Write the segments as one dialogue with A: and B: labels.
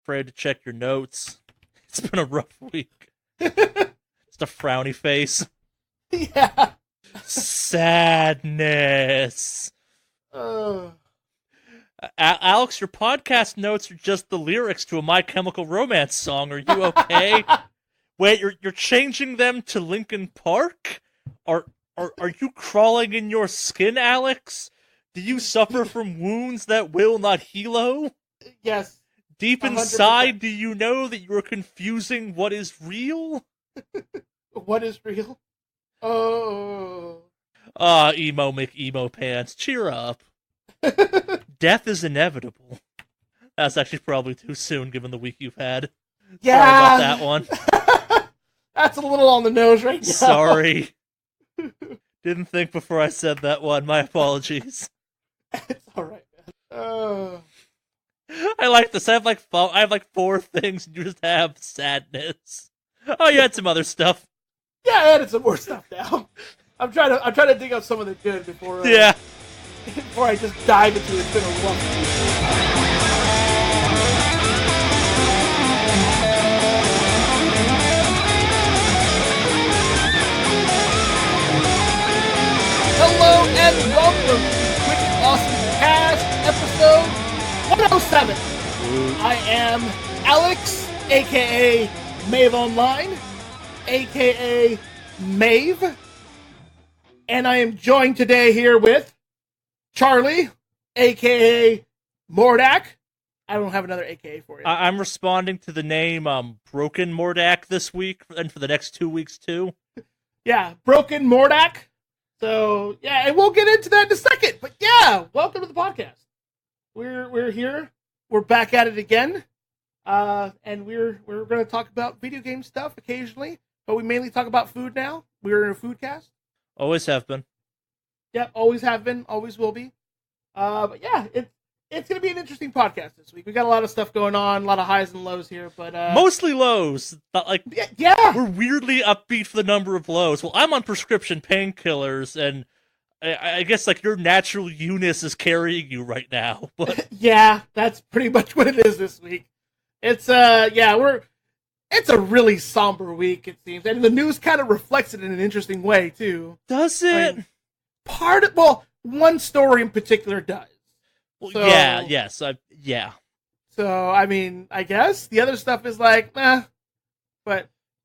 A: afraid to check your notes. It's been a rough week. Just a frowny face.
B: Yeah.
A: Sadness. Alex, your podcast notes are just the lyrics to a My Chemical Romance song. Are you okay? Wait, you're changing them to Linkin Park? Are you crawling in your skin, Alex? Do you suffer from wounds that will not heal?
B: Yes.
A: Deep
B: 100%.
A: inside, do you know that you are confusing what is real?
B: What is real? Oh.
A: Emo McEmo pants, cheer up. Death is inevitable. That's actually probably too soon given the week you've had.
B: Yeah.
A: Sorry about that one.
B: That's a little on the nose right now.
A: Sorry. Didn't think before I said that one. My apologies.
B: It's alright, man.
A: I like this. I have like 4 things and you just have sadness. Oh, you had some other stuff.
B: Yeah, I added some more stuff now. I'm trying to dig up some of the good before before I just dive into it. It's been a rough week. Hello and welcome to Quick and Awesome Cast episode 107. I am Alex, aka Mave Online, aka Mave, and I am joined today here with Charlie, aka Mordak. I don't have another aka for you.
A: I'm responding to the name Broken Mordak this week and for the next 2 weeks too.
B: Yeah, Broken Mordak. So yeah, and we'll get into that in a second. But yeah, welcome to the podcast. We're here. We're back at it again. And we're going to talk about video game stuff occasionally, but we mainly talk about food now. We're in a food cast.
A: Always have been.
B: Yep, always have been, always will be. But yeah, it's going to be an interesting podcast this week. We got a lot of stuff going on, a lot of highs and lows here, but
A: mostly lows. But like,
B: yeah,
A: we're weirdly upbeat for the number of lows. Well, I'm on prescription painkillers, and I guess like your natural Eunice is carrying you right now. But
B: yeah, that's pretty much what it is this week. It's it's a really somber week, it seems, and the news kind of reflects it in an interesting way too.
A: Does it?
B: I mean, one story in particular does.
A: Well,
B: So,
A: yeah.
B: So I mean, I guess the other stuff is like, but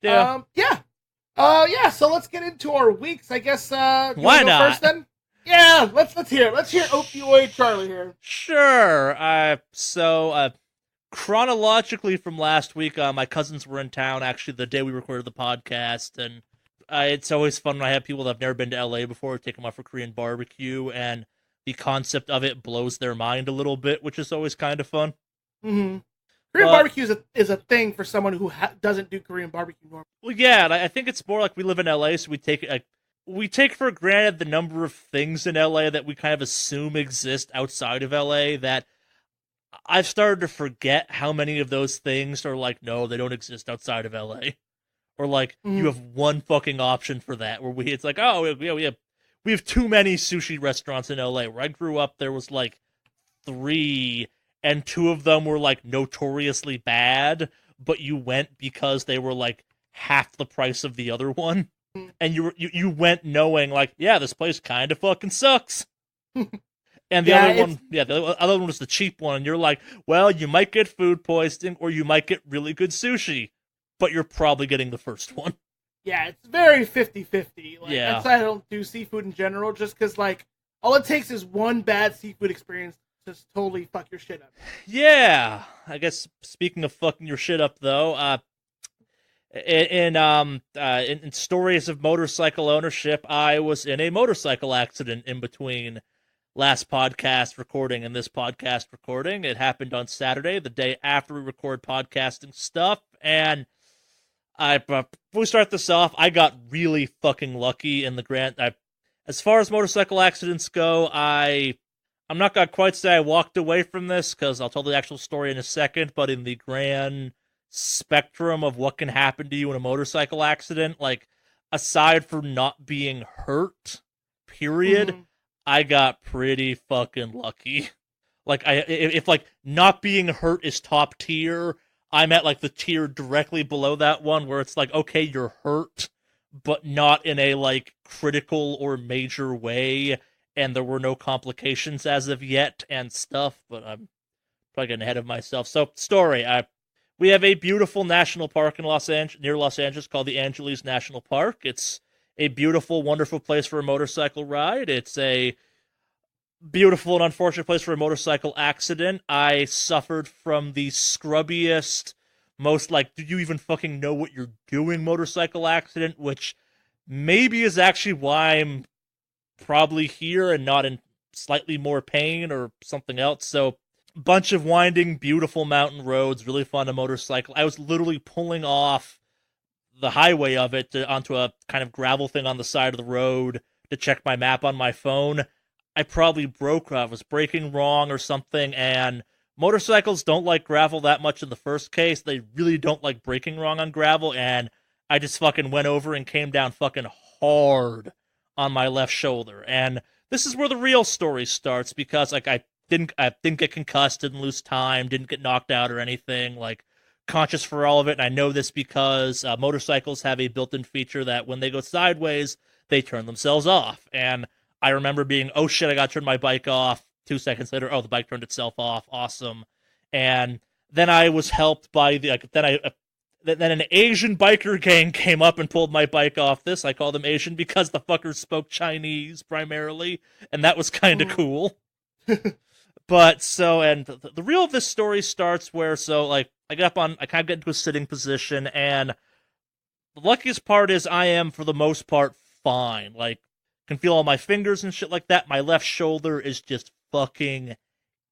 A: Yeah.
B: yeah. So let's get into our weeks. I guess.
A: Why not?
B: First, then? Yeah. Let's hear. Let's hear opioid Charlie here.
A: Sure. So chronologically from last week, my cousins were in town actually the day we recorded the podcast, and it's always fun when I have people that have never been to LA before take them out for Korean barbecue, and the concept of it blows their mind a little bit, which is always kind of fun.
B: Mm-hmm. Korean barbecue is a thing for someone who doesn't do Korean barbecue normally.
A: Well, yeah, and I think it's more like we live in LA, so we take for granted the number of things in LA that we kind of assume exist outside of LA, that I've started to forget how many of those things are like, no, they don't exist outside of LA. Or like, you have one fucking option for that, where it's like, oh, we have too many sushi restaurants in LA. Where I grew up, there was like 3, and 2 of them were like notoriously bad, but you went because they were like half the price of the other one. And you went knowing like, yeah, this place kind of fucking sucks. And the other one was the cheap one. And you're like, well, you might get food poisoning or you might get really good sushi, but you're probably getting the first one.
B: Yeah, it's very 50-50. Like,
A: Yeah.
B: that's why I don't do seafood in general, just because like all it takes is one bad seafood experience to just totally fuck your shit up.
A: Yeah, I guess speaking of fucking your shit up though, in stories of motorcycle ownership, I was in a motorcycle accident in between last podcast recording and this podcast recording. It happened on Saturday, the day after we record podcasting stuff, and before we start this off, I got really fucking lucky in the as far as motorcycle accidents go, I'm not gonna quite say I walked away from this, because I'll tell the actual story in a second, but in the grand spectrum of what can happen to you in a motorcycle accident, like, aside from not being hurt, period, I got pretty fucking lucky. Like, if like not being hurt is top tier, I'm at like the tier directly below that one where it's like, okay, you're hurt, but not in a like critical or major way, and there were no complications as of yet and stuff, but I'm probably getting ahead of myself. So, story, we have a beautiful national park in near Los Angeles called the Angeles National Park. It's a beautiful, wonderful place for a motorcycle ride. It's a beautiful and unfortunate place for a motorcycle accident. I suffered from the scrubbiest, most like, do you even fucking know what you're doing motorcycle accident, which maybe is actually why I'm probably here and not in slightly more pain or something else. So, bunch of winding, beautiful mountain roads, really fun to motorcycle. I was literally pulling off the highway of it onto a kind of gravel thing on the side of the road to check my map on my phone. I probably was braking wrong or something, and motorcycles don't like gravel that much in the first case. They really don't like braking wrong on gravel, and I just fucking went over and came down fucking hard on my left shoulder. And this is where the real story starts, because like I didn't get concussed, didn't lose time, didn't get knocked out or anything, like conscious for all of it. And I know this because motorcycles have a built-in feature that when they go sideways, they turn themselves off. And I remember being, oh shit, I got to turn my bike off. 2 seconds later, oh, the bike turned itself off. Awesome. And then I was helped by then an Asian biker gang came up and pulled my bike off this. I call them Asian because the fuckers spoke Chinese primarily, and that was kind of cool. But so, and the real of this story starts where, so like, I kind of get into a sitting position, and the luckiest part is I am, for the most part, fine. Like, can feel all my fingers and shit like that. My left shoulder is just fucking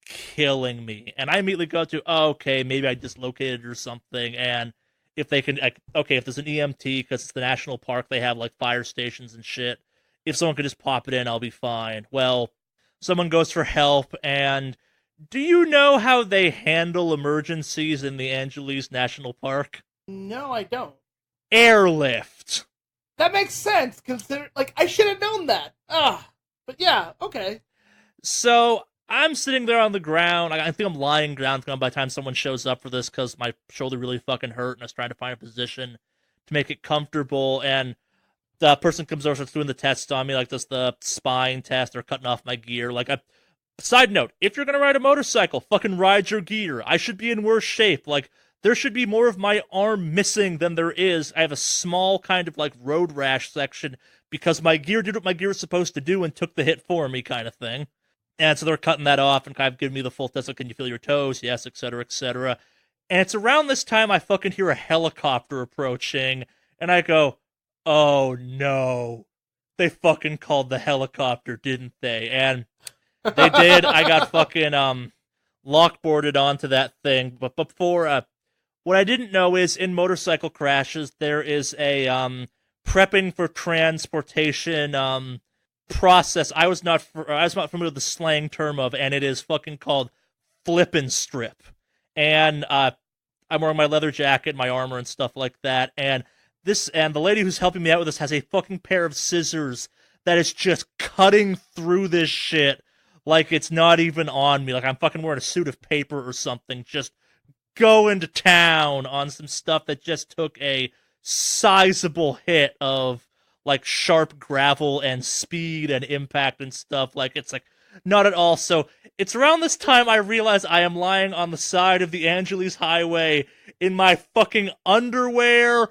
A: killing me. And I immediately go to, oh, okay, maybe I dislocated or something. And if they can, like, okay, if there's an EMT, because it's the national park, they have, like, fire stations and shit. If someone could just pop it in, I'll be fine. Well, someone goes for help, and do you know how they handle emergencies in the Angeles National Park?
B: No, I don't.
A: Airlift.
B: That makes sense, consider, like, I should have known that. But yeah, okay.
A: So, I'm sitting there on the ground. I think I'm lying down by the time someone shows up for this, because my shoulder really fucking hurt, and I was trying to find a position to make it comfortable, and the person comes over, starts doing the test on me, like this, the spine test, they're cutting off my gear. Like, side note, if you're gonna ride a motorcycle, fucking ride your gear. I should be in worse shape. Like, there should be more of my arm missing than there is. I have a small kind of like road rash section because my gear did what my gear was supposed to do and took the hit for me, kind of thing. And so they're cutting that off and kind of giving me the full test. Like, can you feel your toes? Yes, etc., etc. And it's around this time I fucking hear a helicopter approaching, and I go, oh no. They fucking called the helicopter, didn't they? And they did. I got fucking lockboarded onto that thing. But before, what I didn't know is in motorcycle crashes, there is a prepping for transportation process. I was not familiar with the slang term of, and it is fucking called flip and strip. And I'm wearing my leather jacket, my armor, and stuff like that. And the lady who's helping me out with this has a fucking pair of scissors that is just cutting through this shit like it's not even on me. Like I'm fucking wearing a suit of paper or something, just going to town on some stuff that just took a sizable hit of like sharp gravel and speed and impact and stuff. Like, it's like not at all. So it's around this time I realize I am lying on the side of the Angeles Highway in my fucking underwear,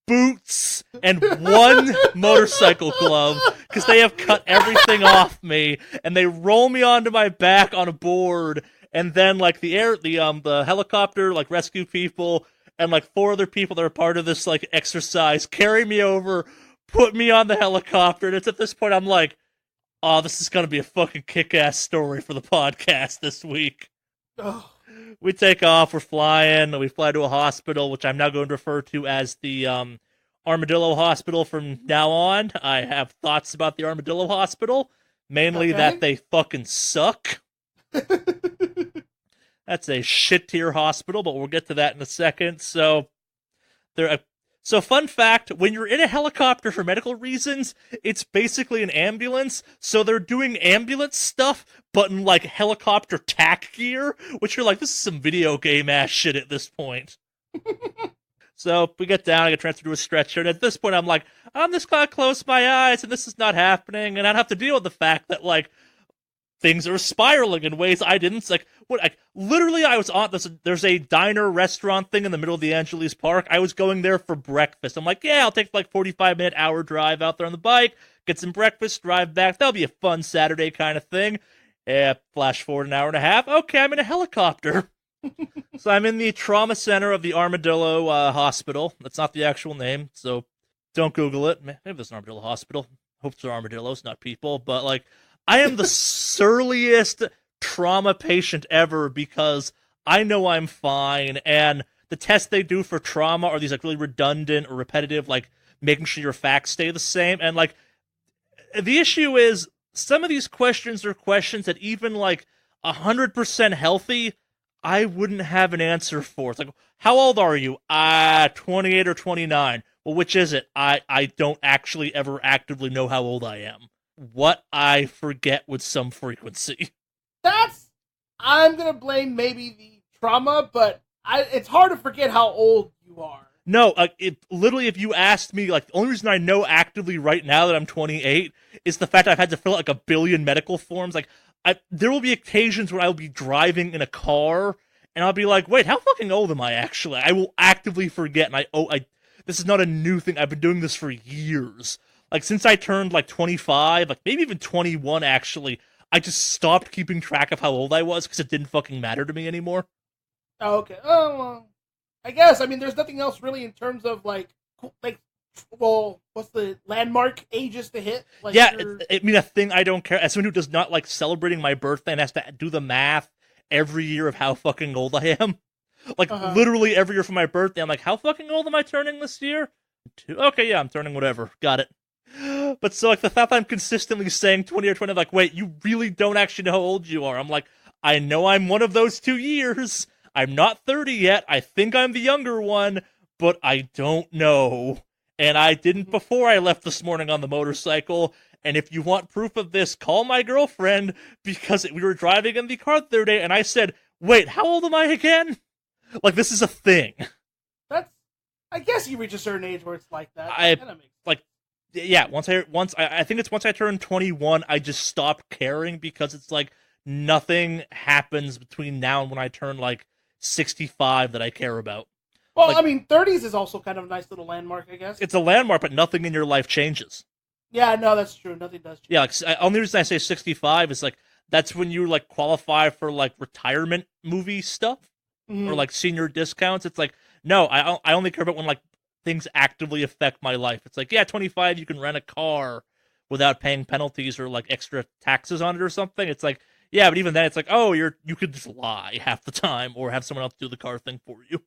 A: boots, and one motorcycle glove, because they have cut everything off me, and they roll me onto my back on a board, and then like the helicopter like rescue people and like 4 other people that are part of this like exercise carry me over, put me on the helicopter, and it's at this point I'm like, oh, this is gonna be a fucking kick-ass story for the podcast this week.
B: Oh.
A: We take off, we're flying, we fly to a hospital, which I'm now going to refer to as the Armadillo Hospital from now on. I have thoughts about the Armadillo Hospital, mainly that they fucking suck. That's a shit-tier hospital, but we'll get to that in a second. So fun fact, when you're in a helicopter for medical reasons, it's basically an ambulance, so they're doing ambulance stuff, but in, like, helicopter tack gear, which you're like, this is some video game-ass shit at this point. So we get down, I get transferred to a stretcher, and at this point I'm like, I'm just gonna close my eyes and this is not happening, and I'd have to deal with the fact that like things are spiraling in ways I didn't like. What? Like literally, I was on there's a diner restaurant thing in the middle of the Angeles Park. I was going there for breakfast. I'm like, yeah, I'll take like 45-minute hour drive out there on the bike, get some breakfast, drive back. That'll be a fun Saturday kind of thing. Yeah, flash forward an hour and a half. Okay, I'm in a helicopter. So I'm in the trauma center of the Armadillo Hospital. That's not the actual name, so don't Google it. Maybe there's an Armadillo Hospital. Hope they're armadillos, not people. But like, I am the surliest trauma patient ever because I know I'm fine, and the tests they do for trauma are these like really redundant or repetitive, like making sure your facts stay the same. And like, the issue is some of these questions are questions that even like 100% healthy, I wouldn't have an answer for. It's like, how old are you? 28 or 29. Well, which is it? I don't actually ever actively know how old I am. What I forget with some frequency.
B: I'm gonna blame maybe the trauma, but it's hard to forget how old you are.
A: No, literally, if you asked me, like, the only reason I know actively right now that I'm 28 is the fact that I've had to fill out like a billion medical forms. Like, there will be occasions where I'll be driving in a car, and I'll be like, wait, how fucking old am I actually? I will actively forget, and this is not a new thing. I've been doing this for years. Like, since I turned, like, 25, like, maybe even 21, actually, I just stopped keeping track of how old I was because it didn't fucking matter to me anymore.
B: Oh, okay. Oh, well, I guess. I mean, there's nothing else really in terms of, well, what's the landmark ages to hit? Like,
A: yeah, I mean, a thing I don't care. As someone who does not like celebrating my birthday and has to do the math every year of how fucking old I am. Like, literally every year for my birthday, I'm like, how fucking old am I turning this year? Okay, yeah, I'm turning whatever. Got it. But so, like, the fact that I'm consistently saying 20 or 20, I'm like, wait, you really don't actually know how old you are. I'm like, I know I'm one of those 2 years. I'm not 30 yet. I think I'm the younger one, but I don't know. And I didn't before I left this morning on the motorcycle. And if you want proof of this, call my girlfriend, because we were driving in the car the other day, and I said, wait, how old am I again? Like, this is a thing.
B: I guess you reach a certain age where it's like that.
A: Yeah, I think it's once I turned 21, I just stopped caring, because it's like nothing happens between now and when I turn like 65 that I care about.
B: Well,
A: like,
B: I mean, 30s is also kind of a nice little landmark, I guess.
A: It's a landmark, but nothing in your life changes.
B: Yeah, no, that's true. Nothing does change.
A: Yeah, like, only reason I say 65 is like that's when you like qualify for like retirement movie stuff or like senior discounts. It's like, no, I only care about when like things actively affect my life. It's like, yeah, 25, you can rent a car without paying penalties or like extra taxes on it or something. It's like, yeah, but even then, it's like, oh, you could just lie half the time or have someone else do the car thing for you.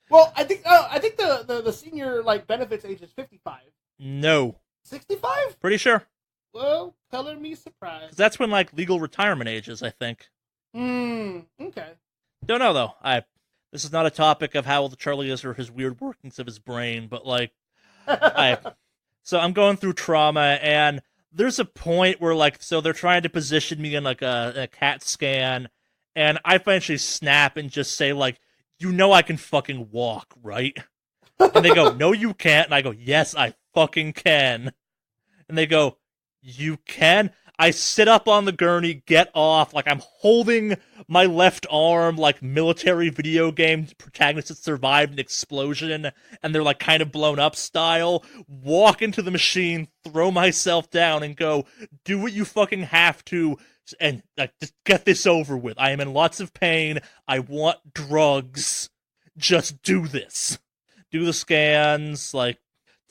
B: Well, I think the senior like benefits age is 55.
A: No.
B: 65?
A: Pretty sure.
B: Well, color me surprised.
A: That's when like legal retirement age is, I think.
B: Okay.
A: Don't know though. This is not a topic of how old Charlie is or his weird workings of his brain, but like, so I'm going through trauma, and there's a point where like, so they're trying to position me in like a CAT scan, and I eventually snap and just say like, you know I can fucking walk, right? And they go, no, you can't. And I go, yes, I fucking can. And they go, you can? I sit up on the gurney, get off, like I'm holding my left arm like military video game protagonists that survived an explosion, and they're like kind of blown up style, walk into the machine, throw myself down, and go, do what you fucking have to, and just get this over with. I am in lots of pain. I want drugs. Just do this. Do the scans, like,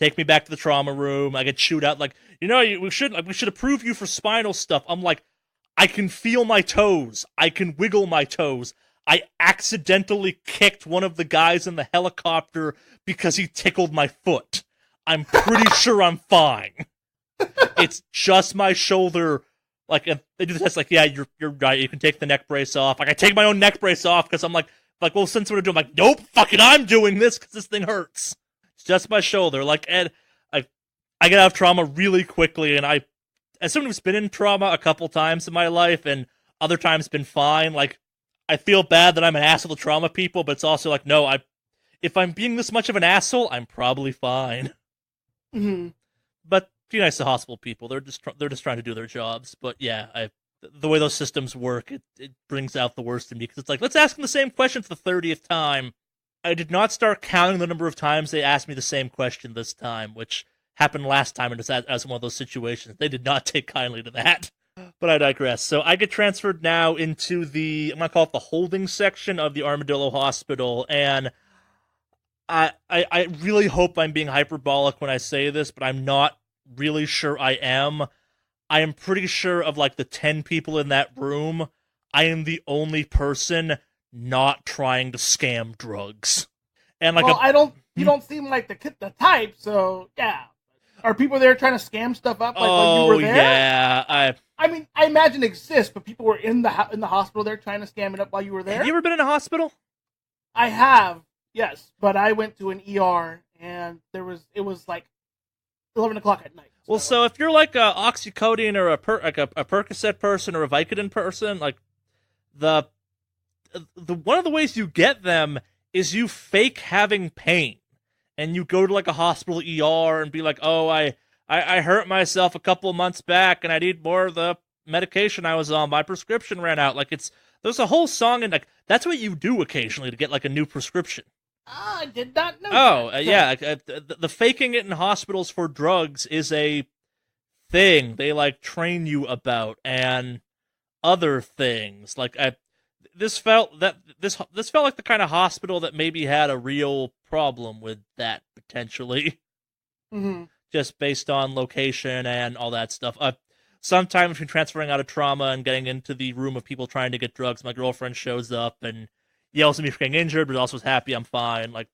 A: take me back to the trauma room. I get chewed out, like, you know, we should approve you for spinal stuff. I'm like, I can feel my toes. I can wiggle my toes. I accidentally kicked one of the guys in the helicopter because he tickled my foot. I'm pretty sure I'm fine. It's just my shoulder. Like, if they do the test, like, yeah, you're right. You can take the neck brace off. Like, I take my own neck brace off because I'm like, well, since what I do, I'm like, nope, fucking, I'm doing this because this thing hurts. It's just my shoulder. Like, and I get out of trauma really quickly, and as someone who's been in trauma a couple times in my life, and other times been fine, like, I feel bad that I'm an asshole to trauma people, but it's also like, no, if I'm being this much of an asshole, I'm probably fine.
B: Mm-hmm.
A: But be nice to hospital people. They're just trying to do their jobs. But yeah, the way those systems work, it brings out the worst in me, because it's like, let's ask them the same question for the 30th time. I did not start counting the number of times they asked me the same question this time, which happened last time, and it's as one of those situations. They did not take kindly to that. But I digress. So I get transferred now into I'm going to call it the holding section of the Armadillo Hospital, and I really hope I'm being hyperbolic when I say this, but I'm not really sure I am. I am pretty sure of like the 10 people in that room, I am the only person not trying to scam drugs. And like,
B: you don't seem like the type, so yeah. Are people there trying to scam stuff up like when you were there?
A: Yeah,
B: I mean, I imagine it exists, but people were in the hospital there trying to scam it up while you were there.
A: Have you ever been in a hospital?
B: I have, yes, but I went to an ER and it was like 11 o'clock at night.
A: Well, so if you're like a oxycodone or a Percocet person or a Vicodin person, like the one of the ways you get them is you fake having pain, and you go to like a hospital ER and be like, oh, I hurt myself a couple of months back and I need more of the medication I was on. My prescription ran out. Like there's a whole song, and like that's what you do occasionally to get like a new prescription.
B: I did not know.
A: Oh, yeah. The faking it in hospitals for drugs is a thing they like train you about, and other things. Like this felt like the kind of hospital that maybe had a real problem with that potentially, just based on location and all that stuff. Sometimes between transferring out of trauma and getting into the room of people trying to get drugs, my girlfriend shows up and yells at me for getting injured, but also is happy I'm fine. Like,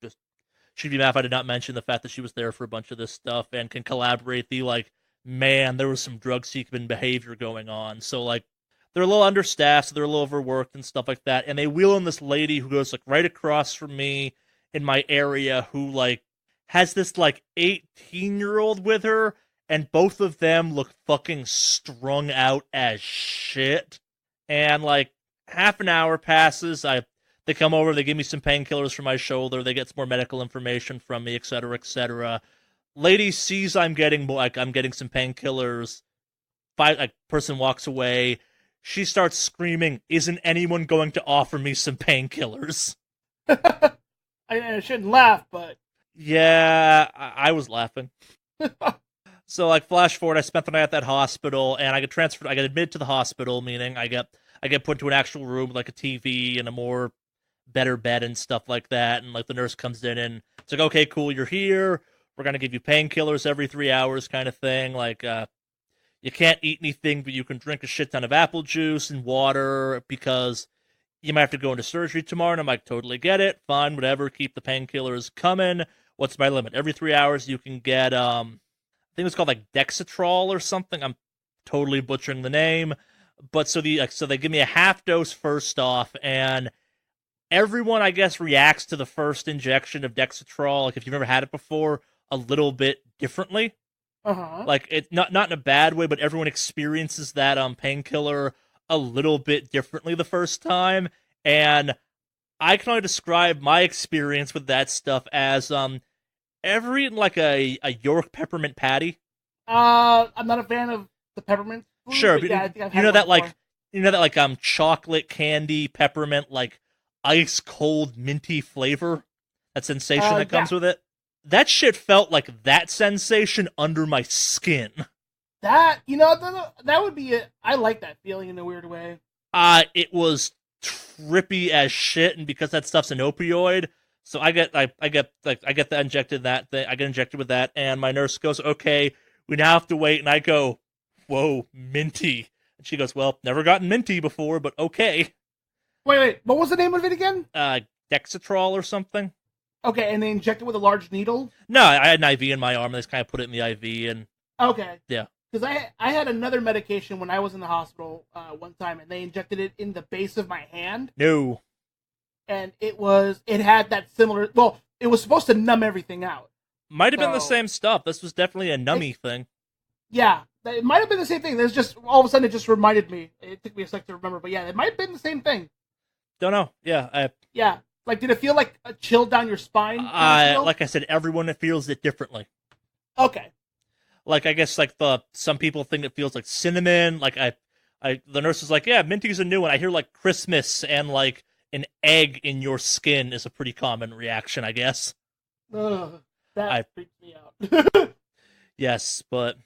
A: she'd be mad if I did not mention the fact that she was there for a bunch of this stuff and can collaborate the, like, man, there was some drug-seeking behavior going on. So, like, they're a little understaffed, so they're a little overworked and stuff like that. And they wheel in this lady who goes, like, right across from me in my area who, like, has this, like, 18-year-old with her, and both of them look fucking strung out as shit. And, like, half an hour passes, they come over, they give me some painkillers for my shoulder, they get some more medical information from me, etc., etc. Lady sees I'm getting some painkillers. Person walks away. She starts screaming, "Isn't anyone going to offer me some painkillers?"
B: I shouldn't laugh, but
A: yeah, I was laughing. So, like, flash forward, I spent the night at that hospital, and I get admitted to the hospital, meaning I get put into an actual room with, like, a TV and a more better bed and stuff like that, and, like, the nurse comes in, and it's like, okay, cool, you're here, we're gonna give you painkillers every 3 hours kind of thing, like, you can't eat anything, but you can drink a shit ton of apple juice and water, because you might have to go into surgery tomorrow, and I'm like, totally get it, fine, whatever, keep the painkillers coming. What's my limit? Every 3 hours you can get, I think it's called, like, Dexatrol or something, I'm totally butchering the name, but so they give me a half dose first off, and everyone, I guess, reacts to the first injection of Dexatrol, like, if you've never had it before, a little bit differently. Like, it not in a bad way, but everyone experiences that painkiller a little bit differently the first time, and I can only describe my experience with that stuff as ever eaten like a York peppermint patty?
B: I'm not a fan of the peppermint food,
A: sure,
B: but yeah, I think I've
A: you
B: had
A: know
B: one
A: that
B: before.
A: like chocolate candy peppermint, like ice cold minty flavor, that sensation that comes with it. That shit felt like that sensation under my skin.
B: That would be it. I like that feeling in a weird way.
A: It was trippy as shit, and because that stuff's an opioid, so I get injected with that, and my nurse goes, "Okay, we now have to wait," and I go, "Whoa, minty," and she goes, "Well, never gotten minty before, but okay."
B: Wait, what was the name of it again?
A: Dexatrol or something.
B: Okay, and they inject it with a large needle?
A: No, I had an IV in my arm, and they just kind of put it in the IV, and
B: okay,
A: yeah.
B: Because I had another medication when I was in the hospital one time, and they injected it in the base of my hand.
A: No.
B: And it had that similar. Well, it was supposed to numb everything out.
A: Might have been the same stuff. This was definitely a nummy thing.
B: Yeah, it might have been the same thing. There's just all of a sudden it just reminded me. It took me a sec to remember, but yeah, it might have been the same thing.
A: Don't know. Yeah.
B: Yeah. Like, did it feel like a chill down your spine?
A: Like I said, everyone feels it differently.
B: Okay.
A: Like, I guess, like, some people think it feels like cinnamon. Like, the nurse was like, yeah, minty's a new one. I hear, like, Christmas and, like, an egg in your skin is a pretty common reaction, I guess.
B: That freaks me out.
A: Yes, but...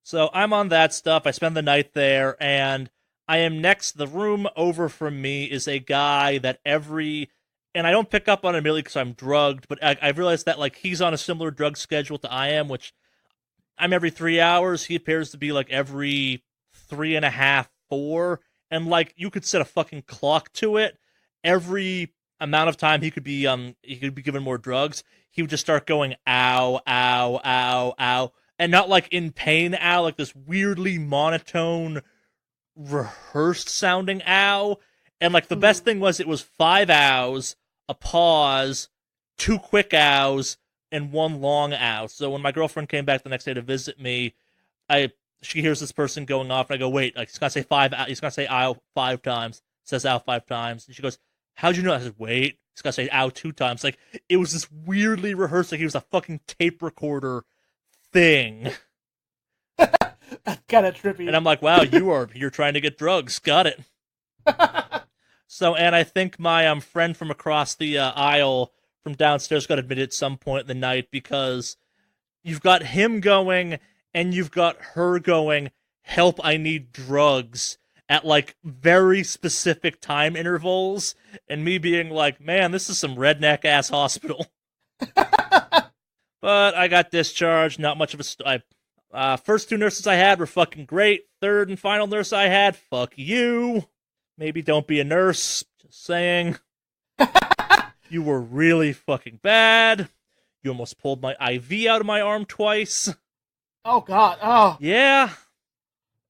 A: So, I'm on that stuff. I spend the night there, and I am next. The room over from me is a guy that and I don't pick up on it immediately because I'm drugged, but I've realized that, like, he's on a similar drug schedule to I am, which I'm every 3 hours. He appears to be, like, every 3.5, 4. And, like, you could set a fucking clock to it. Every amount of time he could be given more drugs, he would just start going, ow, ow, ow, ow. And not, like, in pain ow, like this weirdly monotone, rehearsed sounding ow. And, like, the best thing was it was 5 ows, a pause, 2 quick ows, and 1 long ow. So when my girlfriend came back the next day to visit me, she hears this person going off, and I go, wait, like, he's gonna say he's gonna say ow 5 times, says ow 5 times, and she goes, how'd you know? I said, wait, he's gonna say ow 2 times. Like, it was this weirdly rehearsed, like he was a fucking tape recorder thing.
B: That's kind of trippy.
A: And I'm like, wow, you're trying to get drugs. Got it. So, and I think my friend from across the aisle from downstairs got admitted at some point in the night because you've got him going and you've got her going, help, I need drugs, at, like, very specific time intervals, and me being like, man, this is some redneck-ass hospital. But I got discharged, not much of a... first 2 nurses I had were fucking great. Third and final nurse I had, fuck you. Maybe don't be a nurse. Just saying. You were really fucking bad. You almost pulled my IV out of my arm twice.
B: Oh God! Oh
A: yeah.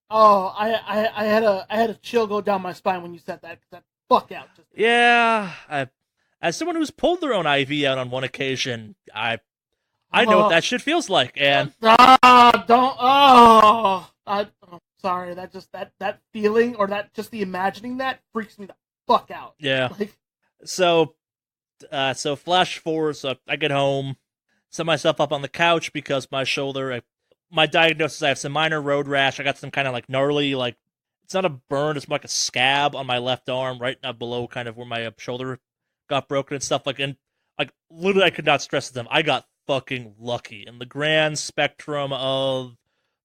B: Oh, I had a chill go down my spine when you said that. Fuck out.
A: Yeah. As someone who's pulled their own IV out on one occasion, I know what that shit feels like. And
B: sorry. That feeling or that just the imagining that freaks me the fuck out.
A: Yeah.
B: Like,
A: so flash forward. So I get home, set myself up on the couch because my shoulder. My diagnosis: I have some minor road rash. I got some kind of like gnarly, like, it's not a burn, it's more like a scab on my left arm, right below kind of where my shoulder got broken and stuff. Like, and like literally, I could not stress them. I got fucking lucky in the grand spectrum of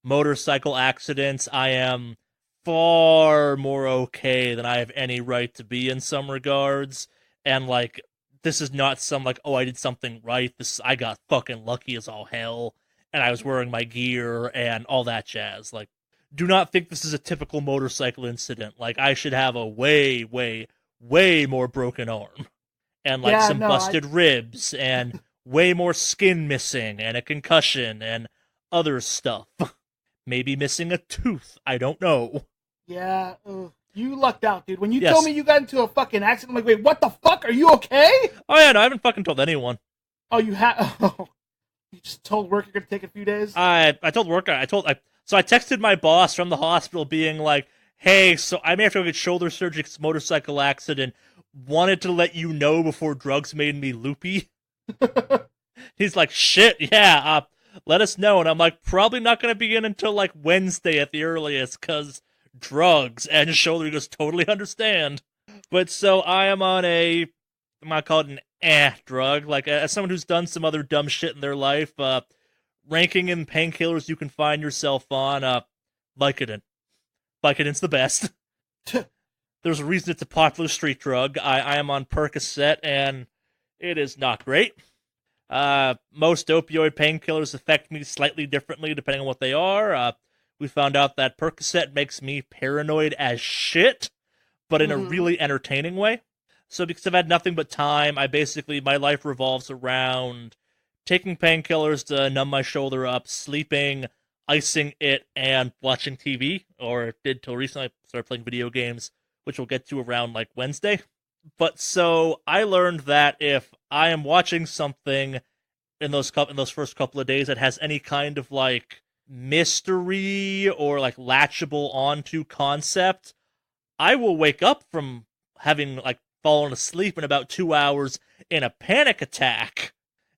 A: motorcycle accidents. I am far more okay than I have any right to be in some regards. And, like, this is not some, like, oh, I did something right. I got fucking lucky as all hell. And I was wearing my gear and all that jazz. Like, do not think this is a typical motorcycle incident. Like, I should have a way, way, way more broken arm. And, like, busted ribs and way more skin missing and a concussion and other stuff. Maybe missing a tooth. I don't know.
B: Yeah, you lucked out, dude. When you told me you got into a fucking accident, I'm like, wait, what the fuck? Are you okay?
A: Oh, yeah, no, I haven't fucking told anyone.
B: Oh, you have? Oh. You just told work you're going to take a few days?
A: I told work, so I texted my boss from the hospital being like, hey, so I may have to go get shoulder surgery, motorcycle accident. Wanted to let you know before drugs made me loopy. He's like, shit, yeah, let us know. And I'm like, probably not going to begin until, like, Wednesday at the earliest, because drugs. And shoulder, he goes, totally understand. But so I am on I'm going to call it an drug. Like, as someone who's done some other dumb shit in their life, ranking in painkillers you can find yourself on, Vicodin. Vicodin's the best. There's a reason it's a popular street drug. I am on Percocet, and it is not great. Most opioid painkillers affect me slightly differently depending on what they are. We found out that Percocet makes me paranoid as shit, but in a really entertaining way. So because I've had nothing but time, my life revolves around taking painkillers to numb my shoulder up, sleeping, icing it, and watching TV. Or it did till recently. I started playing video games, which we'll get to around, like, Wednesday. But so I learned that if I am watching something in those first couple of days that has any kind of, like, mystery or, like, latchable onto concept, I will wake up from having, like, fallen asleep in about 2 hours in a panic attack.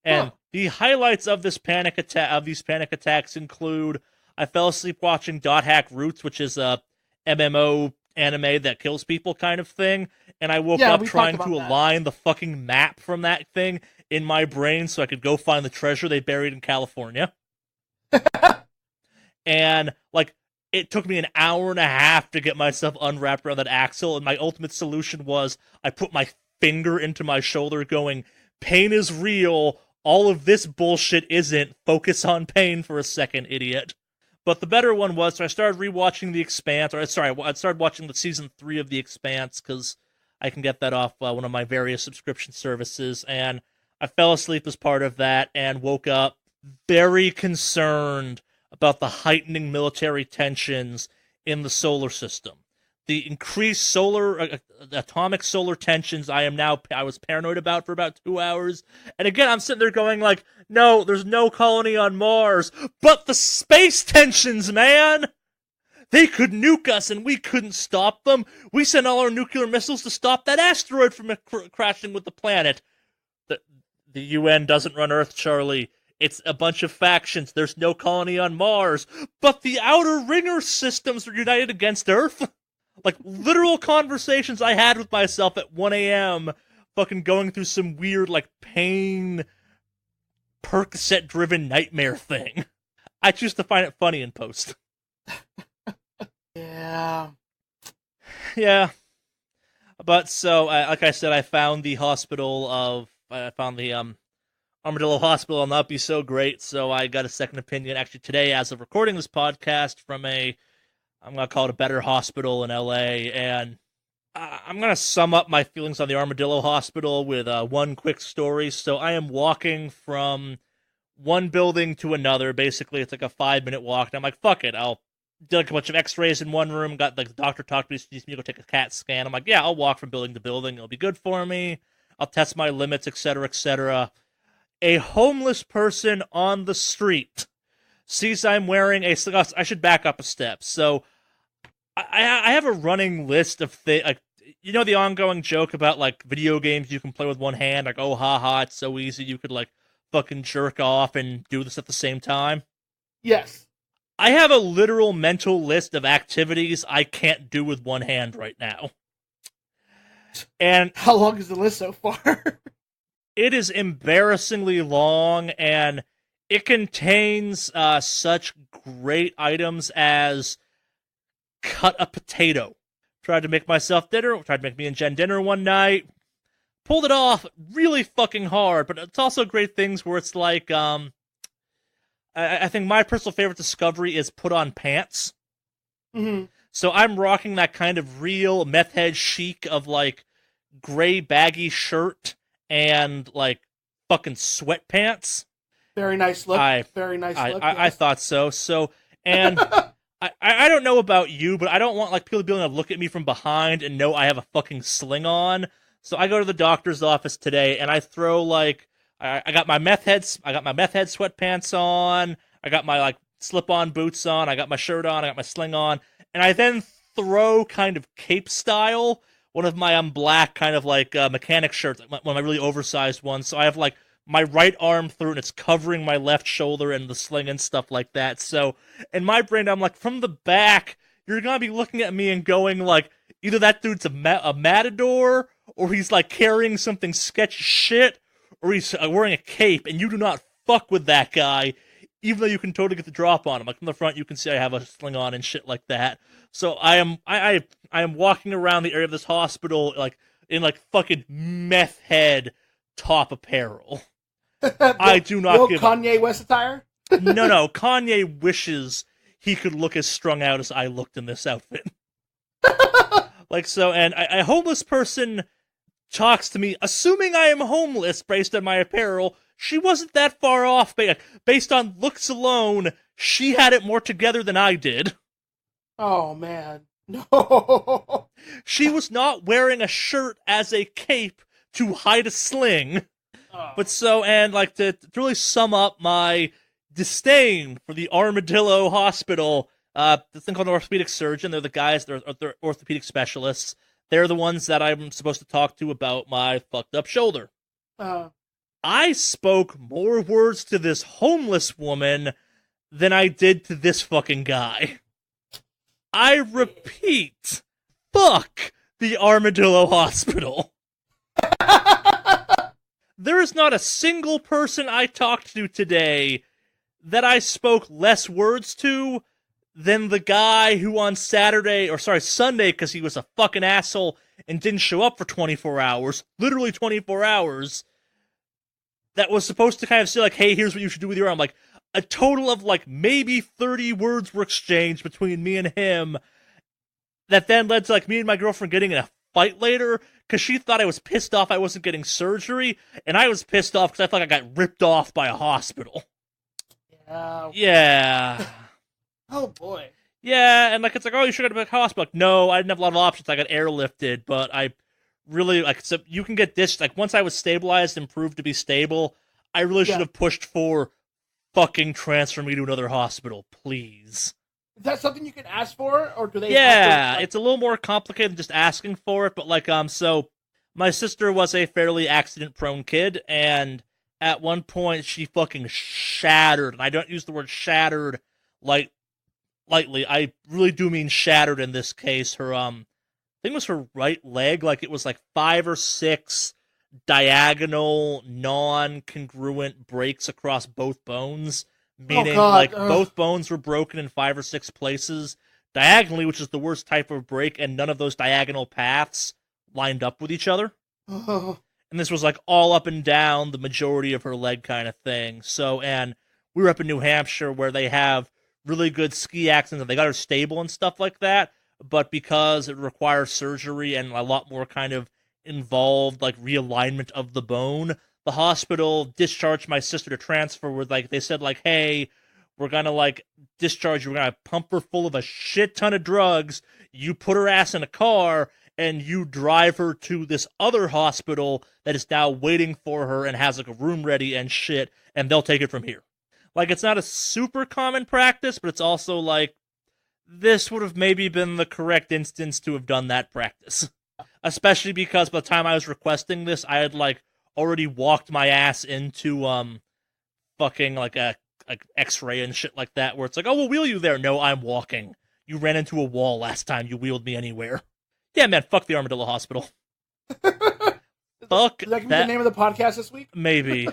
A: And the highlights of these panic attacks include I fell asleep watching Dot Hack Roots, which is a MMO anime that kills people kind of thing, and I woke up trying to align the fucking map from that thing in my brain so I could go find the treasure they buried in California. And, like, it took me an hour and a half to get myself unwrapped around that axle, and my ultimate solution was I put my finger into my shoulder going, pain is real, all of this bullshit isn't, focus on pain for a second, idiot. But the better one was, so I started rewatching The Expanse, I started watching the season 3 of The Expanse, because I can get that off one of my various subscription services, and I fell asleep as part of that, and woke up very concerned about the heightening military tensions in the solar system. The increased atomic solar tensions I was paranoid about for about 2 hours. And again, I'm sitting there going like, no, there's no colony on Mars. But the space tensions, man! They could nuke us and we couldn't stop them. We sent all our nuclear missiles to stop that asteroid from crashing with the planet. The UN doesn't run Earth, Charlie. It's a bunch of factions. There's no colony on Mars. But the outer ringer systems are united against Earth. Like, literal conversations I had with myself at 1 a.m. fucking going through some weird, like, pain, Percocet-driven nightmare thing. I choose to find it funny in post.
B: Yeah.
A: Yeah. But, so, like I said, I found the Armadillo Hospital will not be so great, so I got a second opinion, actually today, as of recording this podcast, from I'm going to call it a better hospital in LA, and I'm going to sum up my feelings on the Armadillo Hospital with one quick story. So I am walking from one building to another. Basically, it's like a 5-minute walk, and I'm like, fuck it, I'll do like a bunch of x-rays in one room, got like the doctor talked to me, needs me to go take a CAT scan. I'm like, yeah, I'll walk from building to building, it'll be good for me, I'll test my limits, etc., etc. A homeless person on the street sees I'm wearing I should back up a step. So I have a running list of things, like, you know, the ongoing joke about, like, video games you can play with one hand, like, oh, haha, it's so easy, you could, like, fucking jerk off and do this at the same time?
B: Yes.
A: I have a literal mental list of activities I can't do with one hand right now. And
B: how long is the list so far?
A: It is embarrassingly long, and it contains such great items as cut a potato. Tried to make myself dinner, tried to make me and Jen dinner one night. Pulled it off really fucking hard, but it's also great things where it's like, I think my personal favorite discovery is put on pants.
B: Mm-hmm.
A: So I'm rocking that kind of real meth head chic of, like, gray baggy shirt and, like, fucking sweatpants.
B: Very nice look. Very nice look.
A: I thought so. So, and I don't know about you, but I don't want, like, people to be able to look at me from behind and know I have a fucking sling on. So I go to the doctor's office today and I throw, like, I got my meth head sweatpants on. I got my, like, slip-on boots on. I got my shirt on. I got my sling on. And I then throw, kind of cape style, one of my black kind of, like, mechanic shirts, one of my really oversized ones. So I have, like, my right arm through, and it's covering my left shoulder and the sling and stuff like that. So in my brain, I'm like, from the back, you're going to be looking at me and going, like, either that dude's a matador, or he's, like, carrying something sketchy shit, or he's wearing a cape, and you do not fuck with that guy, even though you can totally get the drop on him. Like, from the front, you can see I have a sling on and shit like that. So I am walking around the area of this hospital, like, in, like, fucking meth head top apparel. I do not give
B: Kanye West attire?
A: No, Kanye wishes he could look as strung out as I looked in this outfit. Like, so, and a homeless person talks to me, assuming I am homeless based on my apparel. She wasn't that far off. Based on looks alone, she had it more together than I did.
B: Oh, man. No.
A: She was not wearing a shirt as a cape to hide a sling.
B: Oh.
A: But so, and like to really sum up my disdain for the Armadillo Hospital, the thing called an orthopedic surgeon, they're the guys, they're orthopedic specialists. They're the ones that I'm supposed to talk to about my fucked up shoulder. I spoke more words to this homeless woman than I did to this fucking guy. I repeat, fuck the Armadillo Hospital. There is not a single person I talked to today that I spoke less words to than the guy who on Sunday, because he was a fucking asshole and didn't show up for 24 hours, literally 24 hours, that was supposed to kind of say, like, hey, here's what you should do with your arm. Like, a total of, like, maybe 30 words were exchanged between me and him that then led to, like, me and my girlfriend getting in a fight later because she thought I was pissed off I wasn't getting surgery, and I was pissed off because I thought I got ripped off by a hospital. Yeah.
B: Oh, boy.
A: Yeah, and, like, it's like, oh, you should have been to the hospital. Like, no, I didn't have a lot of options. I got airlifted, but I really, like, so you can get this, like, once I was stabilized and proved to be stable, I really should have pushed for fucking transfer me to another hospital, please.
B: Is that something you can ask for, or do they?
A: Yeah, it's a little more complicated than just asking for it, but, like, so my sister was a fairly accident-prone kid, and at one point she fucking shattered, and I don't use the word shattered lightly, I really do mean shattered in this case. Her, I think it was her right leg, like, it was like 5 or 6 diagonal, non-congruent breaks across both bones, meaning, both bones were broken in 5 or 6 places, diagonally, which is the worst type of break, and none of those diagonal paths lined up with each other. And this was, like, all up and down the majority of her leg kind of thing. So, and we were up in New Hampshire where they have really good ski accidents, and they got her stable and stuff like that, but because it requires surgery and a lot more kind of involved, like, realignment of the bone, the hospital discharged my sister to transfer with, like, they said, like, hey, we're gonna, like, discharge you, we're gonna pump her full of a shit ton of drugs, you put her ass in a car, and you drive her to this other hospital that is now waiting for her and has, like, a room ready and shit, and they'll take it from here. Like, it's not a super common practice, but it's also, like, this would have maybe been the correct instance to have done that practice. Especially because by the time I was requesting this, I had, like, already walked my ass into, fucking, like, a x-ray and shit like that, where it's like, oh, we'll wheel you there. No, I'm walking. You ran into a wall last time you wheeled me anywhere. Yeah, man, fuck the Armadillo Hospital. Fuck
B: Is that gonna be the name of the podcast this week?
A: Maybe.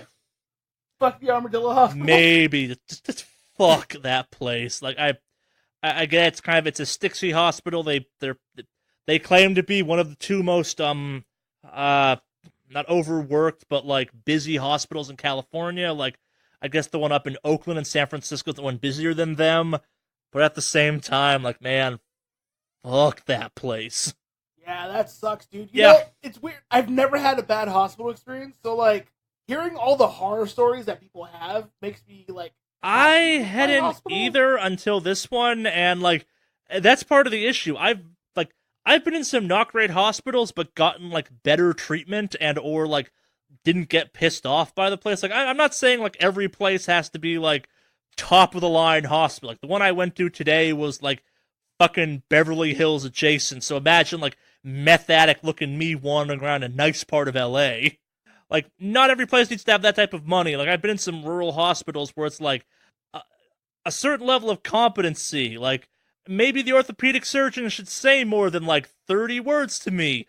B: Fuck the Armadillo Hospital.
A: Maybe. Just fuck that place. Like, I get it's a Stixie hospital. They claim to be one of the 2 most not overworked, but, like, busy hospitals in California. Like, I guess the one up in Oakland and San Francisco is the one busier than them. But at the same time, like, man, fuck that place.
B: Yeah, that sucks, dude. You know, it's weird. I've never had a bad hospital experience, so, like, hearing all the horror stories that people have makes me, like,
A: I hadn't either until this one, and, like, that's part of the issue. I've been in some not great hospitals, but gotten, like, better treatment and or, like, didn't get pissed off by the place. Like, I'm not saying, like, every place has to be, like, top of the line hospital. Like, the one I went to today was, like, fucking Beverly Hills adjacent. So imagine, like, meth addict looking me wandering around a nice part of LA. Like, not every place needs to have that type of money. Like, I've been in some rural hospitals where it's, like, a certain level of competency. Like, maybe the orthopedic surgeon should say more than, like, 30 words to me.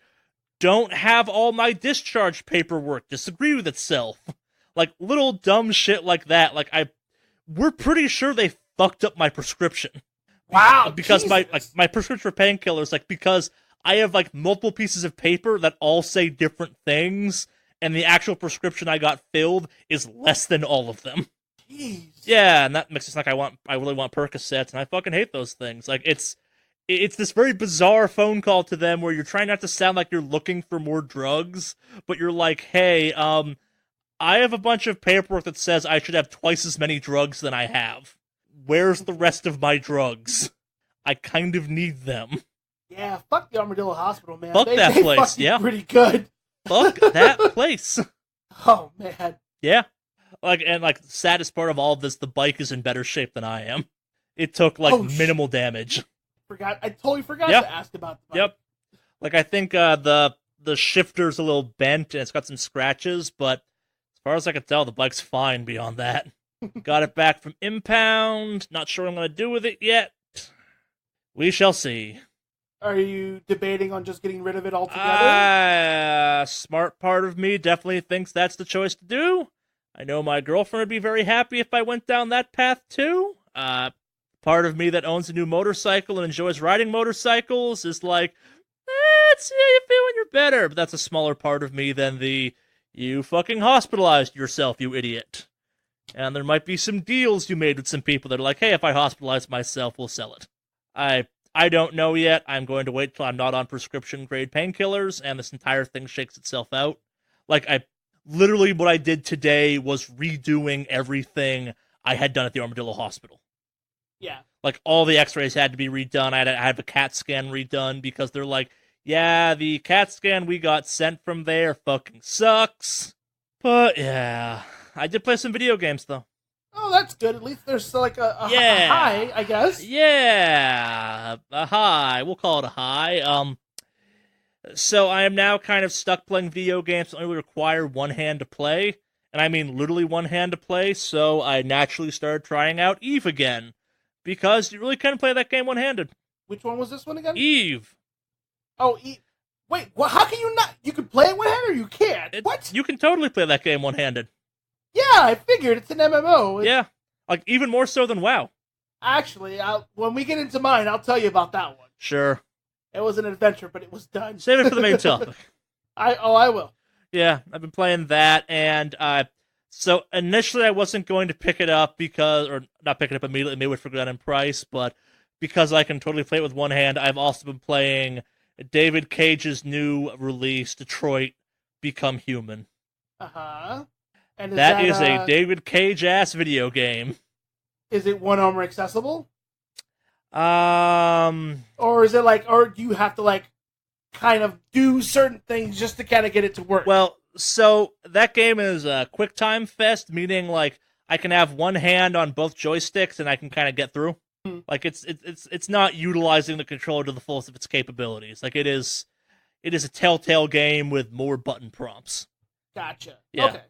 A: Don't have all my discharge paperwork disagree with itself. Like, little dumb shit like that. Like, we're pretty sure they fucked up my prescription.
B: Wow.
A: Because
B: Jesus.
A: my prescription for painkillers, like, because I have, like, multiple pieces of paper that all say different things, and the actual prescription I got filled is less than all of them.
B: Jeez.
A: Yeah, and that makes it like I really want Percocets, and I fucking hate those things. Like, it's this very bizarre phone call to them where you're trying not to sound like you're looking for more drugs, but you're like, hey, I have a bunch of paperwork that says I should have twice as many drugs than I have. Where's the rest of my drugs? I kind of need them.
B: Yeah, fuck the Armadillo Hospital, man.
A: Fuck that place, yeah.
B: Pretty good.
A: Fuck that place.
B: Oh, man.
A: Yeah. The saddest part of all of this, the bike is in better shape than I am. It took, minimal damage.
B: I totally forgot to ask about the bike.
A: Yep. Like, I think the shifter's a little bent and it's got some scratches, but as far as I can tell, the bike's fine beyond that. Got it back from impound. Not sure what I'm going to do with it yet. We shall see.
B: Are you debating on just getting rid of it altogether?
A: Smart part of me definitely thinks that's the choice to do. I know my girlfriend would be very happy if I went down that path too. Part of me that owns a new motorcycle and enjoys riding motorcycles is like, let's see how you feel when you're better. But that's a smaller part of me than the, you fucking hospitalized yourself, you idiot. And there might be some deals you made with some people that are like, hey, if I hospitalize myself, we'll sell it. I don't know yet. I'm going to wait till I'm not on prescription grade painkillers and this entire thing shakes itself out. Like, literally what I did today was redoing everything I had done at the Armadillo hospital.
B: Yeah.
A: Like, all the x-rays had to be redone. I had a CAT scan redone because they're like, yeah, the CAT scan we got sent from there fucking sucks. But, yeah. I did play some video games, though.
B: Oh, that's good. At least there's like a
A: Yeah.
B: high, I guess.
A: Yeah. A high. We'll call it a high. So I am now kind of stuck playing video games that only require one hand to play. And I mean literally one hand to play, so I naturally started trying out Eve again. Because you really can play that game one-handed.
B: Which one was this one again?
A: Eve.
B: Oh, Eve. Wait, well, how can you not? You can play it one-handed or you can't? What?
A: You can totally play that game one-handed.
B: Yeah, I figured. It's an MMO.
A: Yeah. Like, even more so than WoW.
B: Actually, when we get into mine, I'll tell you about that one.
A: Sure.
B: It was an adventure, but it was done.
A: Save it for the main topic.
B: I will.
A: Yeah, I've been playing that, and so initially I wasn't going to pick it up or not pick it up immediately, maybe it would forget in price, but because I can totally play it with one hand, I've also been playing David Cage's new release, Detroit Become Human.
B: Uh-huh. And
A: that is a David Cage-ass video game.
B: Is it one armor accessible?
A: Or
B: is it like, or do you have to like kind of do certain things just to kind of get it to work?
A: Well, so that game is a quick time fest, meaning like I can have one hand on both joysticks and I can kind of get through.
B: Hmm.
A: Like it's not utilizing the controller to the fullest of its capabilities. Like it is a Telltale game with more button prompts.
B: Gotcha.
A: Yeah.
B: Okay.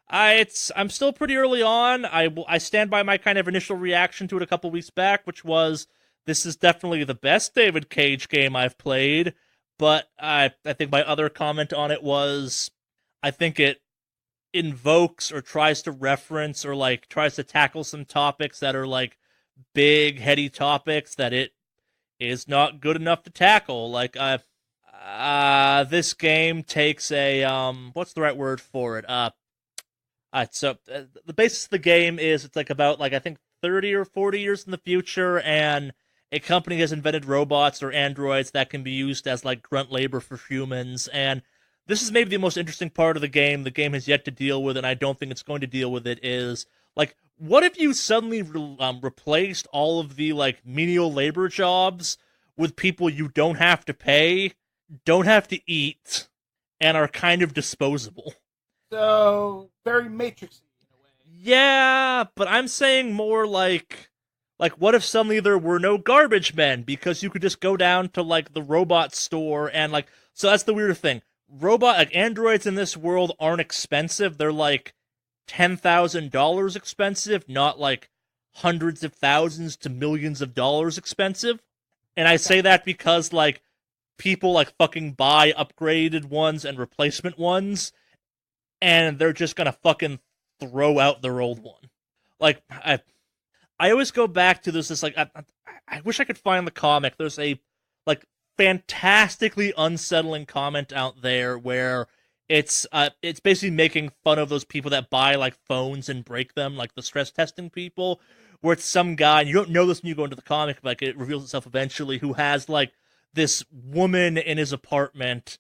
A: I'm still pretty early on. I stand by my kind of initial reaction to it a couple weeks back, which was this is definitely the best David Cage game I've played. But I think my other comment on it was I think it invokes or tries to reference or like tries to tackle some topics that are like big, heady topics that it is not good enough to tackle. Like this game takes a what's the right word for it? So the basis of the game is it's like about like I think 30 or 40 years in the future, and a company has invented robots or androids that can be used as like grunt labor for humans. And this is maybe the most interesting part of the game has yet to deal with, and I don't think it's going to deal with it, is like, what if you suddenly replaced all of the like menial labor jobs with people you don't have to pay, don't have to eat, and are kind of disposable?
B: So, very Matrixy in a way.
A: Yeah, but I'm saying more like what if suddenly there were no garbage men because you could just go down to like the robot store and like, so that's the weird thing. Androids in this world aren't expensive. They're like $10,000 expensive, not like hundreds of thousands to millions of dollars expensive. And I say that because like people like fucking buy upgraded ones and replacement ones, and they're just gonna fucking throw out their old one. Like, I always go back to this like, I wish I could find the comic. There's a, like, fantastically unsettling comment out there where it's basically making fun of those people that buy, like, phones and break them, like the stress testing people, where it's some guy, and you don't know this when you go into the comic, but like, it reveals itself eventually, who has, like, this woman in his apartment,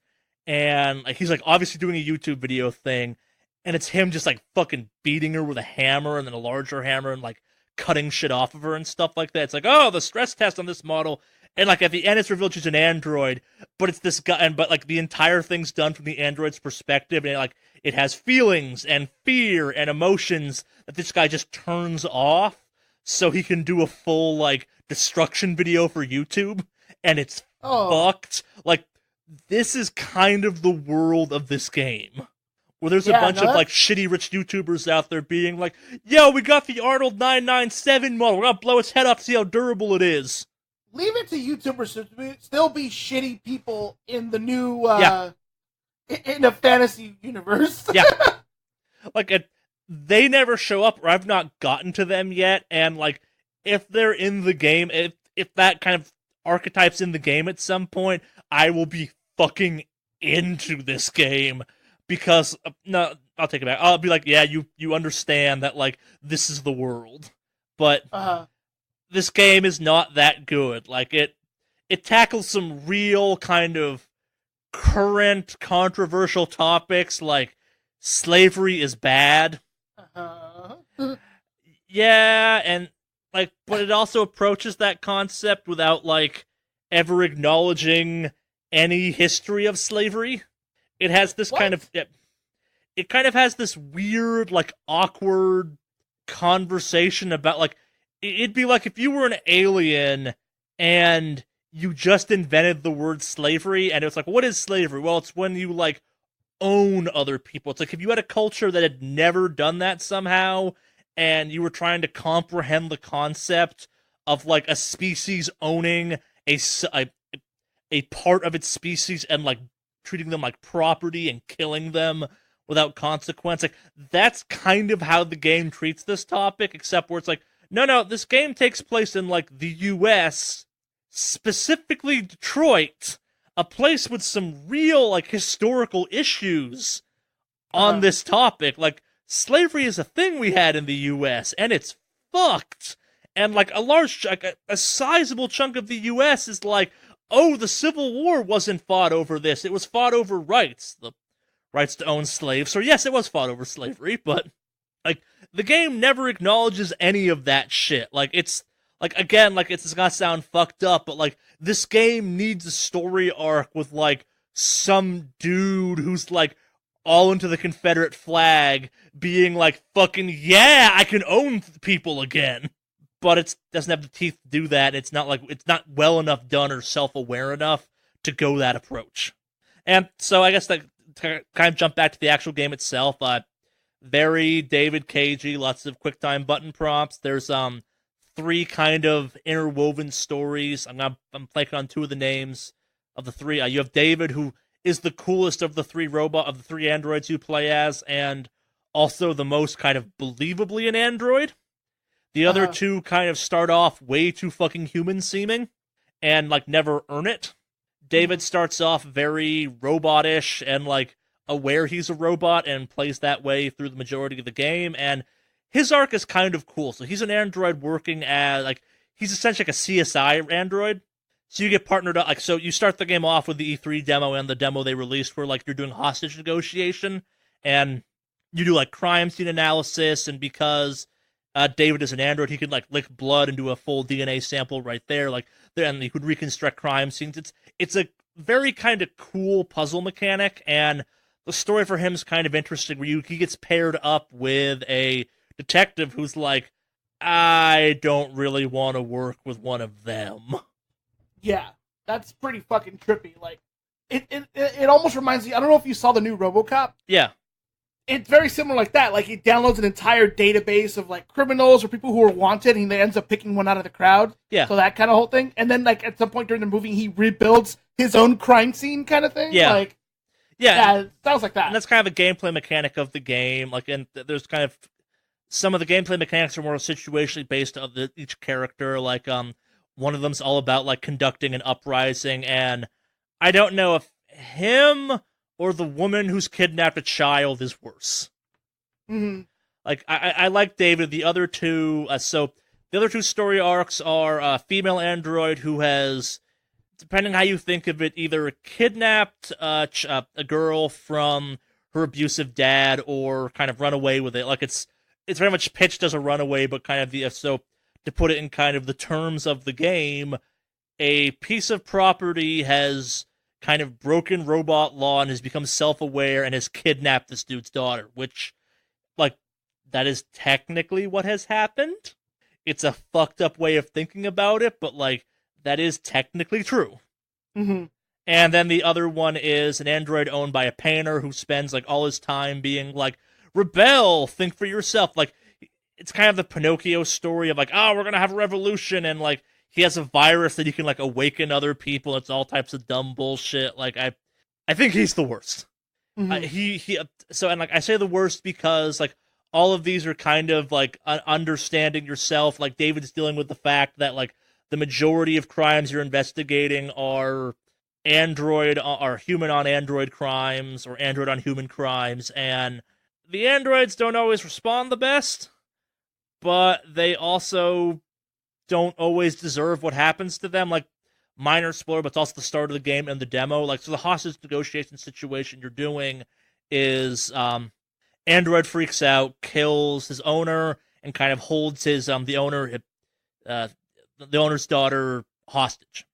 A: and like he's like obviously doing a YouTube video thing, and it's him just like fucking beating her with a hammer and then a larger hammer and like cutting shit off of her and stuff like that. It's like, oh, the stress test on this model, and like at the end it's revealed she's an android, but it's this guy, but like the entire thing's done from the android's perspective, and like it has feelings and fear and emotions that this guy just turns off so he can do a full like destruction video for YouTube, and it's fucked. Like, this is kind of the world of this game. Where there's a bunch of like shitty rich YouTubers out there being like, yo, we got the Arnold 997 model, we're gonna blow its head off to see how durable it is.
B: Leave it to YouTubers to still be shitty people in the new, in a fantasy universe.
A: Yeah. Like, they never show up, or I've not gotten to them yet, and like, if they're in the game, if that kind of archetype's in the game at some point, I will be fucking into this game. Because, no, I'll take it back. I'll be like, yeah, you understand that, like, this is the world. But this game is not that good. Like, it tackles some real kind of current controversial topics, like slavery is bad. Yeah, and, like, but it also approaches that concept without, like, ever acknowledging any history of slavery. It has this kind of... It kind of has this weird, like, awkward conversation about, like... It'd be like if you were an alien and you just invented the word slavery, and it was like, what is slavery? Well, it's when you, like, own other people. It's like if you had a culture that had never done that somehow, and you were trying to comprehend the concept of, like, a species owning a part of its species and, like, treating them like property and killing them without consequence. Like, that's kind of how the game treats this topic, except where it's like, no, this game takes place in, like, the U.S., specifically Detroit, a place with some real, like, historical issues on this topic. Like, slavery is a thing we had in the U.S., and it's fucked. And, like, a sizable chunk of the U.S. is like, oh, the Civil War wasn't fought over this. It was fought over rights. The rights to own slaves. So yes, it was fought over slavery, but, like, the game never acknowledges any of that shit. Like, it's, like, again, like, it's gonna sound fucked up, but, like, this game needs a story arc with, like, some dude who's, like, all into the Confederate flag being like, fucking, yeah, I can own people again. But it doesn't have the teeth to do that. It's not well enough done or self-aware enough to go that approach. And so I guess that to kind of jump back to the actual game itself, very David Cagey, lots of QuickTime button prompts. There's 3 kind of interwoven stories. I'm blanking on 2 of the names of the 3. You have David, who is the coolest of the 3 androids you play as, and also the most kind of believably an android. The other 2 kind of start off way too fucking human-seeming, and, like, never earn it. David starts off very robot-ish and, like, aware he's a robot and plays that way through the majority of the game, and his arc is kind of cool. So he's an android working as, like, he's essentially like a CSI android. So you get partnered up, like, so you start the game off with the E3 demo and the demo they released where, like, you're doing hostage negotiation, and you do, like, crime scene analysis, and because... David is an android, he can, like, lick blood and do a full DNA sample right there, like, and he could reconstruct crime scenes. It's a very kind of cool puzzle mechanic, and the story for him is kind of interesting, where he gets paired up with a detective who's like, I don't really want to work with one of them.
B: Yeah, that's pretty fucking trippy. Like, it almost reminds me, I don't know if you saw the new RoboCop.
A: Yeah.
B: It's very similar like that. Like, he downloads an entire database of, like, criminals or people who are wanted, and he ends up picking one out of the crowd.
A: Yeah.
B: So that kind of whole thing. And then, like, at some point during the movie, he rebuilds his own crime scene kind of thing.
A: Yeah.
B: Like,
A: yeah,
B: it sounds like that.
A: And that's kind of a gameplay mechanic of the game. Like, and there's kind of... Some of the gameplay mechanics are more situationally based on each character. Like, one of them's all about, like, conducting an uprising, and I don't know if him... or the woman who's kidnapped a child is worse.
B: Mm-hmm.
A: Like, I like David. The other 2, the other 2 story arcs are a female android who has, depending how you think of it, either kidnapped a girl from her abusive dad or kind of run away with it. Like, it's very much pitched as a runaway, but kind of so to put it in kind of the terms of the game, a piece of property has kind of broken robot law and has become self-aware and has kidnapped this dude's daughter, which, like, that is technically what has happened. It's a fucked up way of thinking about it, but, like, that is technically true.
B: Mm-hmm.
A: And then the other one is an android owned by a painter who spends like all his time being like, rebel, think for yourself. Like, it's kind of the Pinocchio story of like, oh, we're gonna have a revolution, and like he has a virus that he can like awaken other people. It's all types of dumb bullshit. Like I think he's the worst.
B: Mm-hmm.
A: So, and like I say the worst because like all of these are kind of like understanding yourself. Like David's dealing with the fact that like the majority of crimes you're investigating are human on android crimes or android on human crimes, and the androids don't always respond the best, but they also don't always deserve what happens to them. Like, minor spoiler, but it's also the start of the game and the demo. Like, so the hostage negotiation situation you're doing is android freaks out, kills his owner, and kind of holds his the owner's daughter hostage.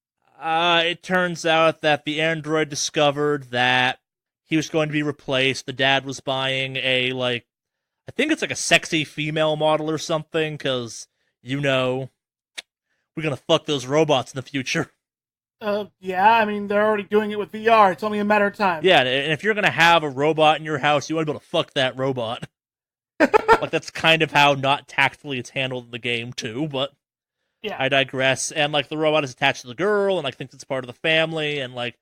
A: It turns out that the android discovered that he was going to be replaced. The dad was buying a, like, I think it's like a sexy female model or something, because, we're going to fuck those robots in the future.
B: Yeah, I mean, they're already doing it with VR. It's only a matter of time.
A: Yeah, and if you're going to have a robot in your house, you want to be able to fuck that robot. Like, that's kind of how not tactfully it's handled in the game, too, but
B: yeah.
A: I digress. And, like, the robot is attached to the girl, and, like, thinks it's part of the family, and, like,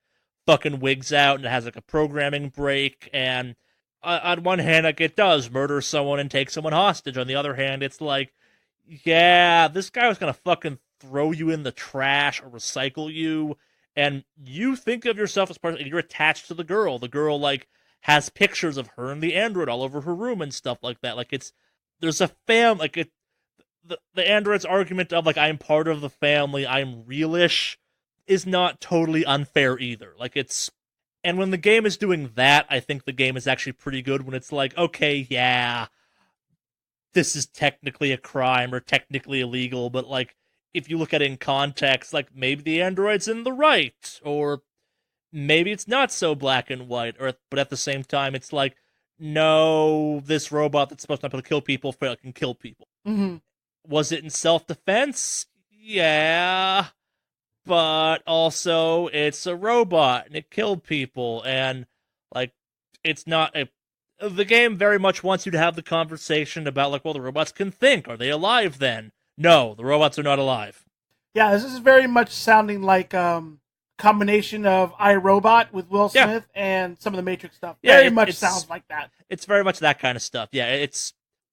A: fucking wigs out, and it has, like, a programming break, and on one hand, like, it does murder someone and take someone hostage. On the other hand, it's like, yeah, this guy was going to fucking throw you in the trash or recycle you, and you think of yourself as part of, you're attached to the girl. The girl, like, has pictures of her and the android all over her room and stuff like that. Like, there's a the android's argument of, like, I'm part of the family, I'm realish, is not totally unfair either. Like, and when the game is doing that, I think the game is actually pretty good when it's like, okay, yeah, this is technically a crime or technically illegal, but, like, if you look at it in context, like, maybe the android's in the right, or maybe it's not so black and white, but at the same time, it's like, no, this robot that's supposed to not be able to kill people can kill people.
B: Mm-hmm.
A: Was it in self-defense? Yeah, but also it's a robot, and it killed people, and, like, it's not the game very much wants you to have the conversation about, like, well, the robots can think. Are they alive then? No, the robots are not alive.
B: Yeah, this is very much sounding like combination of iRobot with Will Smith and some of the Matrix stuff.
A: Yeah,
B: very much sounds like that.
A: It's very much that kind of stuff. Yeah,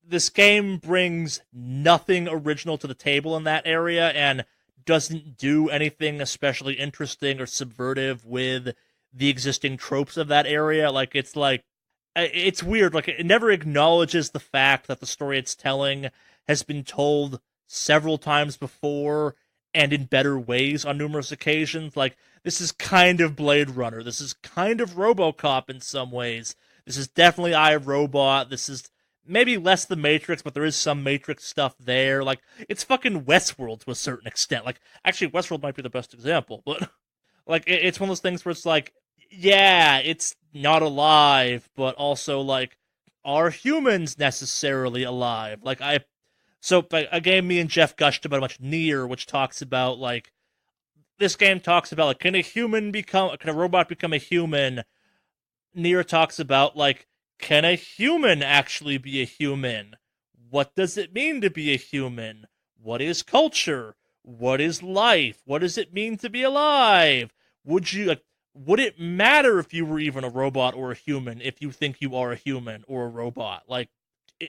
A: this game brings nothing original to the table in that area and doesn't do anything especially interesting or subvertive with the existing tropes of that area. Like, it's weird. Like, it never acknowledges the fact that the story it's telling has been told several times before and in better ways on numerous occasions. Like, this is kind of Blade Runner. This is kind of RoboCop in some ways. This is definitely iRobot. This is maybe less The Matrix, but there is some Matrix stuff there. Like, it's fucking Westworld to a certain extent. Like, actually, Westworld might be the best example, but, like, it's one of those things where it's like, yeah, it's not alive, but also, like, are humans necessarily alive? Like, a game me and Jeff gushed about a bunch, Nier, which talks about, like, this game talks about, like, can a robot become a human? Nier talks about, like, can a human actually be a human? What does it mean to be a human? What is culture? What is life? What does it mean to be alive? Would it matter if you were even a robot or a human if you think you are a human or a robot? Like,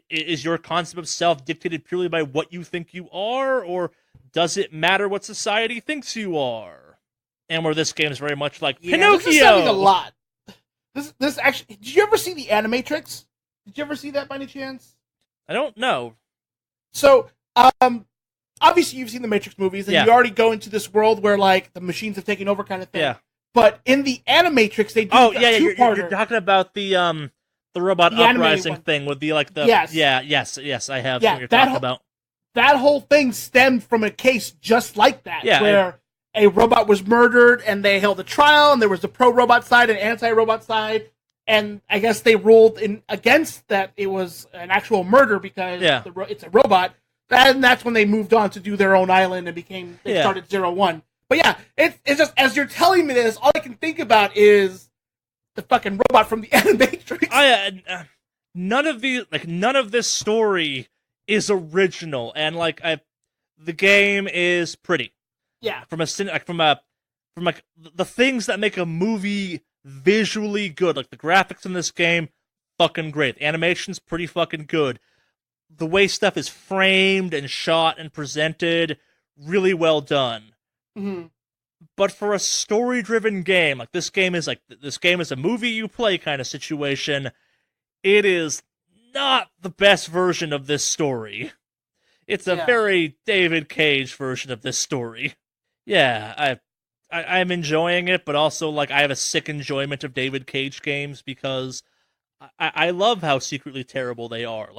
A: is your concept of self dictated purely by what you think you are, or does it matter what society thinks you are? And where this game is very much like Pinocchio.
B: This is sounding a lot. This actually. Did you ever see the Animatrix? Did you ever see that by any chance?
A: I don't know.
B: So, obviously you've seen the Matrix movies, and you already go into this world where, like, the machines have taken over, kind of thing.
A: Yeah.
B: But in the Animatrix, they do two-parter.
A: You're talking about the robot
B: the
A: uprising thing with the, like, the...
B: Yes.
A: Yes, I have what you're talking about.
B: That whole thing stemmed from a case just like that,
A: yeah,
B: where a robot was murdered, and they held a trial, and there was the pro-robot side and anti-robot side, and I guess they ruled against that it was an actual murder because it's a robot, and that's when they moved on to do their own island and started 0-1. But yeah, it's just, as you're telling me this, all I can think about is the fucking robot from the Animatrix.
A: None of this story is original, and the game is pretty.
B: Yeah.
A: From the things that make a movie visually good, like the graphics in this game, fucking great. The animation's pretty fucking good. The way stuff is framed and shot and presented, really well done.
B: Mm-hmm.
A: But for a story-driven game, this game is a movie you play kind of situation. It is not the best version of this story. It's a very David Cage version of this story. Yeah, I'm enjoying it, but also I have a sick enjoyment of David Cage games because I love how secretly terrible they are.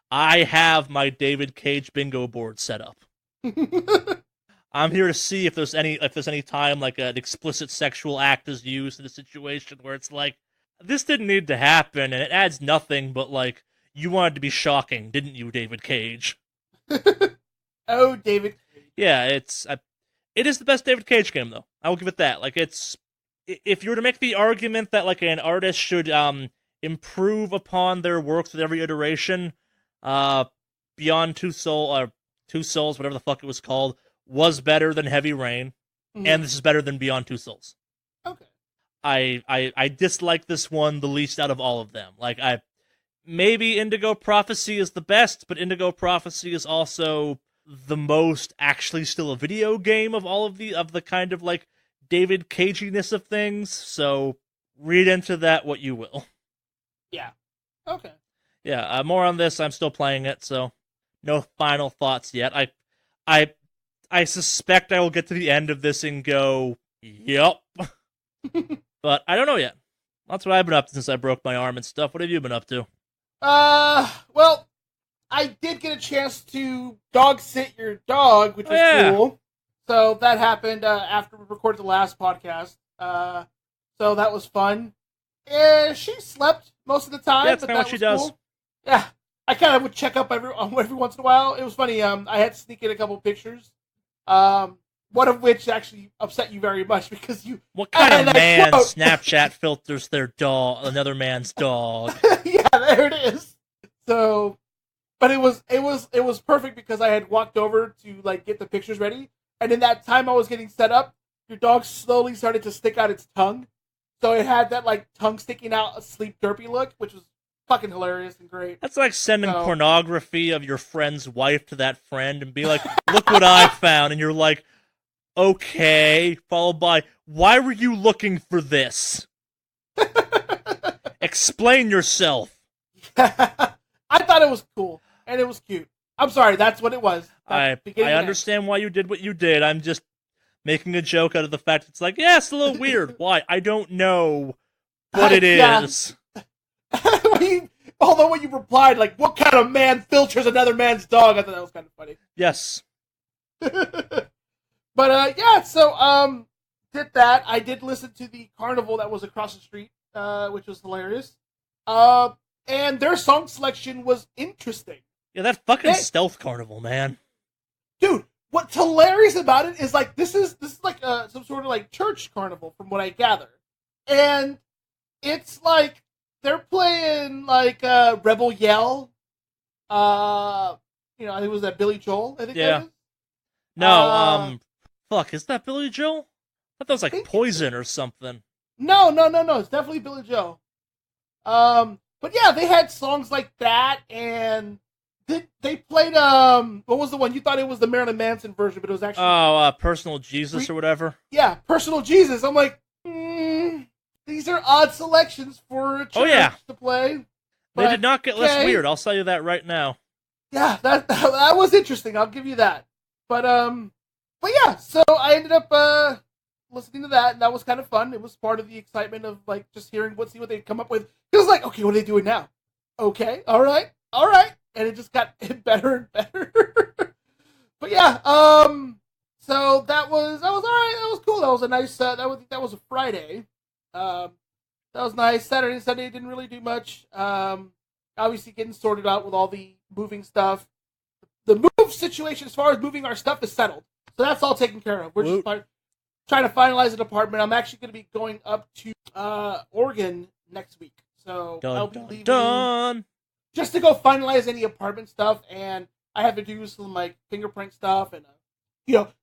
A: I have my David Cage bingo board set up. I'm here to see if there's any time an explicit sexual act is used in a situation where it's this didn't need to happen and it adds nothing, but you wanted to be shocking, didn't you, David Cage?
B: Oh, David.
A: Yeah, it is the best David Cage game though. I will give it that. If you were to make the argument that an artist should improve upon their works with every iteration, Beyond Two Souls, whatever the fuck it was called, was better than Heavy Rain, and this is better than Beyond Two Souls.
B: Okay.
A: I dislike this one the least out of all of them. Maybe Indigo Prophecy is the best, but Indigo Prophecy is also the most actually still a video game of all of the kind of David Caginess of things. So read into that what you will.
B: Yeah. Okay.
A: Yeah. More on this. I'm still playing it, so no final thoughts yet. I suspect I will get to the end of this and go, yup. But I don't know yet. That's what I've been up to since I broke my arm and stuff. What have you been up to?
B: Well, I did get a chance to dog sit your dog, which was cool. So that happened after we recorded the last podcast. So that was fun. She slept most of the time.
A: Yeah, that's kind of what she does.
B: Cool. Yeah, I kind of would check up every once in a while. It was funny. I had to sneak in a couple pictures. One of which actually upset you very much because you.
A: What kind of man Snapchat filters their dog, another man's dog?
B: Yeah, there it is. So, but it was perfect because I had walked over to get the pictures ready, and in that time I was getting set up, your dog slowly started to stick out its tongue, so it had that tongue sticking out, asleep derpy look, which was fucking hilarious and great.
A: That's like sending pornography of your friend's wife to that friend and be like, "Look what I found," and you're like, okay, followed by, why were you looking for this? Explain yourself.
B: I thought it was cool, and it was cute. I'm sorry, that's what it was.
A: I understand why you did what you did. I'm just making a joke out of the fact it's it's a little weird. Why? I don't know, but it is.
B: Although when you replied, what kind of man filters another man's dog, I thought that was kind of funny.
A: Yes.
B: But, so, did that. I did listen to the carnival that was across the street, which was hilarious. And their song selection was interesting.
A: Yeah, that fucking stealth carnival, man.
B: Dude, what's hilarious about it is, this is some sort of, church carnival, from what I gather. And it's, they're playing, Rebel Yell. I think it was that Billy Joel, I think that is.
A: No, fuck, is that Billy Joel? I thought that was Poison or something.
B: No, it's definitely Billy Joel. But yeah, they had songs like that, and they played, what was the one? You thought it was the Marilyn Manson version, but it was actually...
A: Personal Jesus or whatever?
B: Yeah, Personal Jesus. I'm like, these are odd selections for a church to play. But,
A: they did not get less weird, I'll tell you that right now.
B: Yeah, that was interesting, I'll give you that. But yeah, so I ended up listening to that, and that was kind of fun. It was part of the excitement of just hearing see what they'd come up with. It was okay, what are they doing now? Okay, all right, and it just got better and better. But yeah, so that was all right. That was cool. That was a nice. That was a Friday. That was nice. Saturday and Sunday didn't really do much. Obviously getting sorted out with all the moving stuff. The move situation, as far as moving our stuff, is settled. So that's all taken care of. trying to finalize an apartment. I'm actually going to be going up to Oregon next week. So I'll be leaving just to go finalize any apartment stuff, and I have to do some like fingerprint stuff and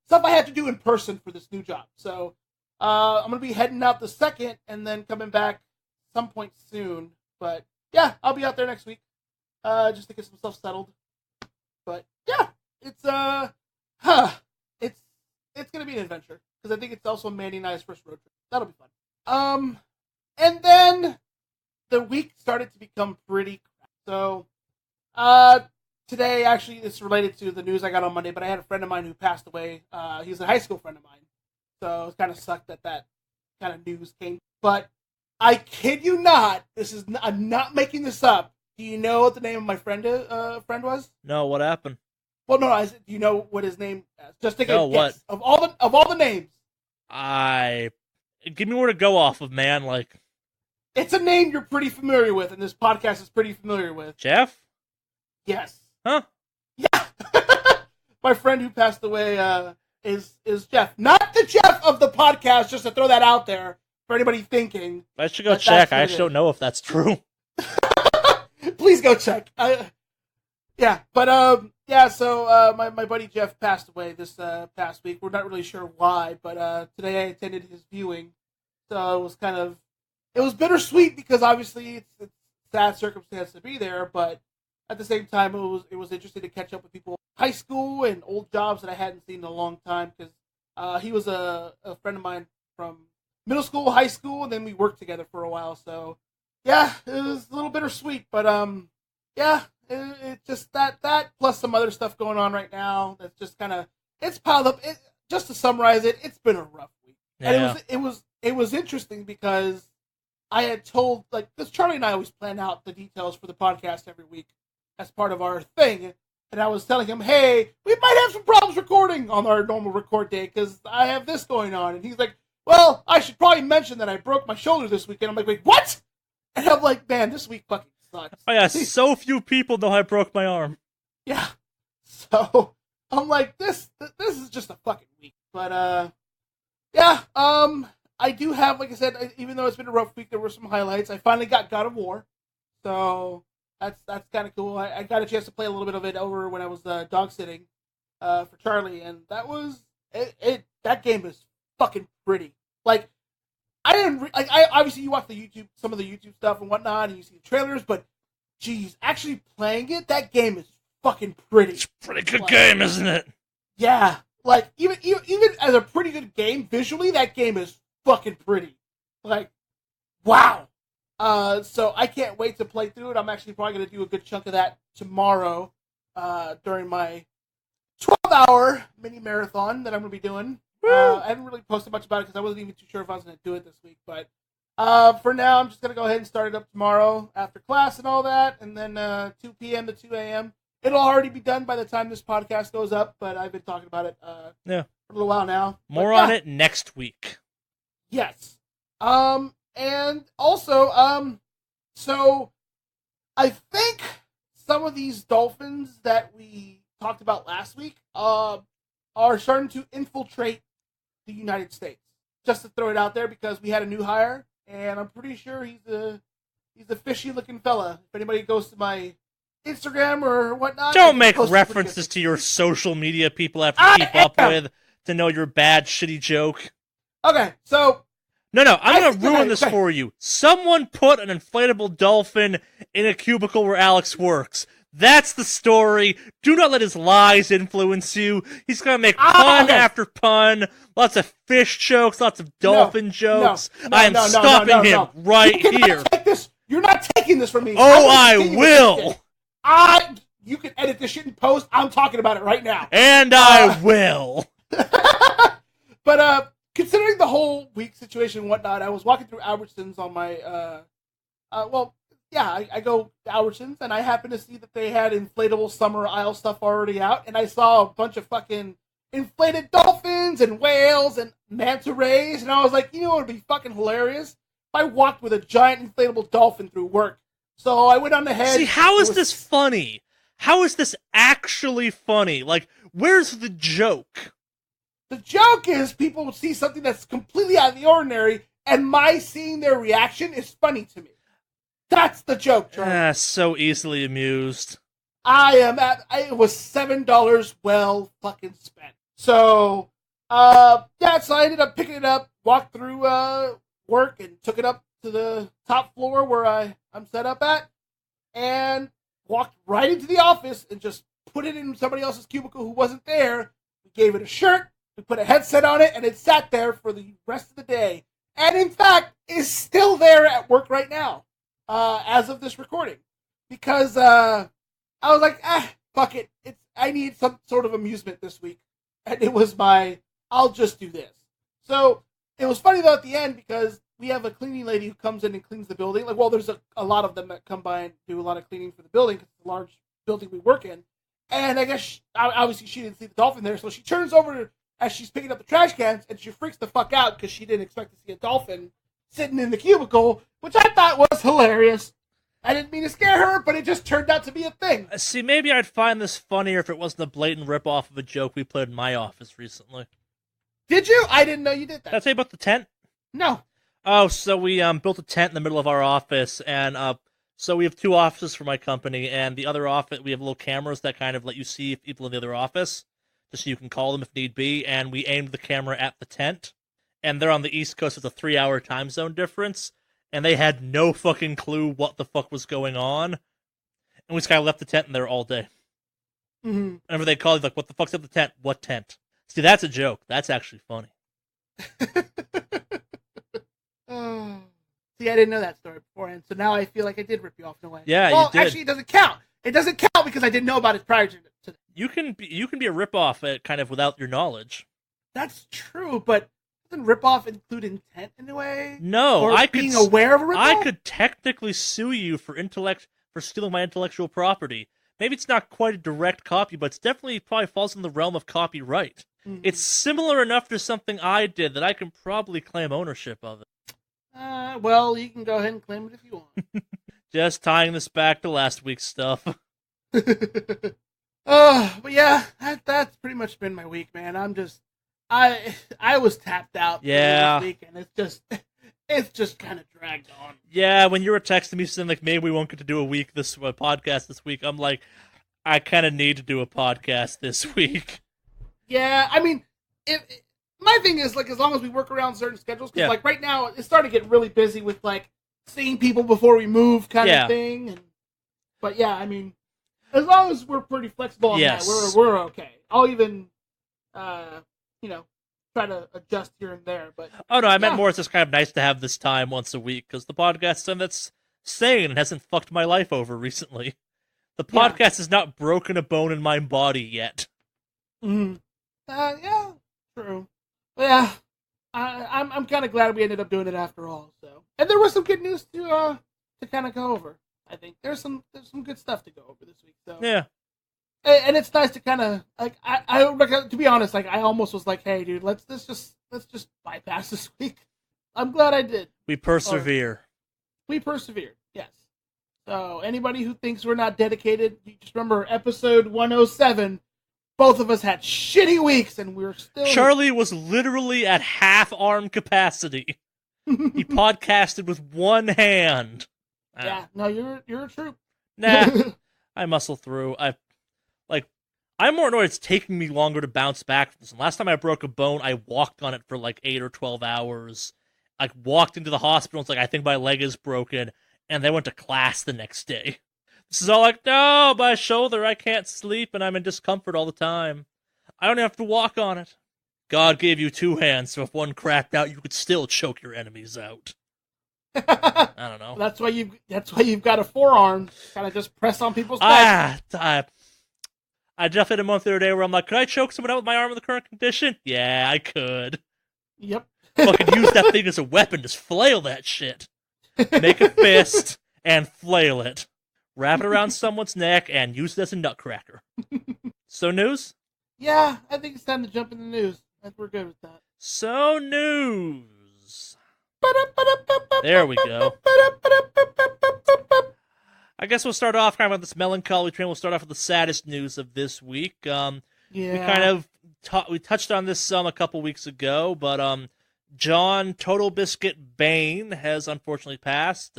B: stuff I have to do in person for this new job. So I'm going to be heading out the 2nd and then coming back some point soon. But yeah, I'll be out there next week just to get some stuff settled. But yeah, it's going to be an adventure because I think it's also Mandy and I's first road trip. That'll be fun. And then the week started to become pretty crap. So today, actually, it's related to the news I got on Monday, but I had a friend of mine who passed away. He's a high school friend of mine. So it kind of sucked that kind of news came. But I kid you not, I'm not making this up. Do you know what the name of my friend was?
A: No, what happened?
B: Well, no, do you know what his name is? Just take a guess.
A: What?
B: Of all the names.
A: Give me where to go off of, man. Like,
B: it's a name you're pretty familiar with, and this podcast is pretty familiar with.
A: Jeff?
B: Yes.
A: Huh?
B: Yeah. My friend who passed away is Jeff. Not the Jeff of the podcast, just to throw that out there for anybody thinking.
A: I should go check. I actually don't know if that's true.
B: Please go check. Yeah, but so my buddy Jeff passed away this past week. We're not really sure why, but today I attended his viewing. So it was bittersweet because obviously it's a sad circumstance to be there, but at the same time it was interesting to catch up with people in high school and old jobs that I hadn't seen in a long time because he was a friend of mine from middle school, high school, and then we worked together for a while. So yeah, it was a little bittersweet, but yeah, it just that plus some other stuff going on right now that's just it's piled up. Just to summarize it, it's been a rough week, and it was interesting because I had told because Charlie and I always plan out the details for the podcast every week as part of our thing, and I was telling him, hey, we might have some problems recording on our normal record day because I have this going on, and he's like, well, I should probably mention that I broke my shoulder this weekend. I'm like, wait, what? And I'm like, man, this week fucking sucks.
A: Oh yeah, so few people know I broke my arm.
B: Yeah. So I'm like, this is just a fucking week. But yeah, I do have, like I said, even though it's been a rough week, there were some highlights. I finally got God of War, so that's kind of cool. I got a chance to play a little bit of it over when I was dog sitting for Charlie, and that was it. That game is fucking pretty. Like, I obviously you watch some of the YouTube stuff and whatnot, and you see the trailers, but geez, actually playing it, that game is fucking pretty.
A: It's a pretty good game, isn't it?
B: Yeah, like even as a pretty good game visually, that game is fucking pretty. Like, wow. So I can't wait to play through it. I'm actually probably gonna do a good chunk of that tomorrow, during my 12-hour mini marathon that I'm gonna be doing. I haven't really posted much about it because I wasn't even too sure if I was going to do it this week. But for now, I'm just going to go ahead and start it up tomorrow after class and all that. And then 2 p.m. to 2 a.m. It'll already be done by the time this podcast goes up. But I've been talking about it for a little while now.
A: More on it next week.
B: Yes. And also, so I think some of these dolphins that we talked about last week are starting to infiltrate the United States. Just to throw it out there because we had a new hire, and I'm pretty sure he's a fishy looking fella. If anybody goes to my Instagram or whatnot,
A: don't make references to your social media people have to keep up with to know your bad, shitty joke.
B: Okay, so
A: no, I'm gonna ruin this for you. Someone put an inflatable dolphin in a cubicle where Alex works. That's the story. Do not let his lies influence you. He's going to make pun after pun. Lots of fish jokes, lots of dolphin jokes. I am stopping him right here.
B: You're not taking this from me.
A: Oh, I will.
B: You can edit this shit in post. I'm talking about it right now.
A: And I will.
B: But considering the whole week situation and whatnot, I was walking through Albertsons on my, I go to Albertsons, and I happened to see that they had inflatable summer aisle stuff already out, and I saw a bunch of fucking inflated dolphins and whales and manta rays, and I was like, you know what would be fucking hilarious? If I walked with a giant inflatable dolphin through work. So I went on ahead.
A: See, how is this funny? How is this actually funny? Like, where's the joke?
B: The joke is people will see something that's completely out of the ordinary, and my seeing their reaction is funny to me. That's the joke, Charlie.
A: So easily amused.
B: It was $7 well fucking spent. So, so I ended up picking it up, walked through work, and took it up to the top floor where I'm set up at, and walked right into the office and just put it in somebody else's cubicle who wasn't there. We gave it a shirt, we put a headset on it, and it sat there for the rest of the day. And in fact, is still there at work right now, as of this recording. Because I was like, fuck it. I need some sort of amusement this week. And it was I'll just do this. So it was funny though at the end because we have a cleaning lady who comes in and cleans the building. Like, well, there's a lot of them that come by and do a lot of cleaning for the building because it's a large building we work in. And I guess obviously she didn't see the dolphin there, so she turns over as she's picking up the trash cans and she freaks the fuck out because she didn't expect to see a dolphin sitting in the cubicle, which I thought was hilarious. I didn't mean to scare her, but it just turned out to be a thing.
A: See, maybe I'd find this funnier if it wasn't a blatant ripoff of a joke we played in my office recently.
B: Did you? I didn't know you did that.
A: Did I tell you about the tent?
B: No.
A: Oh, so we built a tent in the middle of our office, and so we have two offices for my company, and the other office, we have little cameras that kind of let you see people in the other office, just so you can call them if need be, and we aimed the camera at the tent, and they're on the East Coast, it's a 3-hour time zone difference, and they had no fucking clue what the fuck was going on, and we just kind of left the tent in there all day.
B: Mm-hmm.
A: Whenever they call you, like, what the fuck's at the tent? What tent? See, that's a joke. That's actually funny.
B: See, I didn't know that story beforehand, so now I feel like I did rip you off in a way.
A: Yeah,
B: well,
A: you did.
B: Actually, it doesn't count. It doesn't count because I didn't know about it prior to that.
A: You can be a ripoff kind of without your knowledge.
B: That's true, but doesn't ripoff include intent in a way?
A: No,
B: or being aware of a ripoff?
A: I could technically sue you for stealing my intellectual property. Maybe it's not quite a direct copy, but it's definitely probably falls in the realm of copyright. Mm-hmm. It's similar enough to something I did that I can probably claim ownership of it.
B: Well, you can go ahead and claim it if you want.
A: Just tying this back to last week's stuff.
B: But yeah, that's pretty much been my week, man. I was tapped out this week, and it's just kind of dragged on.
A: Yeah, when you were texting me saying like maybe we won't get to do a podcast this week, I'm like, I kind of need to do a podcast this week.
B: Yeah, I mean, my thing is, like, as long as we work around certain schedules, because, like, right now, it's starting to get really busy with, like, seeing people before we move kind of thing. But, yeah, I mean, as long as we're pretty flexible on that, we're okay. I'll even, try to adjust here and there. But
A: oh, no, I meant more it's just kind of nice to have this time once a week, because the podcast that's sane and hasn't fucked my life over recently. The podcast has not broken a bone in my body yet.
B: Mm-hmm. Yeah, true. Yeah, I'm kind of glad we ended up doing it after all. So, and there was some good news to kind of go over. I think there's some good stuff to go over this week. So
A: yeah,
B: and it's nice to kind of like I to be honest, like I almost was like, hey, dude, let's just bypass this week. I'm glad I did.
A: We persevere.
B: We persevered. Yes. So anybody who thinks we're not dedicated, you just remember episode 107. Both of us had shitty weeks, and we were still...
A: Charlie was literally at half-arm capacity. He podcasted with one hand.
B: Yeah, no, you're a troop.
A: Nah, I muscle through. I'm more annoyed it's taking me longer to bounce back from this. And last time I broke a bone, I walked on it for like 8 or 12 hours. I walked into the hospital, it's like, I think my leg is broken, and then went to class the next day. This is all like, no, my shoulder, I can't sleep, and I'm in discomfort all the time. I don't have to walk on it. God gave you 2 hands, so if one cracked out, you could still choke your enemies out. I don't know.
B: That's why you've got a forearm. Kind of just press on people's necks.
A: I just had a month the other day where I'm like, could I choke someone out with my arm in the current condition? Yeah, I could.
B: Yep.
A: Fucking use that thing as a weapon. Just flail that shit. Make a fist and flail it. Wrap it around someone's neck and use it as a nutcracker. So news?
B: Yeah, I think it's time to jump in the news. I think we're good with that.
A: So news. There we go. I guess we'll start off kind of with this melancholy train. We'll start off with the saddest news of this week. We kind of we touched on this some a couple weeks ago, but John Total Biscuit Bain has unfortunately passed.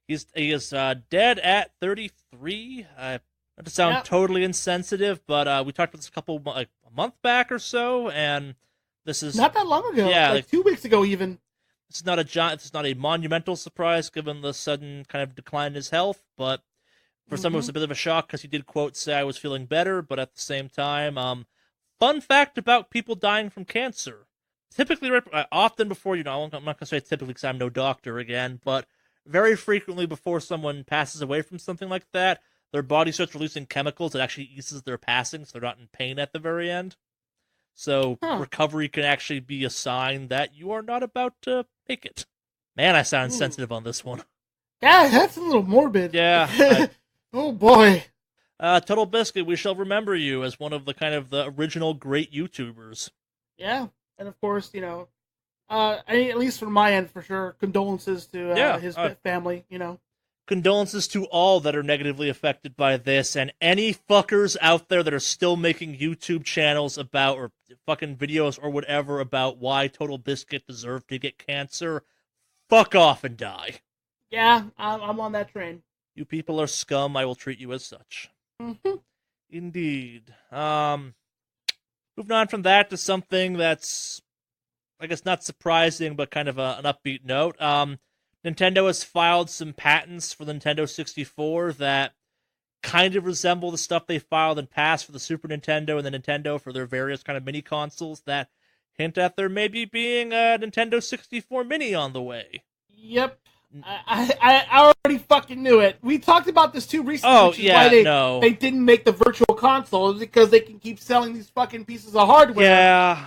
A: He is dead at 33. Not to sound totally insensitive, but we talked about this a month back or so, and this is
B: not that long ago.
A: Yeah,
B: like 2 weeks ago, even.
A: It's not a monumental surprise given the sudden kind of decline in his health, but for some it was a bit of a shock because he did quote say I was feeling better, but at the same time, fun fact about people dying from cancer. Typically, often before, I'm not going to say typically because I'm no doctor again, but very frequently before someone passes away from something like that, their body starts releasing chemicals that actually eases their passing, so they're not in pain at the very end. So recovery can actually be a sign that you are not about to make it. Man, I sound sensitive on this one.
B: Yeah, that's a little morbid.
A: Yeah.
B: Oh, boy.
A: Total Biscuit, we shall remember you as one of the kind of the original great YouTubers.
B: Yeah, and of course, at least from my end, for sure, condolences to his family,
A: Condolences to all that are negatively affected by this, and any fuckers out there that are still making YouTube channels about, or fucking videos or whatever about why Total Biscuit deserved to get cancer, fuck off and die.
B: Yeah, I'm on that train.
A: You people are scum, I will treat you as such.
B: Mm-hmm.
A: Indeed. Moving on from that to something that's, I guess, not surprising, but kind of an upbeat note. Nintendo has filed some patents for the Nintendo 64 that kind of resemble the stuff they filed and passed for the Super Nintendo and the Nintendo for their various kind of mini consoles that hint at there maybe being a Nintendo 64 Mini on the way.
B: Yep. I already fucking knew it. We talked about this too recently.
A: Oh, yeah,
B: they didn't make the virtual console because they can keep selling these fucking pieces of hardware.
A: Yeah.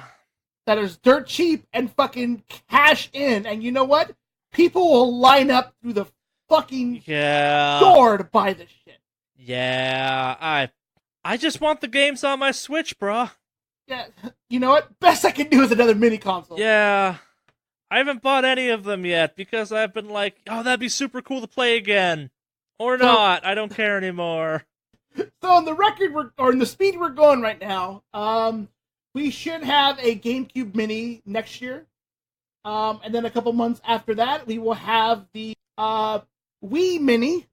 B: That is dirt cheap and fucking cash in. And you know what? People will line up through the fucking door to buy this shit.
A: Yeah, I just want the games on my Switch, bruh.
B: Yeah, you know what? Best I can do is another mini console.
A: Yeah. I haven't bought any of them yet because I've been like, oh, that'd be super cool to play again. Or not. I don't care anymore.
B: So on in the speed we're going right now, we should have a GameCube Mini next year. And then a couple months after that, we will have the Wii Mini,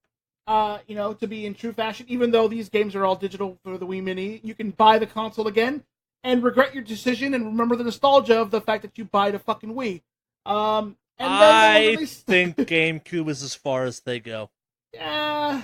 B: to be in true fashion. Even though these games are all digital for the Wii Mini, you can buy the console again and regret your decision and remember the nostalgia of the fact that you buy the fucking Wii. And
A: I think GameCube is as far as they go.
B: Yeah.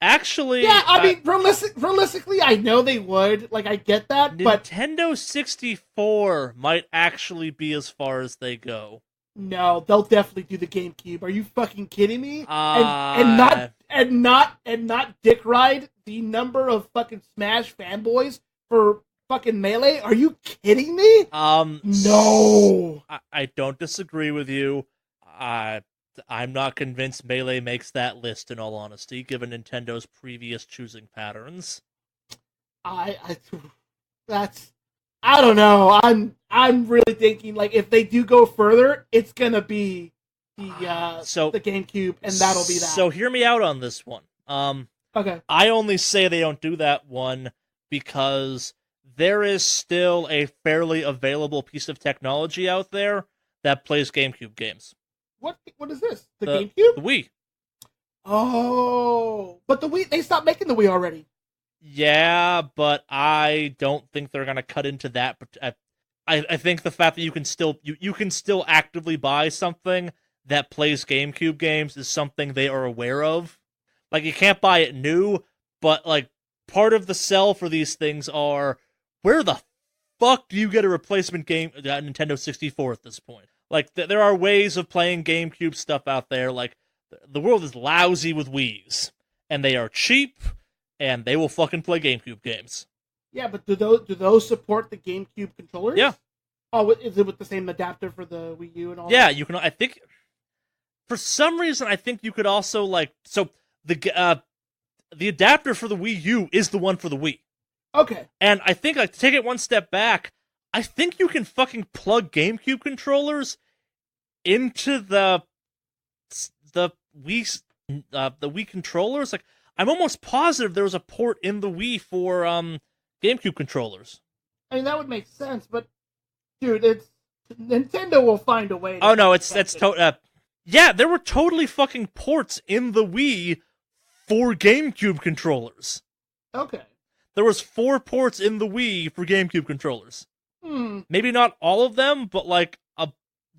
A: Actually...
B: Yeah, I mean, realistically, I know they would. Like, I get that, but...
A: Nintendo 64 might actually be as far as they go.
B: No, they'll definitely do the GameCube. Are you fucking kidding me? And not dick ride the number of fucking Smash fanboys for fucking Melee? Are you kidding me? No.
A: I don't disagree with you. I'm not convinced Melee makes that list, in all honesty, given Nintendo's previous choosing patterns.
B: I don't know. I'm really thinking, like, if they do go further, it's gonna be the GameCube, and that'll be that.
A: So hear me out on this one.
B: Okay.
A: I only say they don't do that one because there is still a fairly available piece of technology out there that plays GameCube games.
B: What is this? The GameCube?
A: The Wii.
B: Oh, but the Wii, they stopped making the Wii already.
A: Yeah, but I don't think they're gonna cut into that. But I think the fact that you can still actively buy something that plays GameCube games is something they are aware of. Like, you can't buy it new, but like part of the sell for these things are, where the fuck do you get a replacement game Nintendo 64 at this point? Like, there are ways of playing GameCube stuff out there. Like, the world is lousy with Wiis, and they are cheap, and they will fucking play GameCube games.
B: Yeah, but do those support the GameCube controllers?
A: Yeah.
B: Oh, is it with the same adapter for the Wii U and all?
A: Yeah,
B: that?
A: you can. I think, for some reason, I think you could also the adapter for the Wii U is the one for the Wii.
B: Okay.
A: And I think, like, to take it one step back, I think you can fucking plug GameCube controllers into the Wii controllers. Like, I'm almost positive there was a port in the Wii for GameCube controllers.
B: I mean, that would make sense, but dude, Nintendo will find a way.
A: Oh no, yeah, there were totally fucking ports in the Wii for GameCube controllers.
B: Okay.
A: There was 4 ports in the Wii for GameCube controllers.
B: Hmm.
A: Maybe not all of them, but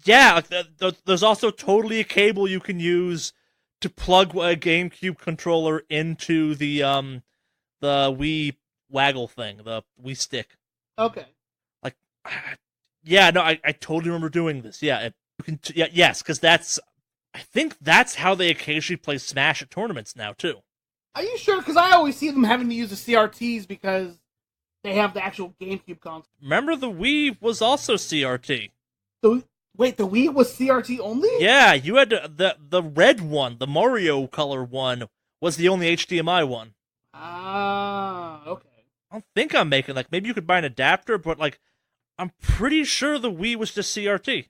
A: there's also totally a cable you can use to plug a GameCube controller into the Wii waggle thing, the Wii stick.
B: Okay.
A: Like, yeah, no, I totally remember doing this. Yeah, yes, because I think that's how they occasionally play Smash at tournaments now too.
B: Are you sure? Because I always see them having to use the CRTs because they have the actual GameCube console.
A: Remember, the Wii was also CRT.
B: Wait, the Wii was CRT only?
A: Yeah, you had the red one, the Mario color one, was the only HDMI one.
B: Ah, okay.
A: I don't think I'm making, maybe you could buy an adapter, but, I'm pretty sure the Wii was just CRT.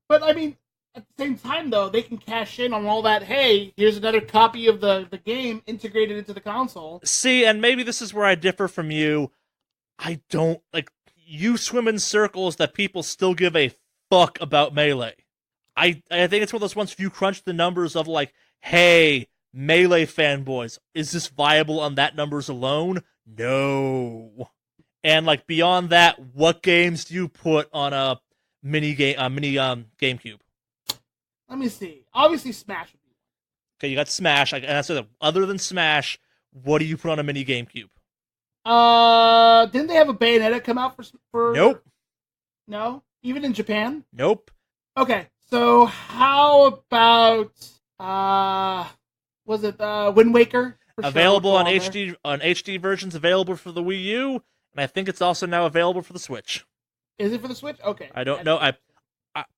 B: But, I mean, at the same time, though, they can cash in on all that, hey, here's another copy of the game integrated into the console.
A: See, and maybe this is where I differ from you. I don't, you swim in circles that people still give a fuck about Melee. I think it's one of those ones, if you crunch the numbers of, hey, Melee fanboys, is this viable on that numbers alone? No. And, beyond that, what games do you put on a mini GameCube?
B: Let me see. Obviously, Smash would be one.
A: Okay, you got Smash. And I said, other than Smash, what do you put on a mini GameCube?
B: Didn't they have a Bayonetta come out for?
A: Nope.
B: No? Even in Japan?
A: Nope.
B: Okay, so how about, was it, Wind Waker?
A: Available on HD versions, available for the Wii U, and I think it's also now available for the Switch.
B: Is it for the Switch? Okay.
A: I don't know.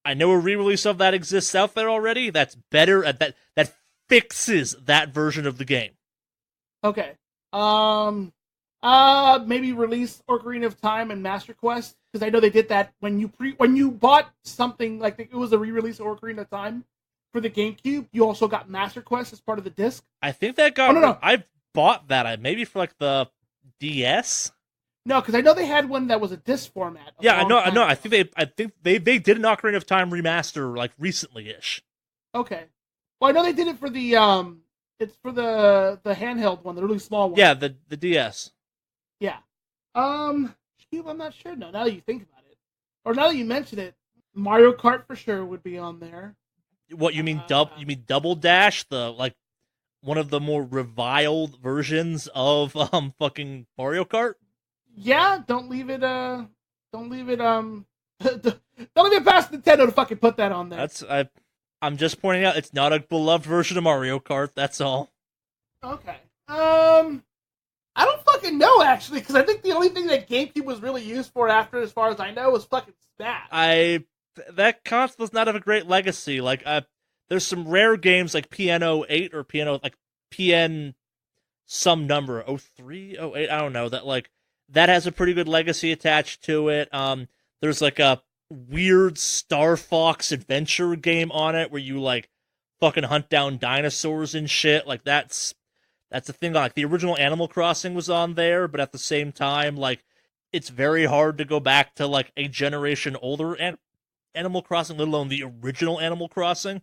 A: I know a re-release of that exists out there already. That's better at that fixes that version of the game.
B: Okay. Maybe release Ocarina of Time and Master Quest, because I know they did that when you bought something it was a re-release of Ocarina of Time for the GameCube. You also got Master Quest as part of the disc.
A: I think that got.
B: Oh, no.
A: I bought that. Maybe for the DS.
B: No, because I know they had one that was a disc format.
A: Yeah, I know. I think they did an Ocarina of Time remaster recently-ish.
B: Okay. Well, I know they did it for the it's for the handheld one, the really small one.
A: Yeah, the DS.
B: Yeah. Cube, I'm not sure now that you think about it. Or now that you mention it, Mario Kart for sure would be on there.
A: What you mean? You mean Double Dash? The one of the more reviled versions of fucking Mario Kart.
B: Yeah, don't leave it past Nintendo to fucking put that on there.
A: I'm just pointing out it's not a beloved version of Mario Kart. That's all.
B: Okay. I don't fucking know, actually, because I think the only thing that GameCube was really used for after, as far as I know, was fucking Smash.
A: That console does not have a great legacy. There's some rare games like PN08 or PN some number, 03, 08, I don't know, that has a pretty good legacy attached to it. There's a weird Star Fox adventure game on it where you fucking hunt down dinosaurs and shit. That's the thing. The original Animal Crossing was on there, but at the same time, it's very hard to go back to a generation older Animal Crossing, let alone the original Animal Crossing.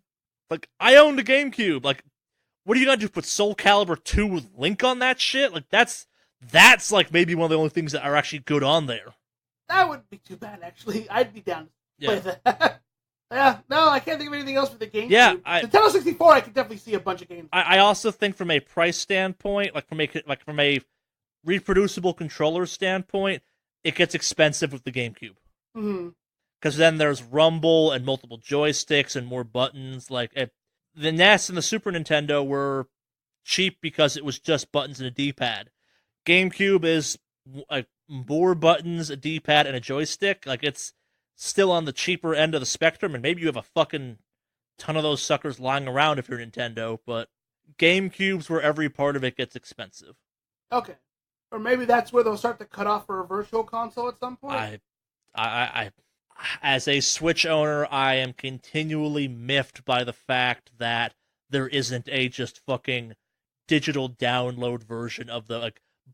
A: I owned a GameCube. What are you gonna do? Put Soul Calibur 2 with Link on that shit? That's maybe one of the only things that are actually good on there.
B: That wouldn't be too bad, actually. I'd be down to play that. Yeah, no, I can't think of anything else for the GameCube.
A: Yeah,
B: Nintendo 64, I could definitely see a bunch of games.
A: I also think from a price standpoint, from a reproducible controller standpoint, it gets expensive with the GameCube.
B: Mm-hmm.
A: Because then there's rumble and multiple joysticks and more buttons. The NES and the Super Nintendo were cheap because it was just buttons and a D-pad. GameCube is more buttons, a D-pad, and a joystick. It's still on the cheaper end of the spectrum, and maybe you have a fucking ton of those suckers lying around if you're Nintendo, but GameCube's where every part of it gets expensive.
B: Okay. Or maybe that's where they'll start to cut off for a virtual console at some point?
A: I as a Switch owner, I am continually miffed by the fact that there isn't a just fucking digital download version of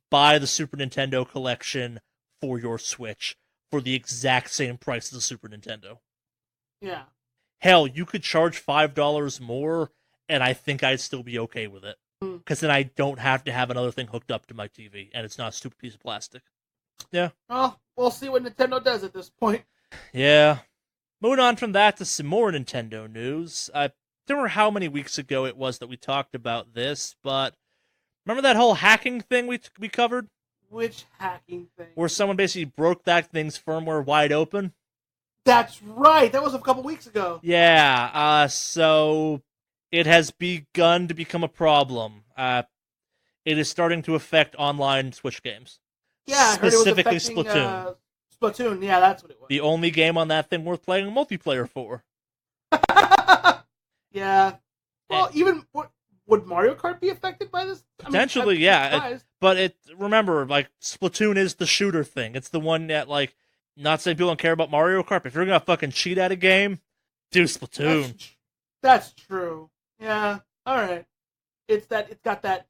A: buy the Super Nintendo collection for your Switch. for the exact same price as a Super Nintendo.
B: Yeah.
A: Hell, you could charge $5 more, and I think I'd still be okay with it. Because then I don't have to have another thing hooked up to my TV, and it's not a stupid piece of plastic. Yeah.
B: Well, we'll see what Nintendo does at this point.
A: Yeah. Moving on from that to some more Nintendo news. I don't remember how many weeks ago it was that we talked about this, but remember that whole hacking thing we covered?
B: Which hacking thing?
A: Where someone basically broke that thing's firmware wide open?
B: That's right. That was a couple weeks ago.
A: Yeah, so it has begun to become a problem. It is starting to affect online Switch games.
B: Yeah, I heard
A: specifically
B: it was affecting,
A: Splatoon.
B: Splatoon, yeah, that's what it was.
A: The only game on that thing worth playing multiplayer for.
B: Yeah. Well, even would Mario Kart be affected by this?
A: Potentially, yeah. But remember, like, Splatoon is the shooter thing. It's the one that, like, not saying people don't care about Mario Kart, but if you're gonna fucking cheat at a game, do Splatoon.
B: That's true. Yeah. All right. It's got that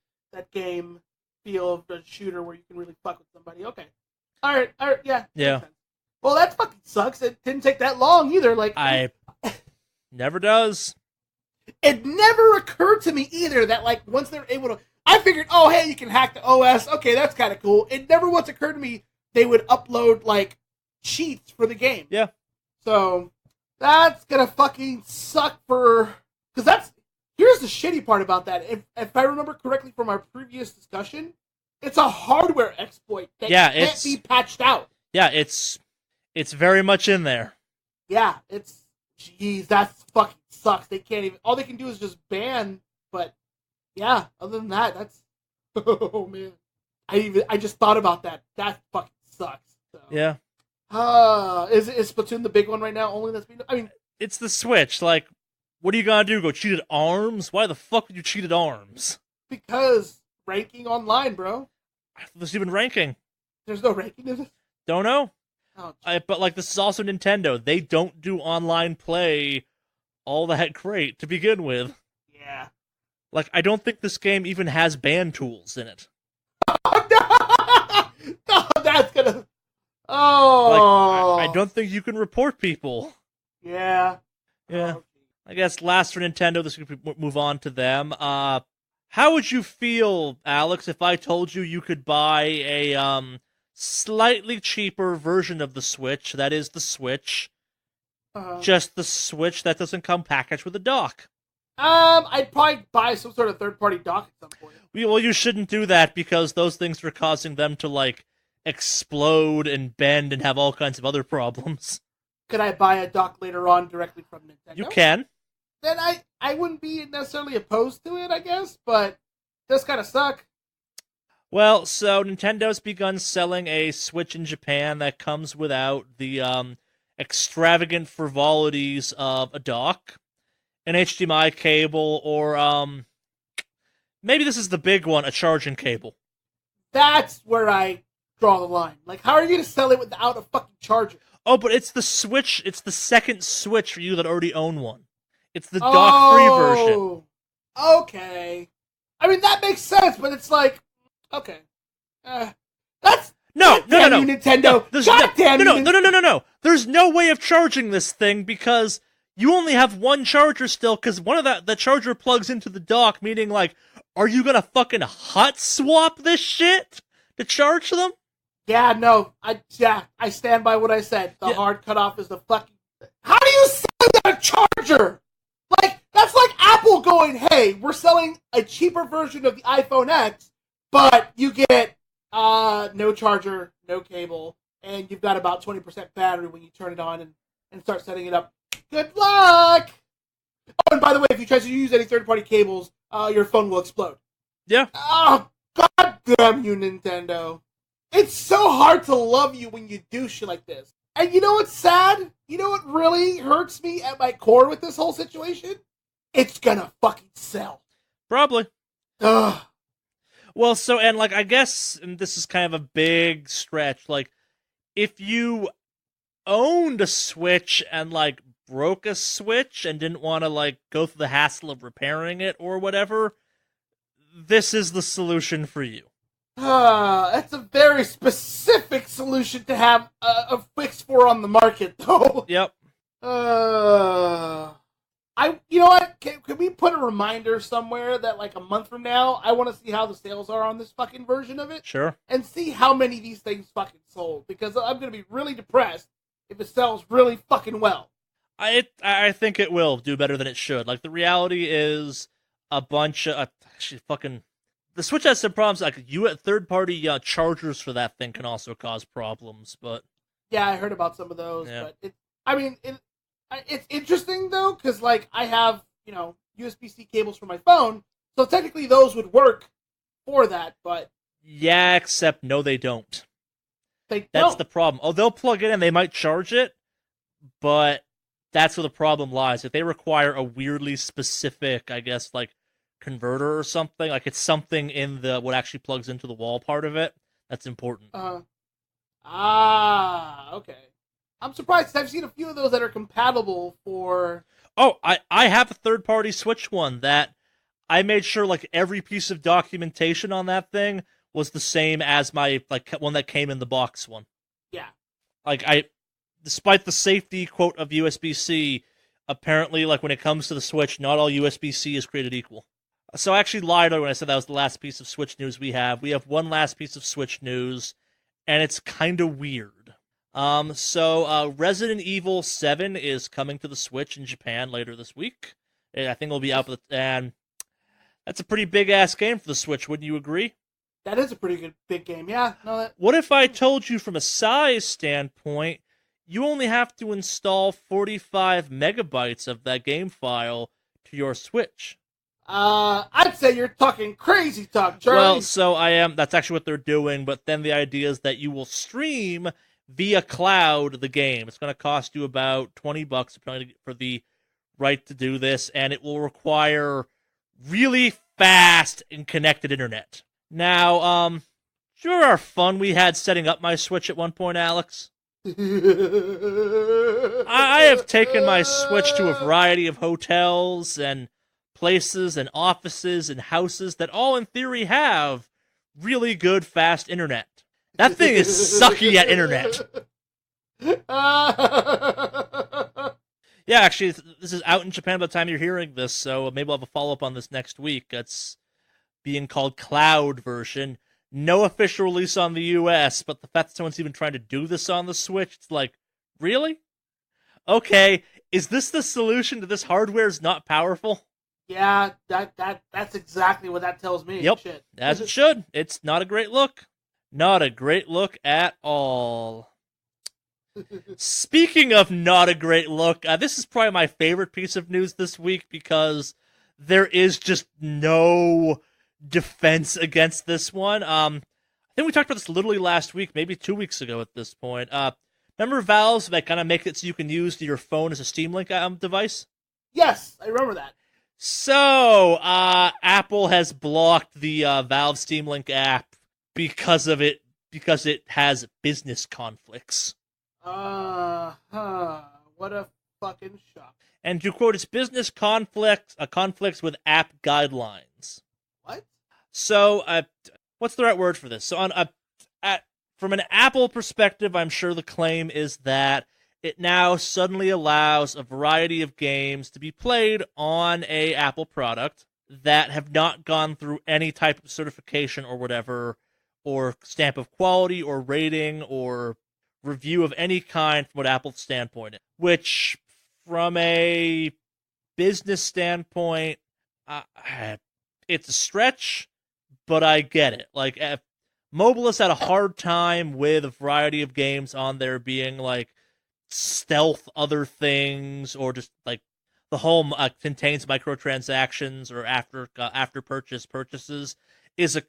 B: game feel of the shooter where you can really fuck with somebody. Okay. All right. Yeah.
A: Yeah.
B: Well, that fucking sucks. It didn't take that long either. Like,
A: never does.
B: It never occurred to me either that, like, once they're able to, I figured, oh, hey, you can hack the OS. Okay, that's kind of cool. It never once occurred to me they would upload, like, cheats for the game.
A: Yeah.
B: So that's gonna fucking suck because here's the shitty part about that. If I remember correctly from our previous discussion, it's a hardware exploit that can't be patched out.
A: Yeah, it's very much in there.
B: Yeah, jeez, that fucking sucks. They can't even, all they can do is just ban, but yeah, other than that, that's, oh man. I just thought about that. That fucking sucks. So.
A: Yeah.
B: Is Splatoon the big one right now? Only that's being, I mean,
A: it's the Switch. Like, what are you gonna do? Go cheat at ARMS? Why the fuck would you cheat at ARMS?
B: Because ranking online, bro.
A: There's even ranking.
B: There's no ranking in it?
A: Don't know.
B: Oh,
A: but like, this is also Nintendo. They don't do online play all that great to begin with.
B: Yeah.
A: Like, I don't think this game even has ban tools in it.
B: No, that's gonna. Oh.
A: Like, I don't think you can report people.
B: Yeah.
A: Yeah.
B: Oh.
A: I guess last for Nintendo, this we could move on to them. How would you feel, Alex, if I told you you could buy a slightly cheaper version of the Switch, that is the Switch, just the Switch that doesn't come packaged with a dock?
B: I'd probably buy some sort of third-party dock at some point.
A: Well, you shouldn't do that because those things are causing them to, like, explode and bend and have all kinds of other problems.
B: Could I buy a dock later on directly from Nintendo?
A: You can.
B: Then I wouldn't be necessarily opposed to it, I guess, but it does kind of suck.
A: Well, so Nintendo's begun selling a Switch in Japan that comes without the extravagant frivolities of a dock, an HDMI cable, or maybe this is the big one, a charging cable.
B: That's where I draw the line. Like, how are you going to sell it without a fucking charger?
A: Oh, but it's the Switch. It's the second Switch for you that already own one. It's the dock-free version.
B: Okay. I mean, that makes sense, but it's like, okay. That's...
A: No.
B: Nintendo.
A: No. There's no way of charging this thing because you only have one charger still because one of the charger plugs into the dock, meaning, like, are you gonna fucking hot swap this shit to charge them?
B: Yeah, no. I stand by what I said. The hard cutoff is the fucking... How do you sell that a charger? Like, that's like Apple going, hey, we're selling a cheaper version of the iPhone X, but you get no charger, no cable, and you've got about 20% battery when you turn it on and start setting it up. Good luck! Oh, and by the way, if you try to use any third-party cables, your phone will explode.
A: Yeah.
B: Oh, god damn you, Nintendo. It's so hard to love you when you do shit like this. And you know what's sad? You know what really hurts me at my core with this whole situation? It's gonna fucking sell.
A: Probably.
B: Ugh.
A: Well, so, and, like, I guess, and this is kind of a big stretch, like, if you owned a Switch and, like, broke a Switch and didn't want to, like, go through the hassle of repairing it or whatever, this is the solution for you.
B: That's a very specific solution to have a fix for on the market, though.
A: Yep.
B: You know what? Can we put a reminder somewhere that like a month from now, I want to see how the sales are on this fucking version of it?
A: Sure.
B: And see how many of these things fucking sold, because I'm gonna be really depressed if it sells really fucking well.
A: I think it will do better than it should. Like, the reality is a bunch of fucking. The Switch has some problems. Like, third-party chargers for that thing can also cause problems. But
B: yeah, I heard about some of those.
A: Yeah.
B: But it's interesting though, because like I have USB-C cables for my phone, so technically those would work for that. But
A: yeah, except no, they don't.
B: That's
A: the problem. Oh, they'll plug it in, they might charge it, but that's where the problem lies. If they require a weirdly specific, I guess, like converter or something, like it's something in the what actually plugs into the wall part of it, that's important.
B: Okay. I'm surprised, 'cause I've seen a few of those that are compatible for.
A: Oh, I have a third-party Switch one that I made sure like every piece of documentation on that thing was the same as my like one that came in the box one.
B: Yeah.
A: Like despite the safety quote of USB-C, apparently like when it comes to the Switch, not all USB-C is created equal. So I actually lied when I said that was the last piece of Switch news we have. We have one last piece of Switch news, and it's kind of weird. So Resident Evil 7 is coming to the Switch in Japan later this week. I think it'll be out, and that's a pretty big-ass game for the Switch, wouldn't you agree?
B: That is a pretty good big game, yeah. No,
A: What if I told you from a size standpoint, you only have to install 45 megabytes of that game file to your Switch?
B: I'd say you're talking crazy talk, Charlie.
A: Well, so I am. That's actually what they're doing, but then the idea is that you will stream via cloud the game. It's going to cost you about $20 for the right to do this, and it will require really fast and connected internet. Now, sure our fun we had setting up my Switch at one point, Alex? I have taken my Switch to a variety of hotels and places and offices and houses that all in theory have really good fast internet. That thing is sucky at internet. Yeah, actually, this is out in Japan by the time you're hearing this, so maybe I'll have a follow-up on this next week. It's being called Cloud version. No official release on the US, but the fact that someone's even trying to do this on the Switch, it's like, really? Okay, is this the solution to this hardware is not powerful?
B: Yeah, that's exactly what that tells me.
A: Yep,
B: Shit.
A: as it should. It's not a great look. Not a great look at all. Speaking of not a great look, this is probably my favorite piece of news this week because there is just no defense against this one. I think we talked about this literally last week, maybe 2 weeks ago at this point. Remember Valve's that kind of make it so you can use your phone as a Steam Link device?
B: Yes, I remember that.
A: So, Apple has blocked the Valve Steam Link app because it has business conflicts.
B: What a fucking shock.
A: And to quote, it's business conflicts with app guidelines.
B: What?
A: So, what's the right word for this? So, from an Apple perspective, I'm sure the claim is that it now suddenly allows a variety of games to be played on a Apple product that have not gone through any type of certification or whatever, or stamp of quality or rating or review of any kind from what Apple's standpoint is. Which, from a business standpoint, it's a stretch, but I get it. Like, mobile has had a hard time with a variety of games on there being like stealth other things, or just like the home contains microtransactions or after purchases is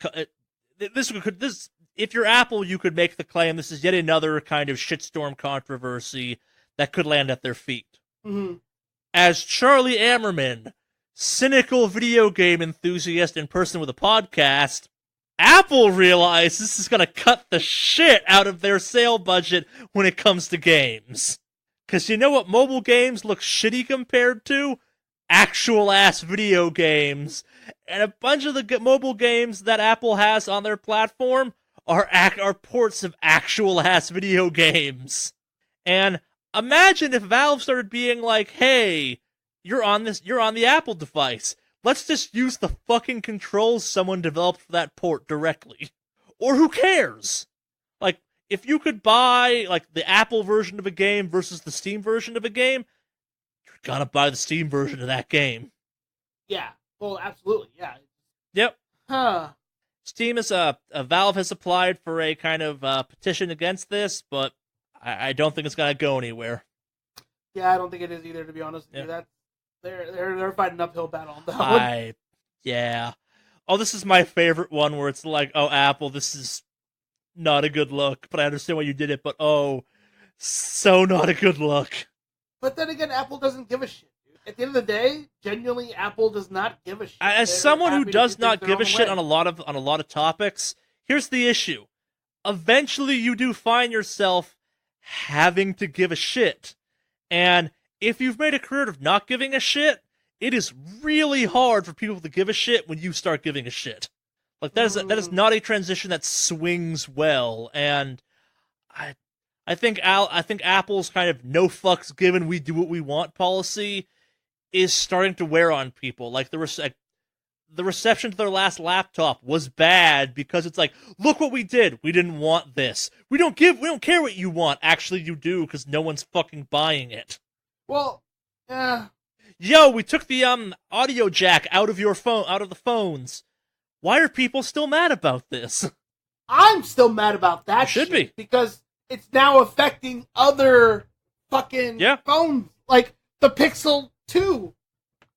A: this if you're Apple, you could make the claim this is yet another kind of shitstorm controversy that could land at their feet.
B: Mm-hmm.
A: As Charlie Ammerman, cynical video game enthusiast and person with a podcast, Apple realized this is going to cut the shit out of their sale budget when it comes to games. Because you know what mobile games look shitty compared to? Actual-ass video games And a bunch of the mobile games that Apple has on their platform are ports of actual ass video games. And imagine if Valve started being like, hey, you're on the Apple device. Let's just use the fucking controls someone developed for that port directly. Or who cares? Like, if you could buy, like, the Apple version of a game versus the Steam version of a game, you're gonna buy the Steam version of that game.
B: Yeah. Well, absolutely, yeah.
A: Yep.
B: Huh.
A: Steam is Valve has applied for a kind of petition against this, but I don't think it's gonna go anywhere.
B: Yeah, I don't think it is either. To be honest with you, that's they're fighting an uphill battle on that one.
A: Yeah. Oh, this is my favorite one where it's like, oh, Apple, this is not a good look, but I understand why you did it. But oh, so not a good look.
B: But then again, Apple doesn't give a shit. At the end of the day, genuinely, Apple does not give a shit.
A: As someone who does not give a shit on a lot of topics, here's the issue. Eventually, you do find yourself having to give a shit. And if you've made a career of not giving a shit, it is really hard for people to give a shit when you start giving a shit. Like, that is not a transition that swings well. And I think Apple's kind of no fucks given, we do what we want policy is starting to wear on people. Like, the reception to their last laptop was bad because it's like, look what we did. We didn't want this. We don't care what you want. Actually, you do, because no one's fucking buying it.
B: Well, yeah.
A: Yo, we took the audio jack out of the phones. Why are people still mad about this?
B: I'm still mad about that.
A: You should be,
B: because it's now affecting other fucking phones, like the Pixel 2.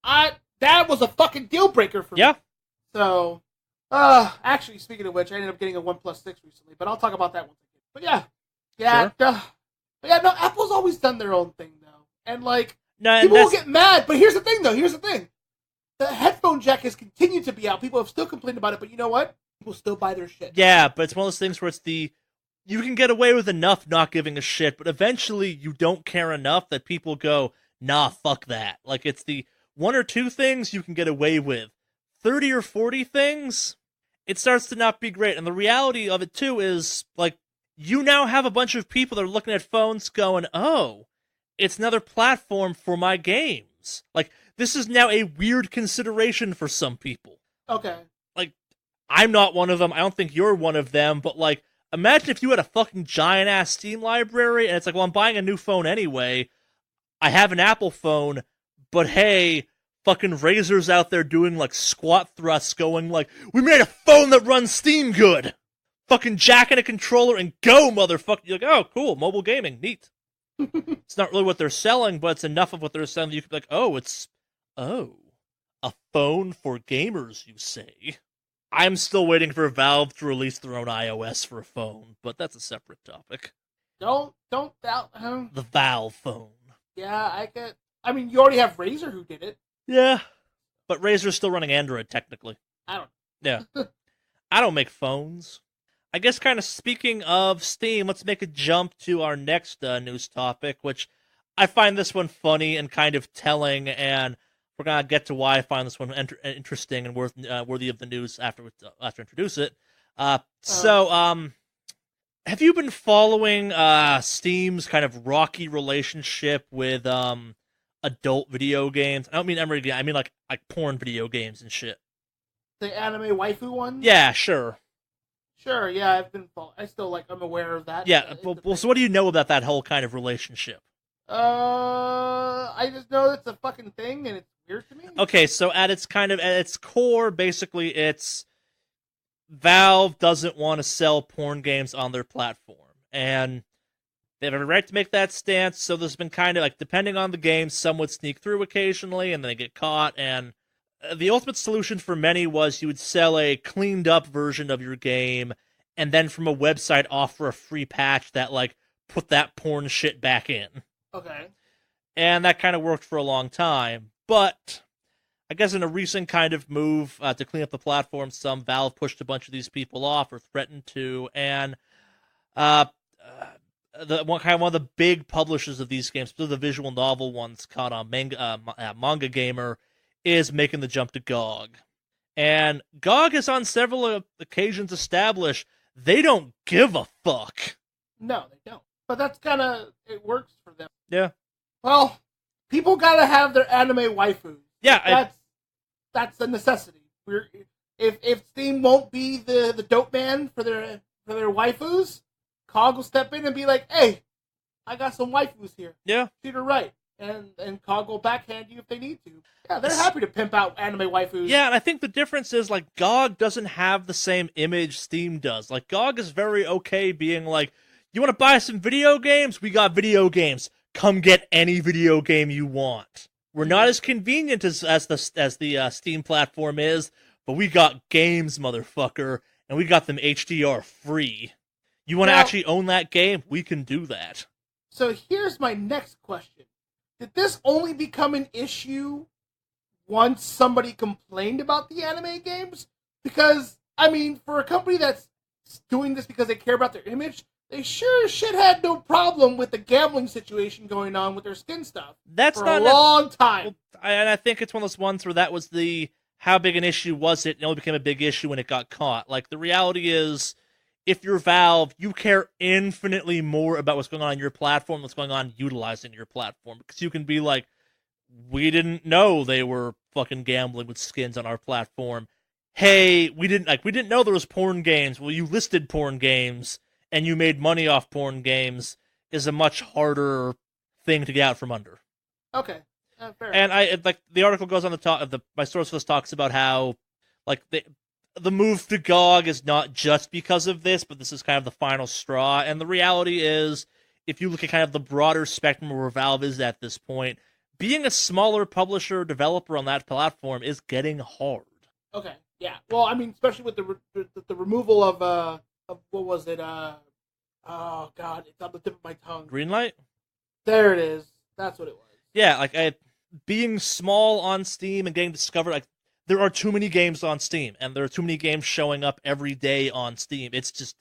B: That was a fucking deal breaker for me.
A: Yeah.
B: So, actually, speaking of which, I ended up getting a OnePlus 6 recently, but I'll talk about that one. But yeah,
A: sure.
B: No, Apple's always done their own thing though, and like
A: no,
B: people will get mad. But here's the thing, though. Here's the thing: the headphone jack has continued to be out. People have still complained about it, but you know what? People still buy their shit.
A: Yeah, but it's one of those things where you can get away with enough not giving a shit, but eventually you don't care enough that people go, nah, fuck that. Like, it's the one or two things you can get away with. 30 or 40 things, it starts to not be great. And the reality of it, too, is, like, you now have a bunch of people that are looking at phones going, oh, it's another platform for my games. Like, this is now a weird consideration for some people.
B: Okay.
A: Like, I'm not one of them. I don't think you're one of them, but, like, imagine if you had a fucking giant-ass Steam library, and it's like, well, I'm buying a new phone anyway. I have an Apple phone, but hey, fucking Razer's out there doing, like, squat thrusts going, like, we made a phone that runs Steam good! Fucking jack in a controller and go, motherfucker! You're like, oh, cool, mobile gaming, neat. It's not really what they're selling, but it's enough of what they're selling that you could be like, a phone for gamers, you say? I'm still waiting for Valve to release their own iOS for a phone, but that's a separate topic.
B: Don't doubt him.
A: The Valve phone.
B: Yeah, I mean, you already have Razer who did it.
A: Yeah, but Razer's still running Android, technically.
B: I don't.
A: Yeah. I don't make phones. I guess kind of speaking of Steam, let's make a jump to our next news topic, which I find this one funny and kind of telling, and we're going to get to why I find this one interesting and worthy of the news after I introduce it. So, have you been following Steam's kind of rocky relationship with adult video games? I don't mean MRD, I mean like porn video games and shit.
B: The anime waifu one?
A: Yeah, sure.
B: Sure, yeah, I'm aware of that.
A: Yeah, well, so what do you know about that whole kind of relationship?
B: I just know it's a fucking thing and it's weird to me.
A: Okay, so at its core, basically, it's Valve doesn't want to sell porn games on their platform, and they have every right to make that stance. So there's been kind of like, depending on the game, some would sneak through occasionally, and then they get caught. And the ultimate solution for many was you would sell a cleaned up version of your game, and then from a website offer a free patch that like put that porn shit back in.
B: Okay.
A: And that kind of worked for a long time, but I guess in a recent kind of move to clean up the platform, Valve pushed a bunch of these people off or threatened to, and one of the big publishers of these games, the visual novel ones, caught on Manga Gamer, is making the jump to GOG. And GOG has on several occasions established they don't give a fuck.
B: No, they don't. But that's kind of, it works for them.
A: Yeah.
B: Well, people gotta have their anime waifus.
A: Yeah.
B: That's a necessity. If Steam won't be the dope man for their waifus, COG will step in and be like, hey, I got some waifus here.
A: Yeah.
B: Treat her right. And COG will backhand you if they need to. Yeah, they're happy to pimp out anime waifus.
A: Yeah, and I think the difference is, like, GOG doesn't have the same image Steam does. Like, GOG is very okay being like, you want to buy some video games? We got video games. Come get any video game you want. We're not as convenient as the Steam platform is, but we got games, motherfucker, and we got them HDR free. You want to actually own that game? We can do that.
B: So here's my next question. Did this only become an issue once somebody complained about the anime games? Because, I mean, for a company that's doing this because they care about their image, they sure as shit had no problem with the gambling situation going on with their skin stuff.
A: That's
B: for
A: not
B: a long time.
A: And I think it's one of those ones where that was the how big an issue was it, and it only became a big issue when it got caught. Like, the reality is, if you're Valve, you care infinitely more about what's going on your platform, what's going on utilizing your platform. Because you can be like, we didn't know they were fucking gambling with skins on our platform. Hey, we didn't know there was porn games. Well, you listed porn games, and you made money off porn games, is a much harder thing to get out from under.
B: Okay. Fair.
A: And the article goes on the top of my source list talks about how, like, the move to GOG is not just because of this, but this is kind of the final straw. And the reality is, if you look at kind of the broader spectrum of where Valve is at this point, being a smaller publisher or developer on that platform is getting hard.
B: Okay, yeah. Well, I mean, especially with the removal of what was it? Oh God, it's on the tip of my tongue.
A: Greenlight?
B: There it is. That's what it was.
A: Yeah, like being small on Steam and getting discovered, like, there are too many games on Steam, and there are too many games showing up every day on Steam. It's just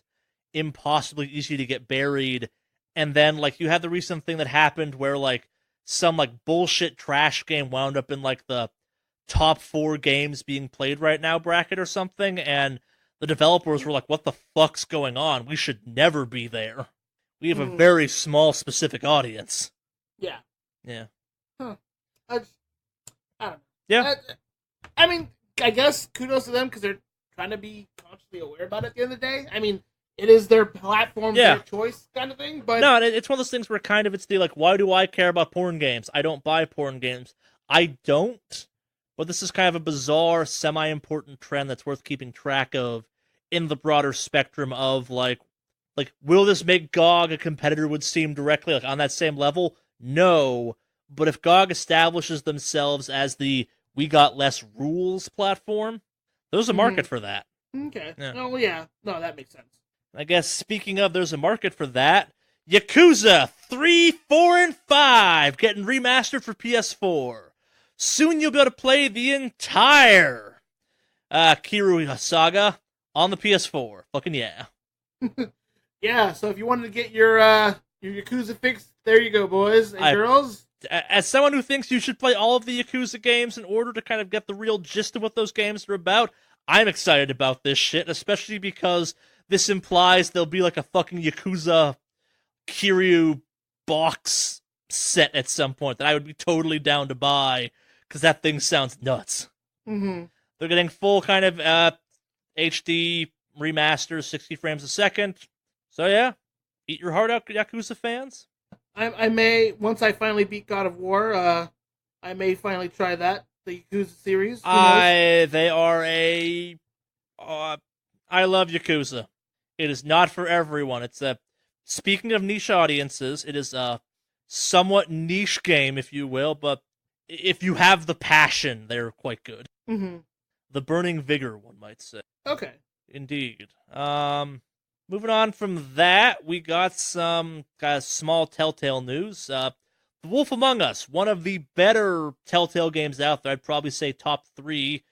A: impossibly easy to get buried. And then, like, you had the recent thing that happened where, like, some, like, bullshit trash game wound up in, like, the top 4 games being played right now bracket or something, and the developers were like, what the fuck's going on? We should never be there. We have a very small, specific audience.
B: Yeah.
A: Yeah.
B: Huh. I don't know.
A: Yeah.
B: I mean, I guess kudos to them because they're trying to be consciously aware about it at the end of the day. I mean, it is their platform, their choice kind of thing. But
A: no, it's one of those things where kind of it's the, like, why do I care about porn games? I don't buy porn games. I don't. But this is kind of a bizarre, semi-important trend that's worth keeping track of in the broader spectrum of, like, will this make GOG a competitor with Steam directly, like, on that same level? No. But if GOG establishes themselves as the we got less rules platform, there's a market for that.
B: Okay.
A: Yeah.
B: Oh, yeah. No, that makes sense.
A: I guess, speaking of there's a market for that, Yakuza 3, 4, and 5 getting remastered for PS4. Soon you'll be able to play the entire Kiryu saga on the PS4. Fucking yeah.
B: Yeah, so if you wanted to get your Yakuza fix, there you go, boys and girls.
A: As someone who thinks you should play all of the Yakuza games in order to kind of get the real gist of what those games are about, I'm excited about this shit, especially because this implies there'll be like a fucking Yakuza Kiryu box set at some point that I would be totally down to buy, because that thing sounds nuts.
B: Mm-hmm.
A: They're getting full kind of HD remasters, 60 frames a second. So yeah, eat your heart out, Yakuza fans.
B: I may, once I finally beat God of War, I may finally try that, the Yakuza series.
A: They are I love Yakuza. It is not for everyone. It's speaking of niche audiences, it is a somewhat niche game, if you will, but if you have the passion, they're quite good.
B: Mm-hmm.
A: The burning vigor, one might say.
B: Okay.
A: Indeed. Moving on from that, we got some kind of small Telltale news. The Wolf Among Us, one of the better Telltale games out there, I'd probably say top 3,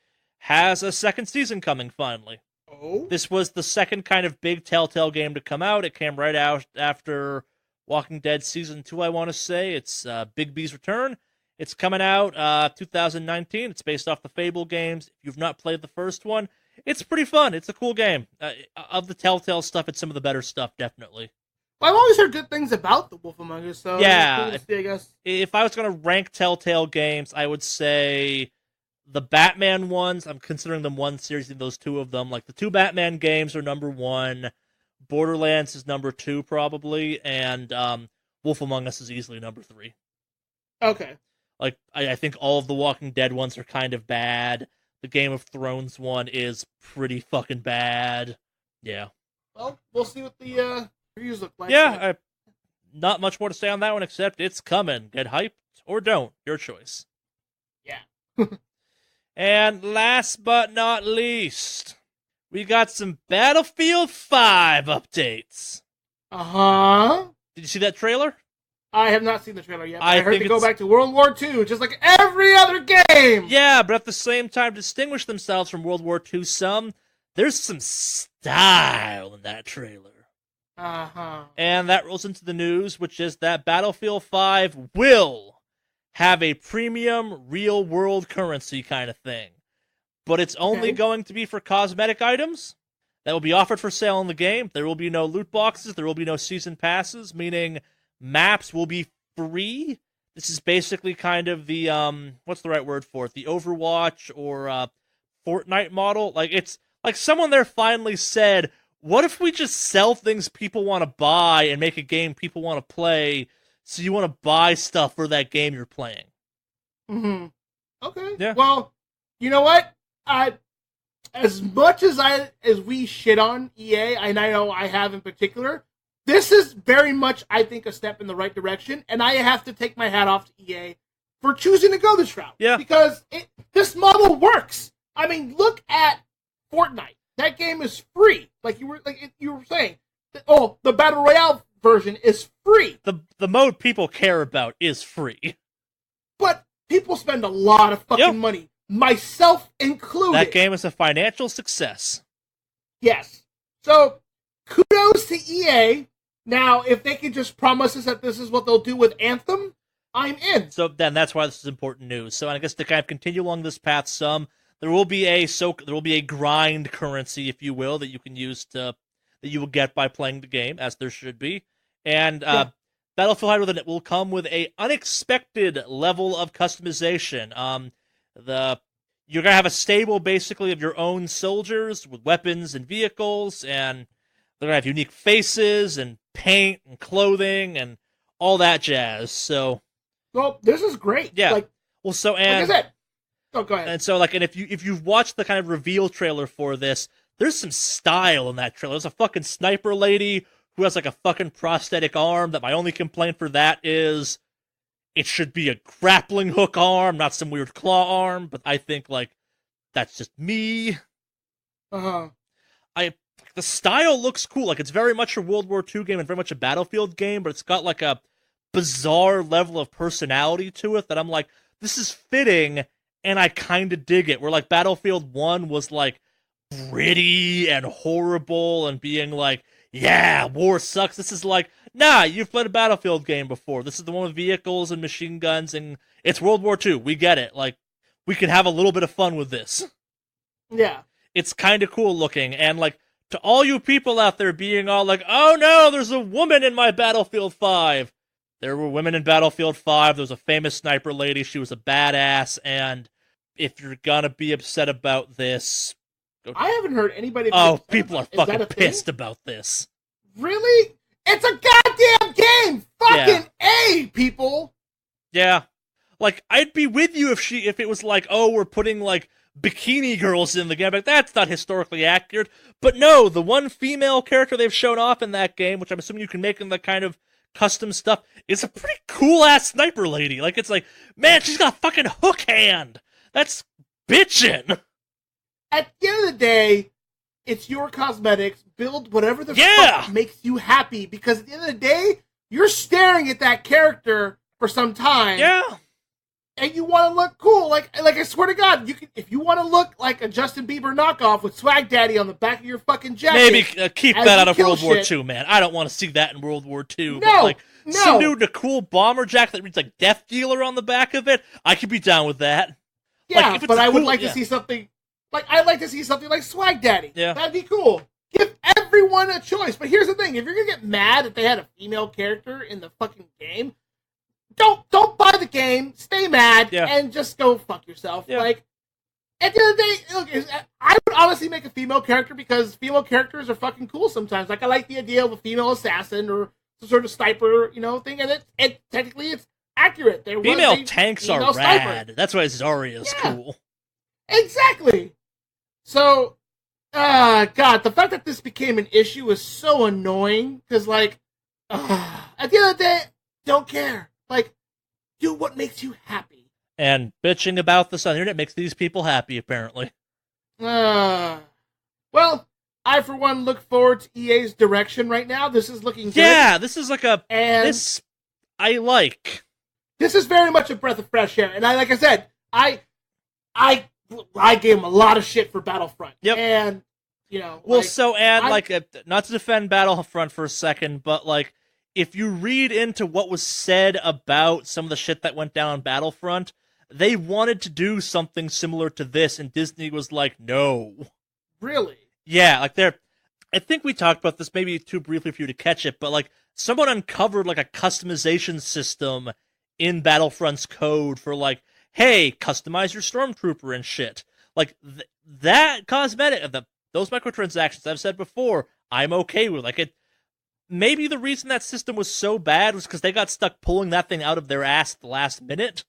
A: has a second season coming finally.
B: Oh?
A: This was the second kind of big Telltale game to come out. It came right out after Walking Dead Season 2, I want to say. It's Big B's return. It's coming out 2019. It's based off the Fable games. If you've not played the first one, it's pretty fun. It's a cool game. Of the Telltale stuff, it's some of the better stuff, definitely.
B: Well, I've always heard good things about The Wolf Among Us, so
A: yeah,
B: cool to see, I guess.
A: If I was going to rank Telltale games, I would say the Batman ones. I'm considering them one series in those two of them. Like the two Batman games are number 1. Borderlands is number 2 probably, and Wolf Among Us is easily number 3.
B: Okay.
A: Like I think all of the Walking Dead ones are kind of bad. The Game of Thrones one is pretty fucking bad. Yeah.
B: Well, we'll see what the reviews look like.
A: Yeah, not much more to say on that one except it's coming. Get hyped or don't. Your choice.
B: Yeah.
A: And last but not least, we got some Battlefield 5 updates.
B: Uh-huh.
A: Did you see that trailer?
B: I have not seen the trailer yet. I heard
A: think
B: to go back to World War II, just like every other game!
A: Yeah, but at the same time, distinguish themselves from World War II some. There's some style in that trailer.
B: Uh-huh.
A: And that rolls into the news, which is that Battlefield 5 will have a premium real-world currency kind of thing. But it's only going to be for cosmetic items that will be offered for sale in the game. There will be no loot boxes. There will be no season passes, meaning maps will be free. This is basically kind of the, what's the right word for it? The Overwatch or Fortnite model. Like, it's like someone there finally said, what if we just sell things people want to buy and make a game people want to play, so you want to buy stuff for that game you're playing?
B: Mm-hmm. Okay.
A: Yeah.
B: Well, you know what? As much as we shit on EA, and I know I have in particular, this is very much, I think, a step in the right direction, and I have to take my hat off to EA for choosing to go this route.
A: Yeah.
B: Because this model works. I mean, look at Fortnite. That game is free. Like you were saying. Oh, the Battle Royale version is free.
A: The mode people care about is free.
B: But people spend a lot of fucking money. Myself included.
A: That game is a financial success.
B: Yes. So, kudos to EA. Now, if they can just promise us that this is what they'll do with Anthem, I'm in.
A: So then that's why this is important news. So I guess to kind of continue along this path there will be a grind currency, if you will, that you can use that you will get by playing the game, as there should be. And Battlefield Hybrid will come with a unexpected level of customization. You're gonna have a stable, basically, of your own soldiers with weapons and vehicles, and they're gonna have unique faces and paint and clothing and all that jazz. So,
B: well, this is great.
A: Yeah.
B: Like I said. Oh, go ahead.
A: And so, and if you've watched the kind of reveal trailer for this, there's some style in that trailer. There's a fucking sniper lady who has like a fucking prosthetic arm. That my only complaint for that is it should be a grappling hook arm, not some weird claw arm. But I think that's just me.
B: Uh-huh.
A: The style looks cool. Like, it's very much a World War II game and very much a Battlefield game, but it's got like a bizarre level of personality to it that I'm like, this is fitting, and I kind of dig it. Where like Battlefield 1 was like gritty and horrible and being like, yeah, war sucks. This is like, nah, you've played a Battlefield game before. This is the one with vehicles and machine guns, and it's World War II. We get it. Like, we can have a little bit of fun with this.
B: Yeah.
A: It's kind of cool looking, and like, to all you people out there being all like, oh no, there's a woman in my Battlefield 5. There were women in Battlefield 5. There was a famous sniper lady. She was a badass, and if you're gonna be upset about this...
B: I haven't heard anybody...
A: people are fucking pissed about this.
B: Really? It's a goddamn game! Fucking A, people!
A: Yeah. Like, I'd be with you if it was like, oh, we're putting, like, bikini girls in the game. Like, that's not historically accurate. But no, the one female character they've shown off in that game, which I'm assuming you can make in the kind of custom stuff, is a pretty cool-ass sniper lady. Like, it's like, man, she's got a fucking hook hand! That's bitchin'!
B: At the end of the day, it's your cosmetics. Build whatever the fuck makes you happy. Because at the end of the day, you're staring at that character for some time.
A: Yeah.
B: and you want to look cool, like I swear to God, you can, if you want to look like a Justin Bieber knockoff with Swag Daddy on the back of your fucking jacket.
A: Maybe keep that out of World War II, man. I don't want to see that in World War II.
B: No,
A: but some dude in a cool bomber jacket that reads like Death Dealer on the back of it, I could be down with that.
B: Yeah, but I would like to see something, I'd like to see something like Swag Daddy.
A: Yeah.
B: That'd be cool. Give everyone a choice. But here's the thing, if you're going to get mad that they had a female character in the fucking game, don't buy the game, stay mad, and just go fuck yourself. Yeah. Like, at the end of the day, look, I would honestly make a female character because female characters are fucking cool sometimes. Like, I like the idea of a female assassin or some sort of sniper, thing, and it technically it's accurate.
A: Female tanks are rad. That's why Zarya's cool.
B: Exactly. So, God, the fact that this became an issue is so annoying because, like, at the end of the day, don't care. Like, do what makes you happy.
A: And bitching about this on the internet makes these people happy, apparently.
B: Well, I, for one, look forward to EA's direction right now. This is looking good.
A: Yeah, this is like this I like.
B: This is very much a breath of fresh air. And like I said, I gave him a lot of shit for Battlefront.
A: Yep.
B: And,
A: not to defend Battlefront for a second, but, like, if you read into what was said about some of the shit that went down on Battlefront, they wanted to do something similar to this, and Disney was like, no.
B: Really?
A: Yeah, like I think we talked about this maybe too briefly for you to catch it, but, like, someone uncovered, like, a customization system in Battlefront's code for, like, hey, customize your Stormtrooper and shit. Like, that cosmetic, those microtransactions I've said before, I'm okay with. Like, maybe the reason that system was so bad was because they got stuck pulling that thing out of their ass at the last minute.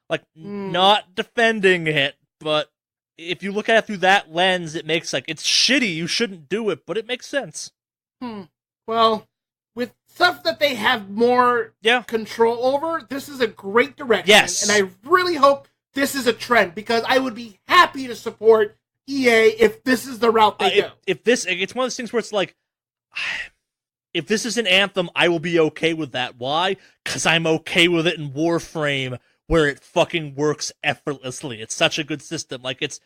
A: Like, not defending it, but if you look at it through that lens, it makes, like, it's shitty, you shouldn't do it, but it makes sense.
B: Well, with stuff that they have more control over, this is a great direction.
A: Yes.
B: And I really hope this is a trend, because I would be happy to support EA if this is the route they go.
A: It's one of those things where it's like, if this is an Anthem, I will be okay with that. Why? Because I'm okay with it in Warframe, where it fucking works effortlessly. It's such a good system. Like, it's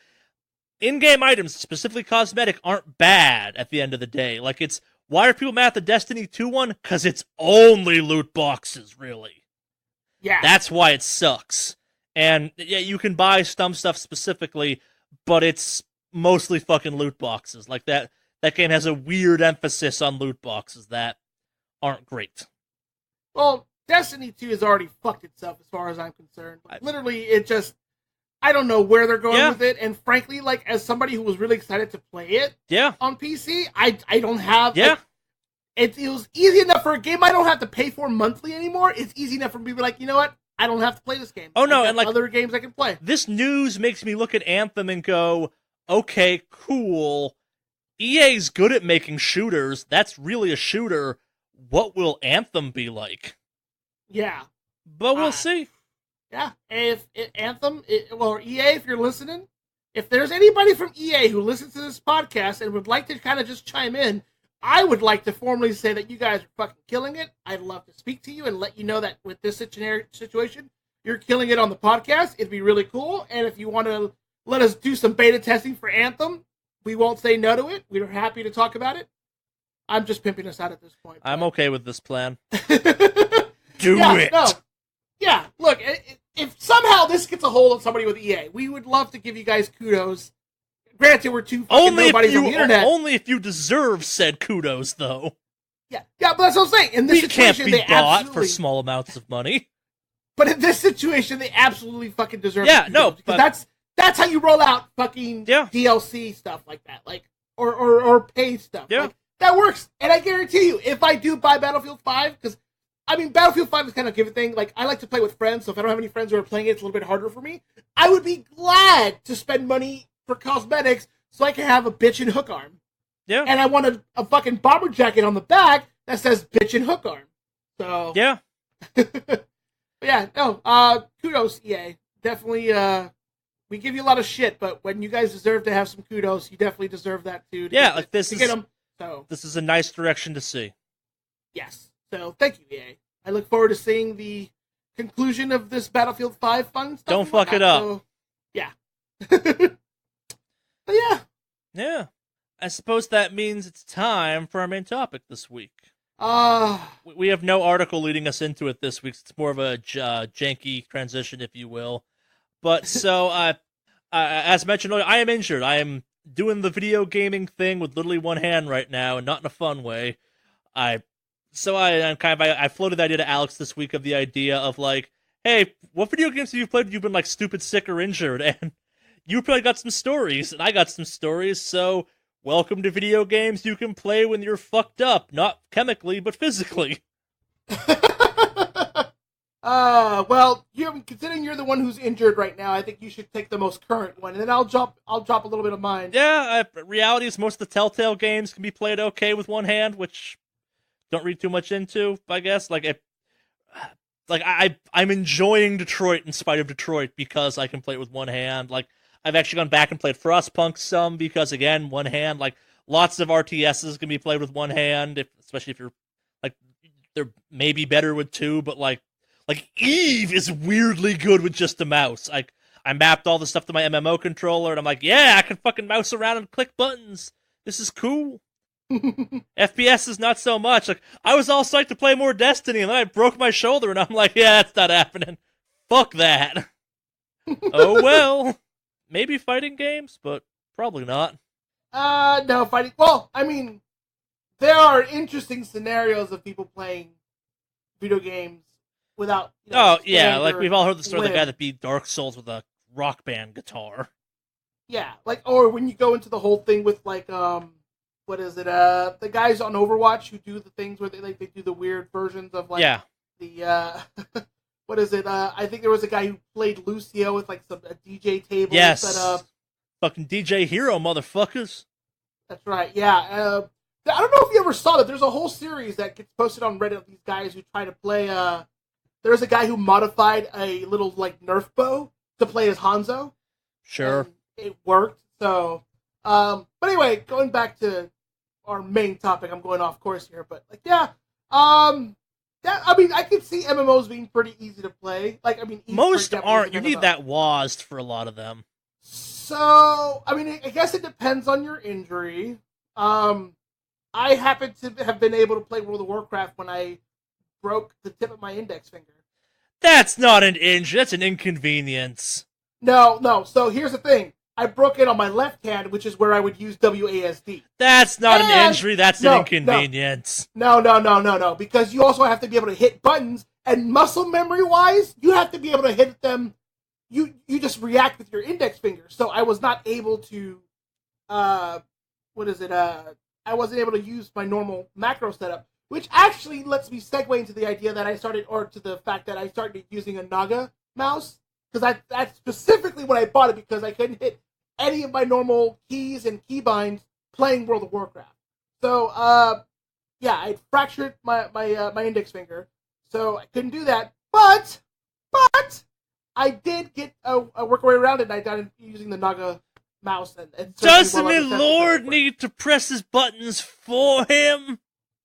A: in-game items, specifically cosmetic, aren't bad at the end of the day. Like, why are people mad at the Destiny 2 one? Because it's only loot boxes, really.
B: Yeah.
A: That's why it sucks. And, yeah, you can buy some stuff specifically, but it's mostly fucking loot boxes. Like, that game has a weird emphasis on loot boxes that aren't great.
B: Well, Destiny 2 has already fucked itself as far as I'm concerned. Literally, it just, I don't know where they're going with it. And frankly, like, as somebody who was really excited to play it on PC, I don't have...
A: Yeah.
B: Like, it was easy enough for a game I don't have to pay for monthly anymore. It's easy enough for me to be like, you know what? I don't have to play this game.
A: Oh, no, and like...
B: other games I can play.
A: This news makes me look at Anthem and go, okay, cool. EA's good at making shooters. That's really a shooter. What will Anthem be like?
B: Yeah.
A: But we'll see.
B: Yeah. Anthem, EA, if you're listening, if there's anybody from EA who listens to this podcast and would like to kind of just chime in, I would like to formally say that you guys are fucking killing it. I'd love to speak to you and let you know that with this situation, you're killing it on the podcast. It'd be really cool. And if you want to let us do some beta testing for Anthem, we won't say no to it. We're happy to talk about it. I'm just pimping us out at this point.
A: I'm okay with this plan. Do it. No.
B: Yeah, look, if somehow this gets a hold of somebody with EA, we would love to give you guys kudos. Granted, we're two fucking nobodies on the internet.
A: Only if you deserve said kudos, though.
B: Yeah, but that's what I'm saying. In this situation,
A: can't be bought for small amounts of money.
B: But in this situation, they absolutely fucking deserve
A: it. Yeah,
B: no, but that's how you roll out fucking DLC stuff like that, like or pay stuff.
A: Yeah,
B: like, that works. And I guarantee you, if I do buy Battlefield 5, because I mean, Battlefield 5 is kind of a given thing. Like, I like to play with friends, so if I don't have any friends who are playing it, it's a little bit harder for me. I would be glad to spend money for cosmetics so I can have a bitchin' hook arm.
A: Yeah.
B: And I want a fucking bomber jacket on the back that says bitchin' hook arm. So.
A: Yeah.
B: Kudos, EA. Definitely, we give you a lot of shit, but when you guys deserve to have some kudos, you definitely deserve that too.
A: Get
B: them. So.
A: This is a nice direction to see.
B: Yes. So, thank you, EA. I look forward to seeing the conclusion of this Battlefield 5 fun stuff.
A: Don't fuck it up.
B: So, yeah. But yeah.
A: Yeah. I suppose that means it's time for our main topic this week. We have no article leading us into it this week. It's more of a janky transition, if you will. But so, as mentioned earlier, I am injured. I am doing the video gaming thing with literally one hand right now, and not in a fun way. I floated the idea to Alex this week of the idea of like, hey, what video games have you played? You've been like stupid sick or injured, and you probably got some stories, and I got some stories. So welcome to video games you can play when you're fucked up, not chemically but physically.
B: Well, considering you're the one who's injured right now, I think you should take the most current one, and then I'll drop a little bit of mine.
A: Yeah, reality is most of the Telltale games can be played okay with one hand, which don't read too much into, I guess. I'm enjoying Detroit in spite of Detroit because I can play it with one hand. Like, I've actually gone back and played Frostpunk some because, again, one hand. Like, lots of RTSs can be played with one hand, especially if you're, like, they're maybe better with two, but, like Eve is weirdly good with just a mouse. Like, I mapped all the stuff to my MMO controller, and I'm like, yeah, I can fucking mouse around and click buttons. This is cool. FPS is not so much. Like, I was all psyched to play more Destiny, and then I broke my shoulder, and I'm like, yeah, that's not happening. Fuck that. Oh well. Maybe fighting games, but probably not.
B: No, fighting. Well, I mean, there are interesting scenarios of people playing video games without.
A: Like we've all heard the story of the guy that beat Dark Souls with a Rock Band guitar.
B: Yeah, like, or when you go into the whole thing with like, what is it? The guys on Overwatch who do the things where they do the weird versions of like the what is it? I think there was a guy who played Lucio with like a DJ table set up.
A: Fucking DJ Hero, motherfuckers.
B: That's right. Yeah. I don't know if you ever saw that. There's a whole series that gets posted on Reddit of these guys who try to play. There's a guy who modified a little like Nerf bow to play as Hanzo.
A: Sure.
B: It worked. So, but anyway, going back to our main topic, I'm going off course here, but like, yeah, I mean, I could see MMOs being pretty easy to play. Like, I mean,
A: most aren't. You need that WASD for a lot of them.
B: So, I mean, I guess it depends on your injury. I happen to have been able to play World of Warcraft when I broke the tip of my index finger.
A: That's not an injury. That's an inconvenience.
B: No. So here's the thing. I broke it on my left hand, which is where I would use WASD.
A: That's not an injury, that's an inconvenience.
B: No. Because you also have to be able to hit buttons, and muscle memory-wise, you have to be able to hit them. You just react with your index finger. So I was not able to, I wasn't able to use my normal macro setup, which actually lets me segue into the idea that to the fact that I started using a Naga mouse. Because that's specifically when I bought it, because I couldn't hit any of my normal keys and keybinds playing World of Warcraft. So, I fractured my index finger, so I couldn't do that. But I did get a workaround around it, and I got using the Naga mouse. And
A: doesn't my lord need to press his buttons for him?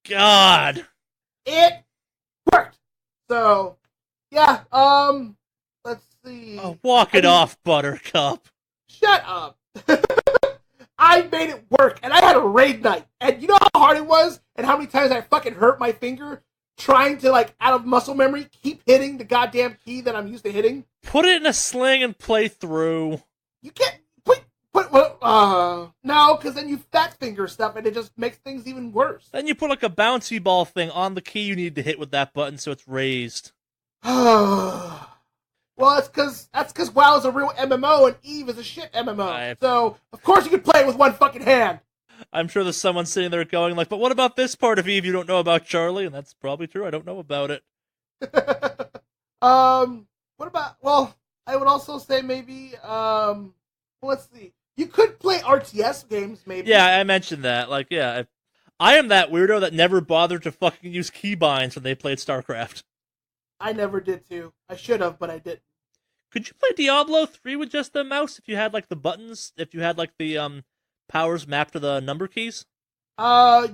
A: God.
B: It worked. So, yeah, let's see.
A: Oh, walk it off, Buttercup.
B: Shut up. I made it work, and I had a raid night. And you know how hard it was? And how many times I fucking hurt my finger trying to, like, out of muscle memory, keep hitting the goddamn key that I'm used to hitting?
A: Put it in a sling and play through.
B: You can't no, because then you fat finger stuff, and it just makes things even worse.
A: Then you put, like, a bouncy ball thing on the key you need to hit with that button so it's raised.
B: Well, that's because WoW is a real MMO and Eve is a shit MMO. So, of course you can play it with one fucking hand.
A: I'm sure there's someone sitting there going like, but what about this part of Eve you don't know about, Charlie? And that's probably true. I don't know about it.
B: What about, well, I would also say maybe, let's see. You could play RTS games, maybe.
A: Yeah, I mentioned that. Like, yeah, I am that weirdo that never bothered to fucking use keybinds when they played StarCraft.
B: I never did too. I should have, but I didn't.
A: Could you play Diablo 3 with just the mouse if you had like the buttons? If you had like the powers mapped to the number keys?
B: So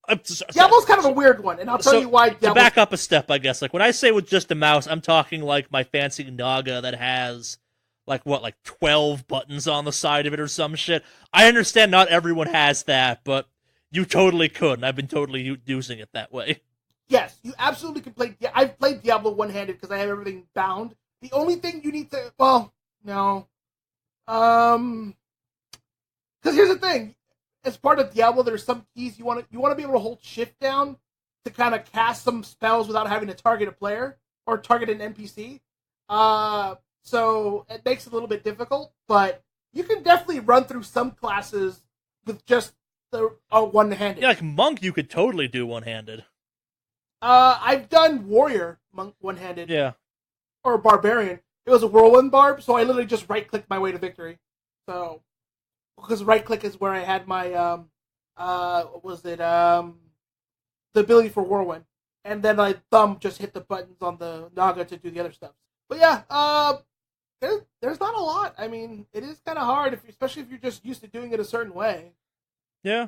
B: Diablo's kind of a weird one, and I'll tell you why.
A: To back up a step, I guess, like when I say with just a mouse, I'm talking like my fancy Naga that has like 12 buttons on the side of it or some shit. I understand not everyone has that, but you totally could, and I've been totally using it that way.
B: Yes, you absolutely can play. I've played Diablo one-handed because I have everything bound. The only thing you need to, no, because here's the thing. As part of Diablo, there's some keys you want to be able to hold shift down to kind of cast some spells without having to target a player or target an NPC. So it makes it a little bit difficult, but you can definitely run through some classes with just the one-handed.
A: Yeah, like Monk, you could totally do one-handed.
B: I've done Warrior Monk one-handed.
A: Yeah.
B: Or Barbarian. It was a whirlwind barb, so I literally just right-clicked my way to victory. So, because right-click is where I had my, the ability for whirlwind. And then my thumb just hit the buttons on the Naga to do the other stuff. But yeah, there's not a lot. I mean, it is kind of hard, especially if you're just used to doing it a certain way.
A: Yeah.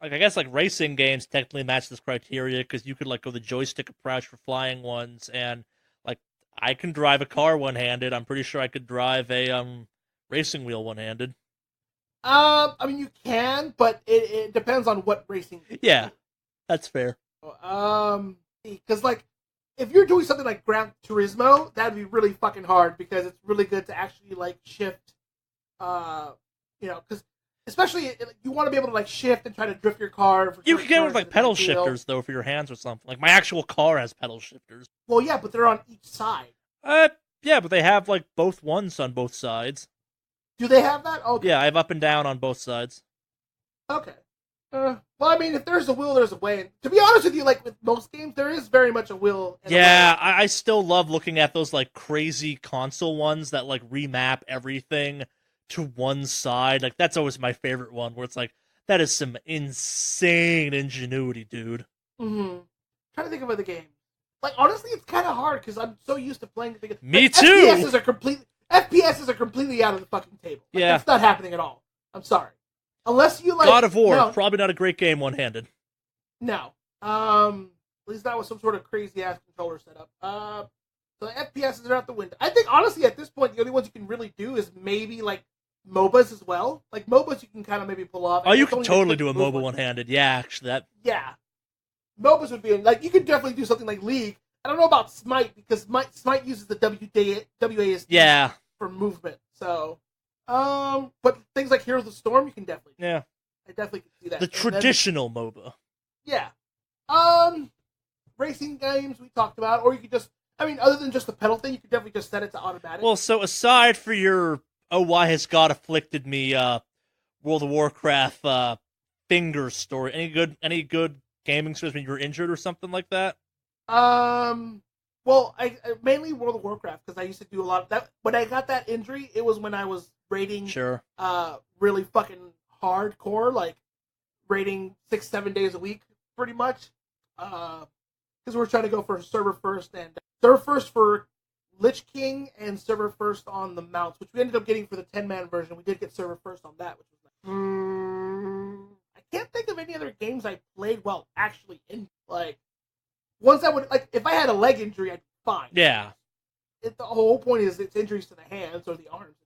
A: Like, I guess, like, racing games technically match this criteria, because you could, like, go the joystick approach for flying ones, and, like, I can drive a car one-handed. I'm pretty sure I could drive a, racing wheel one-handed.
B: I mean, you can, but it depends on what racing.
A: Yeah, that's fair.
B: Because, like, if you're doing something like Gran Turismo, that'd be really fucking hard, because it's really good to actually, like, shift, because especially, you want to be able to, like, shift and try to drift your car.
A: You can get it with, like, pedal shifters, though, for your hands or something. Like, my actual car has pedal shifters.
B: Well, yeah, but they're on each side.
A: Yeah, but they have, like, both ones on both sides.
B: Do they have that? Okay.
A: Yeah, I have up and down on both sides.
B: Okay. Well, I mean, if there's a will, there's a way. And to be honest with you, like, with most games, there is very much a will.
A: Yeah, I still love looking at those, like, crazy console ones that, like, remap everything to one side. Like, that's always my favorite one, where it's like, that is some insane ingenuity, dude.
B: Mm-hmm. Trying to think of other games. Like, honestly, it's kind of hard, because I'm so used to playing the
A: Me
B: like,
A: too!
B: FPSs are completely out of the fucking table. Like,
A: yeah.
B: It's not happening at all. I'm sorry. Unless you, like...
A: God of War, probably not a great game one-handed.
B: No. At least that was some sort of crazy-ass controller setup. So FPSs are out the window. I think, honestly, at this point, the only ones you can really do is maybe, like, MOBAs as well. Like, MOBAs you can kind of maybe pull off.
A: Oh, you can totally do a MOBA one-handed. Yeah, actually, that...
B: Yeah. MOBAs would be... Like, you could definitely do something like League. I don't know about Smite, because Smite uses the WASD for movement. So, but things like Heroes of the Storm, you can definitely do.
A: Yeah.
B: I definitely can see that.
A: The traditional MOBA.
B: Yeah. Racing games we talked about, or you could just... I mean, other than just the pedal thing, you could definitely just set it to automatic.
A: Well, so aside for your, oh, why has God afflicted me, World of Warcraft, finger story, any good gaming experience when you were injured or something like that?
B: Well, I mainly World of Warcraft, because I used to do a lot of that. When I got that injury, it was when I was raiding, really fucking hardcore, like raiding 6-7 days a week, pretty much. Because we're trying to go for server first for Lich King and server first on the mounts, which we ended up getting for the 10-man version. We did get server first on that, which was nice. I can't think of any other games I played well actually in, like, ones that would, like, if I had a leg injury, I'd be fine.
A: Yeah.
B: The whole point is it's injuries to the hands or the arms.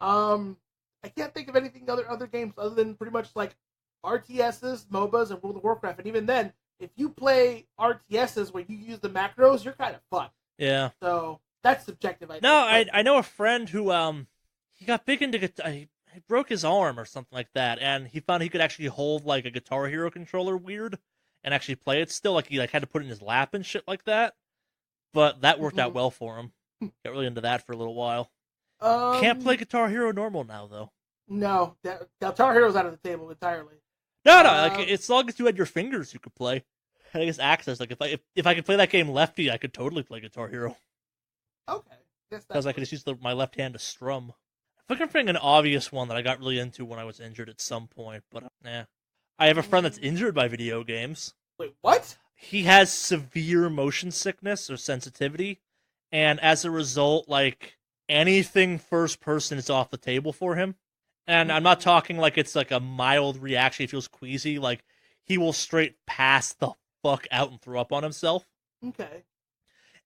B: I can't think of anything other games other than pretty much like RTSs, MOBAs, and World of Warcraft. And even then, if you play RTSs where you use the macros, you're kind of fucked.
A: Yeah.
B: So that's subjective. I
A: know a friend who he got big into guitar. He broke his arm or something like that, and he found he could actually hold like a Guitar Hero controller weird and actually play it still. Like he had to put it in his lap and shit like that. But that worked out well for him. Got really into that for a little while. Can't play Guitar Hero normal now though.
B: No, Guitar Hero's out of the table entirely.
A: No, like as long as you had your fingers, you could play. I guess access. Like if I could play that game lefty, I could totally play Guitar Hero.
B: Okay,
A: because I could just use my left hand to strum. I think I'm thinking an obvious one that I got really into when I was injured at some point, but I have a friend that's injured by video games.
B: Wait, what?
A: He has severe motion sickness or sensitivity, and as a result, like anything first person is off the table for him. And I'm not talking like it's like a mild reaction, he feels queasy. Like he will straight pass the fuck out and throw up on himself.
B: Okay.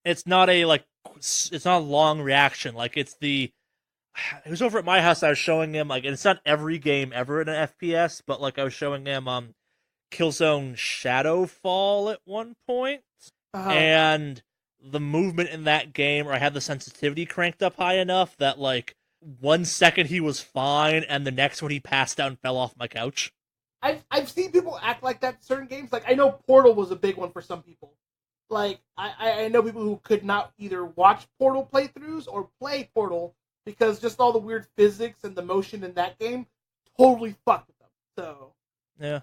A: It's not it's not a long reaction. Like, it was over at my house. I was showing him, like, and it's not every game ever in an FPS, but like I was showing him Killzone Shadowfall at one point, and the movement in that game, or I had the sensitivity cranked up high enough that like 1 second he was fine, and the next one he passed out and fell off my couch.
B: I've seen people act like that in certain games. Like, I know Portal was a big one for some people. Like, I know people who could not either watch Portal playthroughs or play Portal because just all the weird physics and the motion in that game totally fucked with them. So
A: yeah,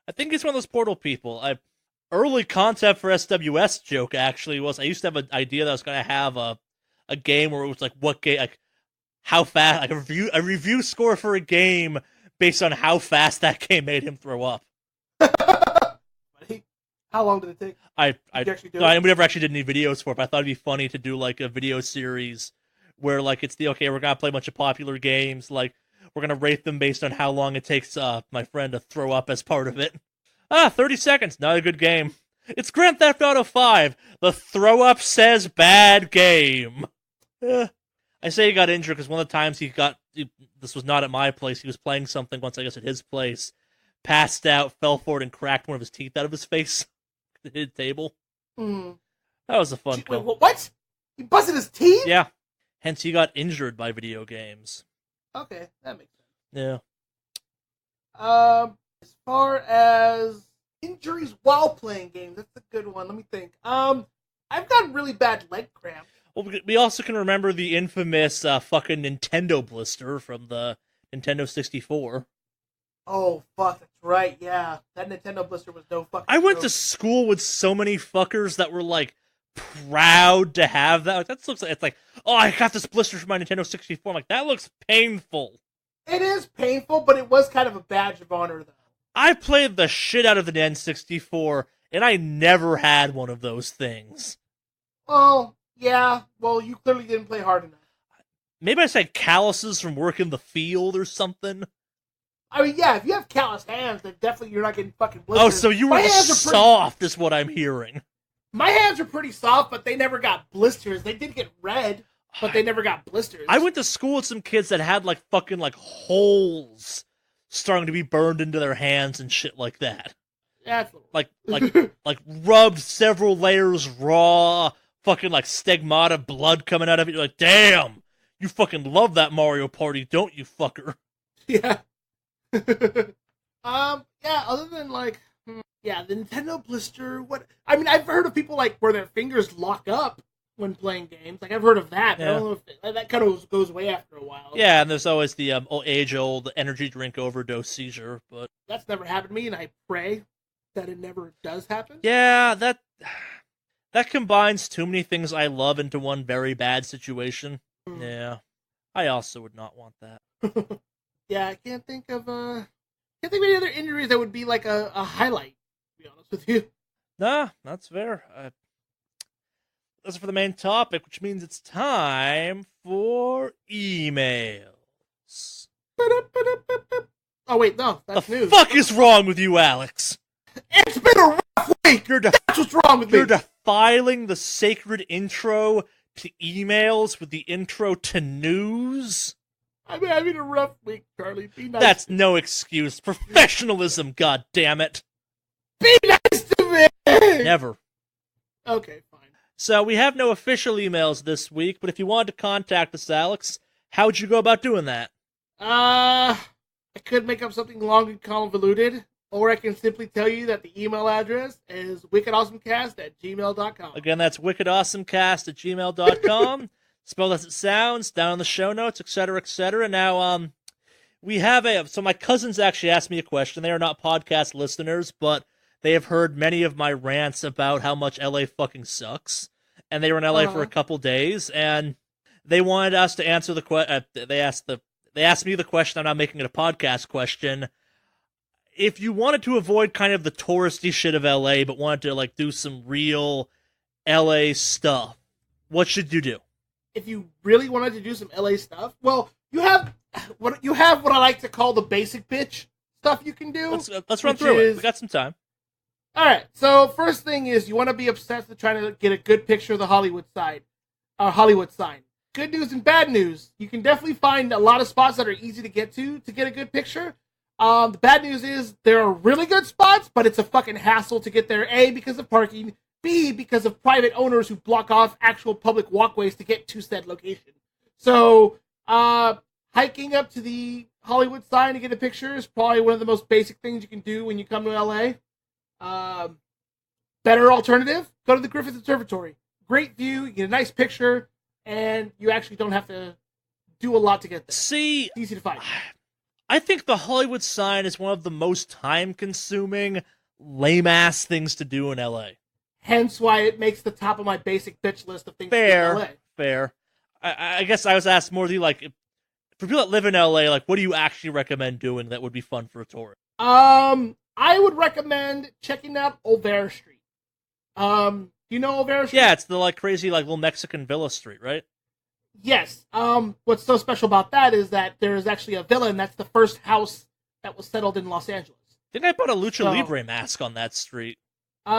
A: I think he's one of those Portal people. Early concept for SWS joke actually was I used to have an idea that I was going to have a game where it was like what game, like how fast, like a review score for a game based on how fast that game made him throw up.
B: How long did it take?
A: I never actually did any videos for it, but I thought it'd be funny to do like a video series where like it's we're gonna play a bunch of popular games, like we're gonna rate them based on how long it takes my friend to throw up as part of it. 30 seconds, not a good game. It's Grand Theft Auto 5. The throw up says bad game. I say he got injured because one of the times this was not at my place, he was playing something once, I guess, at his place, passed out, fell forward, and cracked one of his teeth out of his face. The table. That was a fun kill.
B: Wait, what? He busted his teeth?
A: Yeah. Hence, he got injured by video games.
B: Okay, that makes sense.
A: Yeah.
B: As far as injuries while playing games, that's a good one. Let me think. I've got really bad leg cramp.
A: Well, we also can remember the infamous fucking Nintendo blister from the Nintendo 64.
B: Oh, fuck, that's right, yeah. That Nintendo blister was no fucking
A: I went to school with so many fuckers that were, like, proud to have that. Like, that looks like, it's like, oh, I got this blister from my Nintendo 64. I'm like, that looks painful.
B: It is painful, but it was kind of a badge of honor, though.
A: I played the shit out of the N64, and I never had one of those things.
B: Well, yeah. Well, you clearly didn't play hard enough.
A: Maybe I said calluses from working the field or something.
B: I mean, yeah, if you have callous hands, then definitely you're not getting fucking blisters.
A: Oh, so you were soft is what I'm hearing.
B: My hands are pretty soft, but they never got blisters. They did get red, but they never got blisters.
A: I went to school with some kids that had, like, fucking, like, holes starting to be burned into their hands and shit like that.
B: That's
A: like rubbed several layers raw, fucking, like, stigmata, blood coming out of it. You're like, damn, you fucking love that Mario Party, don't you, fucker?
B: Yeah. Yeah, other than, like, yeah, the Nintendo blister, I mean, I've heard of people, like, where their fingers lock up when playing games. Like, I've heard of that, but I don't know if that kind of goes away after a while.
A: Yeah, and there's always the age-old energy drink overdose seizure, but...
B: That's never happened to me, and I pray that it never does happen.
A: Yeah, that combines too many things I love into one very bad situation. Yeah. I also would not want that.
B: Yeah, I can't think of any other injuries that would be like a highlight, to be honest with you.
A: Nah, that's fair. That's for the main topic, which means it's time for emails.
B: Oh, wait, no, that's
A: the
B: news.
A: The fuck is wrong with you, Alex?
B: It's been a rough week! That's what's wrong with me!
A: You're defiling the sacred intro to emails with the intro to news?
B: I'm having a rough week, Charlie. Be nice.
A: That's no excuse. Professionalism, goddammit.
B: Be nice to me!
A: Never.
B: Okay, fine.
A: So we have no official emails this week, but if you wanted to contact us, Alex, how would you go about doing that?
B: I could make up something long and convoluted, or I can simply tell you that the email address is wickedawesomecast@gmail.com.
A: Again, that's wickedawesomecast@gmail.com. Spelled as it sounds, down in the show notes, etc., etc. Now, we have so my cousins actually asked me a question. They are not podcast listeners, but they have heard many of my rants about how much LA fucking sucks. And they were in LA for a couple days, and they wanted us to answer the question. They asked me the question. I'm not making it a podcast question. If you wanted to avoid kind of the touristy shit of LA, but wanted to like do some real LA stuff, what should you do?
B: If you really wanted to do some LA stuff, well, you have what I like to call the basic bitch. stuff you can do.
A: Let's run through it. We got some time.
B: All right. So first thing is you want to be obsessed with trying to get a good picture of the Hollywood sign. Good news and bad news. You can definitely find a lot of spots that are easy to get a good picture. The bad news is there are really good spots, but it's a fucking hassle to get there. A, because of parking. B, because of private owners who block off actual public walkways to get to said location. So, hiking up to the Hollywood sign to get a picture is probably one of the most basic things you can do when you come to LA. Better alternative, go to the Griffith Observatory. Great view, you get a nice picture, and you actually don't have to do a lot to get there.
A: See,
B: it's easy to find.
A: I think the Hollywood sign is one of the most time-consuming, lame-ass things to do in LA.
B: Hence why it makes the top of my basic bitch list of things to do in LA.
A: Fair. I guess I was asked more for people that live in LA, like, what do you actually recommend doing that would be fun for a tourist?
B: I would recommend checking out Olvera Street. Do you know Olvera Street?
A: Yeah, it's the crazy little Mexican villa street, right?
B: Yes. What's so special about that is that there is actually a villa, and that's the first house that was settled in Los Angeles.
A: I think I bought a Lucha Libre mask on that street.
B: They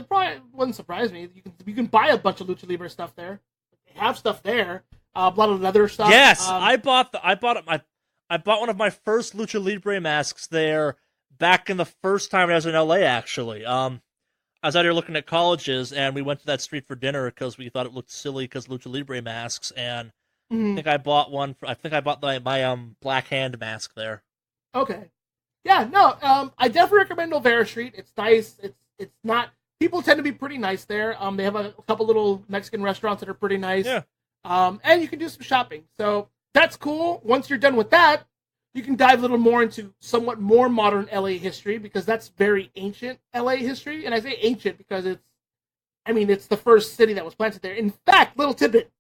B: probably wouldn't surprise me. You can buy a bunch of Lucha Libre stuff there. They have stuff there. A lot of leather stuff.
A: Yes, I bought one of my first Lucha Libre masks there back in the first time I was in LA. Actually, I was out here looking at colleges, and we went to that street for dinner because we thought it looked silly because Lucha Libre masks, and I think I bought one. I think I bought my Black Hand mask there.
B: Okay, yeah, no, I definitely recommend Olvera Street. It's nice. It's not. People tend to be pretty nice there. They have a couple little Mexican restaurants that are pretty nice.
A: Yeah.
B: And you can do some shopping. So that's cool. Once you're done with that, you can dive a little more into somewhat more modern LA history, because that's very ancient LA history. And I say ancient because it's the first city that was planted there. In fact, little tidbit,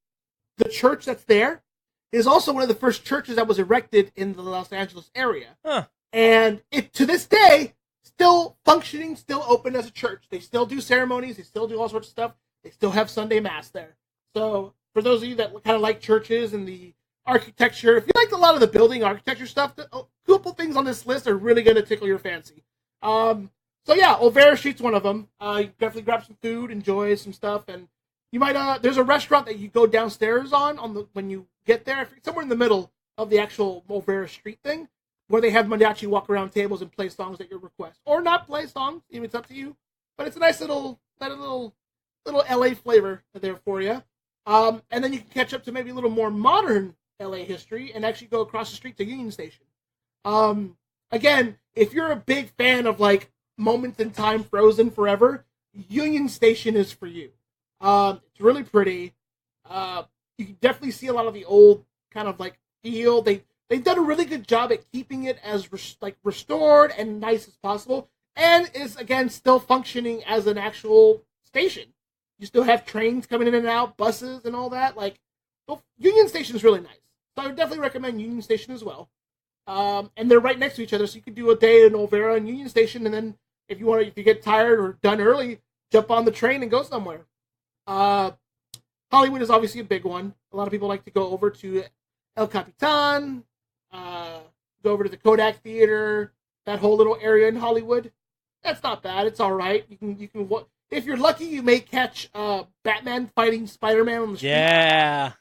B: the church that's there is also one of the first churches that was erected in the Los Angeles area.
A: Huh.
B: And it, to this day, still functioning, still open as a church. They still do ceremonies. They still do all sorts of stuff. They still have Sunday Mass there. So for those of you that kind of like churches and the architecture, if you like a lot of the building architecture stuff, a couple things on this list are really going to tickle your fancy. So yeah, Olvera Street's one of them. You definitely grab some food, enjoy some stuff, and you might, there's a restaurant that you go downstairs when you get there, somewhere in the middle of the actual Olvera Street thing, where they have mariachi walk around tables and play songs at your request. Or not play songs, even it's up to you. But it's a nice little LA flavor there for you. And then you can catch up to maybe a little more modern LA history and actually go across the street to Union Station. Again, if you're a big fan of moments in time frozen forever, Union Station is for you. It's really pretty. You can definitely see a lot of the old kind of feel. They've done a really good job at keeping it as restored and nice as possible, and is again still functioning as an actual station. You still have trains coming in and out, buses and all that. Union Station is really nice. So I would definitely recommend Union Station as well. And they're right next to each other, so you could do a day in Olvera and Union Station, and then if you get tired or done early, jump on the train and go somewhere. Hollywood is obviously a big one. A lot of people like to go over to El Capitan, go over to the Kodak Theater, that whole little area in Hollywood. That's not bad. It's all right. You can if you're lucky, you may catch Batman fighting Spider-Man on the street.
A: Yeah.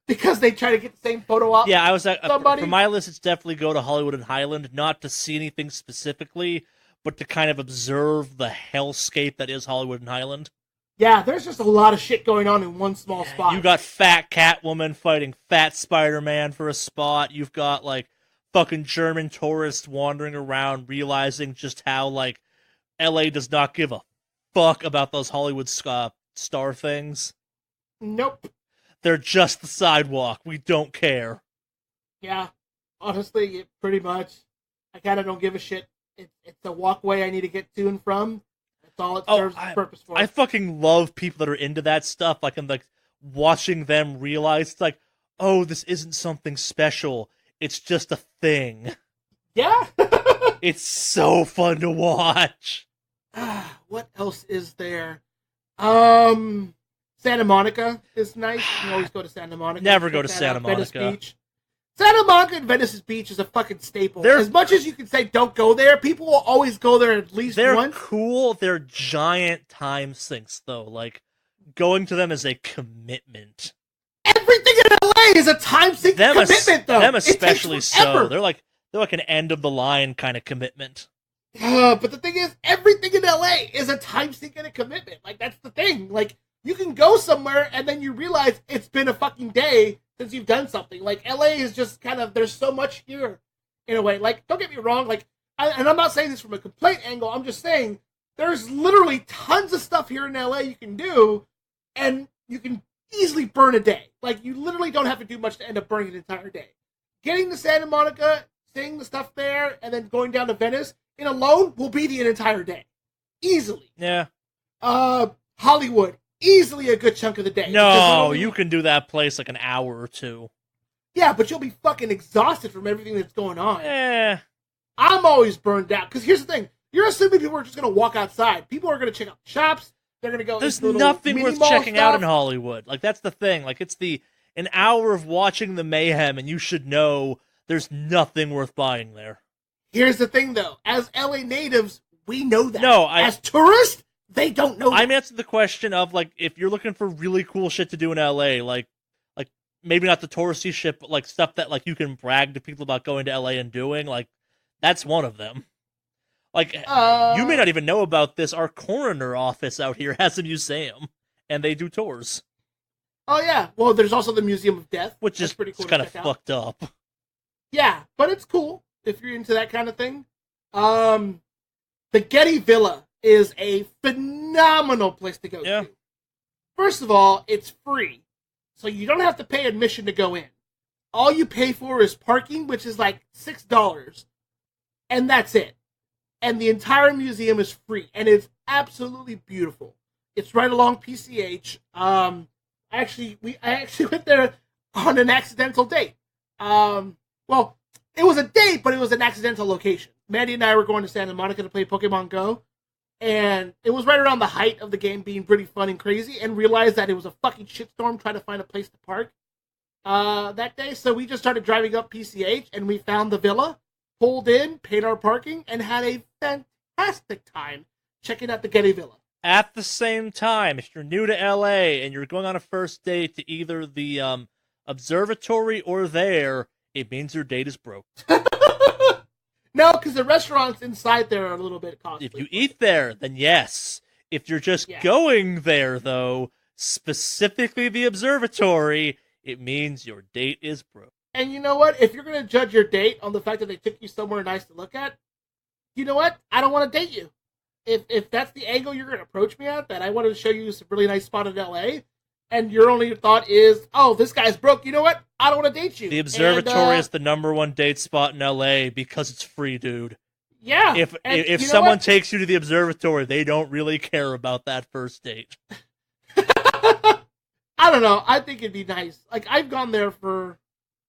B: Because they try to get the same photo op.
A: Yeah, I was for my list. It's definitely go to Hollywood and Highland, not to see anything specifically, but to kind of observe the hellscape that is Hollywood and Highland.
B: Yeah, there's just a lot of shit going on in one small spot.
A: You got fat Catwoman fighting fat Spider-Man for a spot. You've got fucking German tourists wandering around, realizing just how LA does not give a fuck about those Hollywood star things.
B: Nope.
A: They're just the sidewalk. We don't care.
B: Yeah, honestly, pretty much. I kind of don't give a shit. It's a walkway I need to get to and from. That's all it serves its purpose for.
A: I fucking love people that are into that stuff. And watching them realize, oh, this isn't something special. It's just a thing.
B: Yeah.
A: It's so fun to watch.
B: What else is there? Santa Monica is nice. You can always go to Santa Monica.
A: Never go to Santa Monica.
B: Venice Beach. Santa Monica and Venice's beach is a fucking staple.
A: They're-
B: As much as you can say don't go there, people will always go there at least
A: They're
B: once.
A: cool. They're giant time sinks, though. Like, going to them is a commitment.
B: Everything in LA is a time sink commitment, though.
A: Them especially
B: it takes
A: so.
B: forever.
A: They're like an end of the line kind of commitment.
B: But the thing is, everything in LA is a time sink and a commitment. Like, that's the thing. Like, you can go somewhere and then you realize it's been a fucking day since you've done something. Like, LA is just kind of, there's so much here in a way. Like, don't get me wrong. Like, and I'm not saying this from a complaint angle. I'm just saying there's literally tons of stuff here in LA you can do, and you can easily burn a day. Like, you literally don't have to do much to end up burning an entire day. Getting to Santa Monica, seeing the stuff there, and then going down to Venice in alone will be the entire day. Easily.
A: Yeah.
B: Hollywood, easily a good chunk of the day.
A: No, you can do that place like an hour or two.
B: Yeah, but you'll be fucking exhausted from everything that's going on.
A: Eh.
B: I'm always burned out. Because here's the thing. You're assuming people are just going to walk outside. People are going to check out the shops. They're going to go.
A: There's nothing worth checking out in Hollywood. Like, that's the thing. Like, it's an hour of watching the mayhem, and you should know there's nothing worth buying there.
B: Here's the thing, though. As LA natives, we know that.
A: No,
B: as tourists, they don't know that.
A: I'm answering the question of, like, if you're looking for really cool shit to do in LA, like maybe not the touristy shit, but, like, stuff that, like, you can brag to people about going to LA and doing, like, that's one of them. Like, you may not even know about this. Our coroner office out here has a museum, and they do tours.
B: Oh, yeah. Well, there's also the Museum of Death.
A: Which is
B: pretty cool
A: kind of fucked up.
B: Yeah, but it's cool if you're into that kind of thing. The Getty Villa is a phenomenal place to go to. First of all, it's free, so you don't have to pay admission to go in. All you pay for is parking, which is like $6, and that's it. And the entire museum is free, and it's absolutely beautiful. It's right along PCH. I actually went there on an accidental date. Well, it was a date, but it was an accidental location. Mandy and I were going to Santa Monica to play Pokemon Go, and it was right around the height of the game being pretty fun and crazy, and realized that it was a fucking shitstorm trying to find a place to park that day. So we just started driving up PCH, and we found the villa, pulled in, paid our parking, and had a fantastic time checking out the Getty Villa.
A: At the same time, if you're new to LA and you're going on a first date to either the observatory or there, it means your date is broke.
B: No, because the restaurants inside there are a little bit costly.
A: If you eat there, then yes. If you're just going there, though, specifically the observatory, it means your date is broke.
B: And you know what? If you're going to judge your date on the fact that they took you somewhere nice to look at, you know what? I don't want to date you. If that's the angle you're going to approach me at, that I want to show you some really nice spot in LA, and your only thought is, oh, this guy's broke, you know what? I don't want to date you.
A: The observatory is the #1 date spot in LA because it's free, dude.
B: Yeah.
A: If someone takes you to the observatory, they don't really care about that first date.
B: I don't know. I think it'd be nice. Like, I've gone there for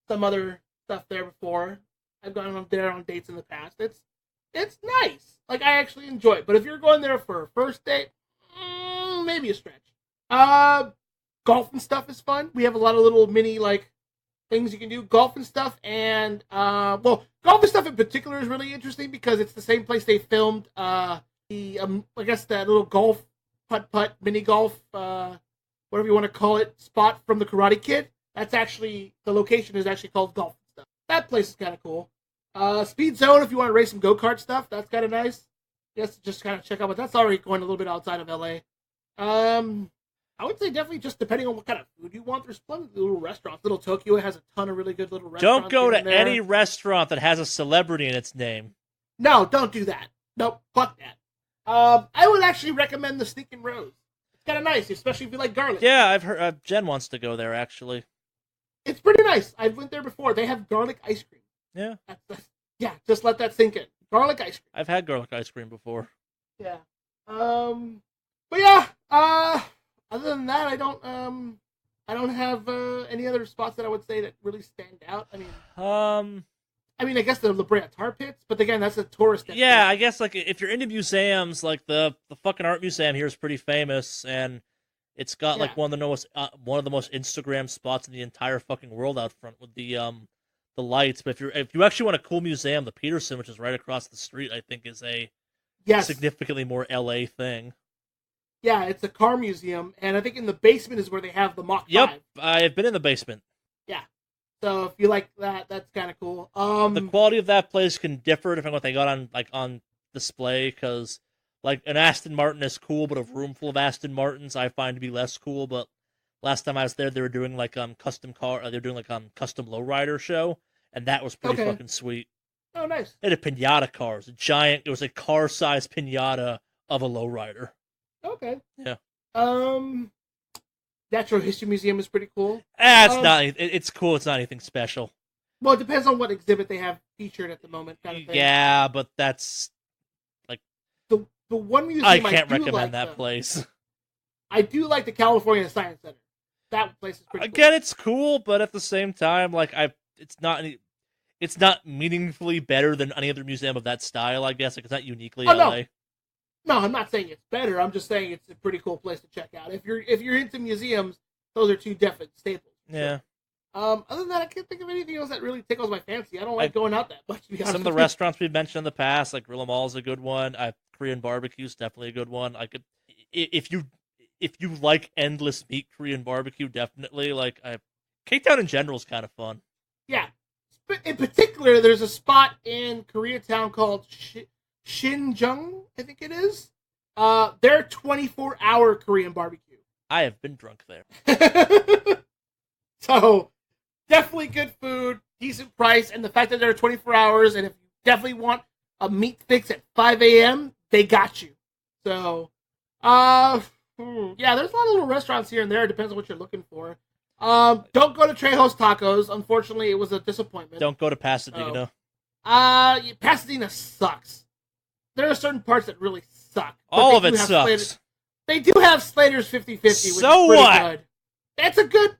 B: some other stuff there before. I've gone there on dates in the past. It's nice. Like, I actually enjoy it. But if you're going there for a first date, maybe a stretch. Golf and stuff is fun. We have a lot of little mini, like, things you can do. Golf and stuff, and, golf and stuff in particular is really interesting because it's the same place they filmed, I guess that little golf, putt-putt, mini golf, whatever you want to call it, spot from the Karate Kid. That's actually, the location is actually called Golf and Stuff. That place is kind of cool. Speed Zone, if you want to race some go-kart stuff, that's kind of nice. Yes, just kind of check out, but that's already going a little bit outside of LA. I would say definitely just depending on what kind of food you want. There's plenty of little restaurants. Little Tokyo has a ton of really good little restaurants.
A: Don't go to any restaurant that has a celebrity in its name.
B: No, don't do that. Nope, fuck that. I would actually recommend the Sneakin' Rose. It's kind of nice, especially if you like garlic.
A: Yeah, I've heard. Jen wants to go there, actually.
B: It's pretty nice. I went there before. They have garlic ice cream.
A: Yeah.
B: Yeah, just let that sink in. Garlic ice cream.
A: I've had garlic ice cream before.
B: Yeah. But yeah, other than that, I don't have any other spots that I would say that really stand out. I mean, I guess the La Brea Tar Pits, but again, that's a tourist destination.
A: Yeah, I guess like if you're into museums, like the fucking art museum here is pretty famous, and it's got like one of the most Instagram spots in the entire fucking world out front with the the lights. But if you actually want a cool museum, the Peterson, which is right across the street, I think is a significantly more LA thing.
B: Yeah, it's a car museum, and I think in the basement is where they have the Mach 5.
A: Yep, I've been in the basement.
B: Yeah. So if you like that, that's kind of cool.
A: The quality of that place can differ depending on what they got on display, because like an Aston Martin is cool, but a room full of Aston Martins I find to be less cool. But last time I was there, they were doing like custom lowrider show, and that was pretty fucking sweet.
B: Oh, nice.
A: They had a pinata car. It was a car-sized pinata of a lowrider.
B: Okay.
A: Yeah.
B: Natural History Museum is pretty cool.
A: It's cool. It's not anything special.
B: Well, it depends on what exhibit they have featured at the moment, kind of thing.
A: Yeah, but that's like
B: the one museum
A: I can't recommend that place.
B: I do like the California Science Center. That place is pretty cool.
A: Again, it's cool, but at the same time, like it's not meaningfully better than any other museum of that style. I guess like, it's not uniquely LA.
B: No, I'm not saying it's better. I'm just saying it's a pretty cool place to check out. If you're into museums, those are two definite staples.
A: Yeah.
B: Other than that, I can't think of anything else that really tickles my fancy. I don't like going out that much. To be honest
A: some of the restaurants we've mentioned in the past, like Gorilla Mall, is a good one. Korean barbecue is definitely a good one. If you like endless meat Korean barbecue, definitely K-Town in general is kind of fun.
B: Yeah. In particular, there's a spot in Koreatown called Shinjung, I think it is. They're 24-hour Korean barbecue.
A: I have been drunk there.
B: So, definitely good food, decent price, and the fact that they're 24 hours, and if you definitely want a meat fix at 5 a.m., they got you. So, yeah, there's a lot of little restaurants here and there. It depends on what you're looking for. Don't go to Trejo's Tacos. Unfortunately, it was a disappointment.
A: Don't go to Pasadena.
B: Pasadena sucks. There are certain parts that really suck.
A: All of it sucks.
B: They do have Slater's 50/50, which is pretty good. That's a good...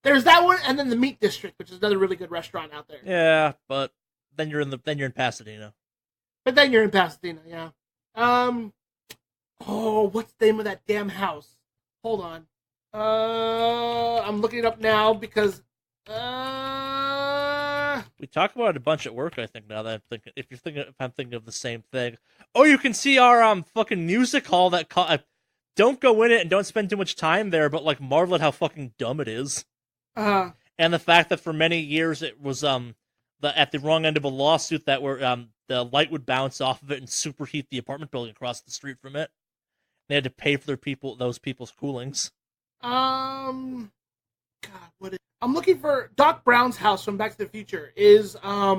B: There's that one, and then the Meat District, which is another really good restaurant out there.
A: Yeah, but then you're in Pasadena.
B: But then you're in Pasadena, yeah. What's the name of that damn house? Hold on. I'm looking it up now because
A: we talk about it a bunch at work. I think now that I'm thinking, if I'm thinking of the same thing. Oh, you can see our fucking music hall that don't go in it and don't spend too much time there, but like marvel at how fucking dumb it is. And the fact that for many years it was at the wrong end of a lawsuit that where the light would bounce off of it and superheat the apartment building across the street from it. They had to pay for those people's coolings.
B: God, I'm looking for Doc Brown's house from Back to the Future. Is I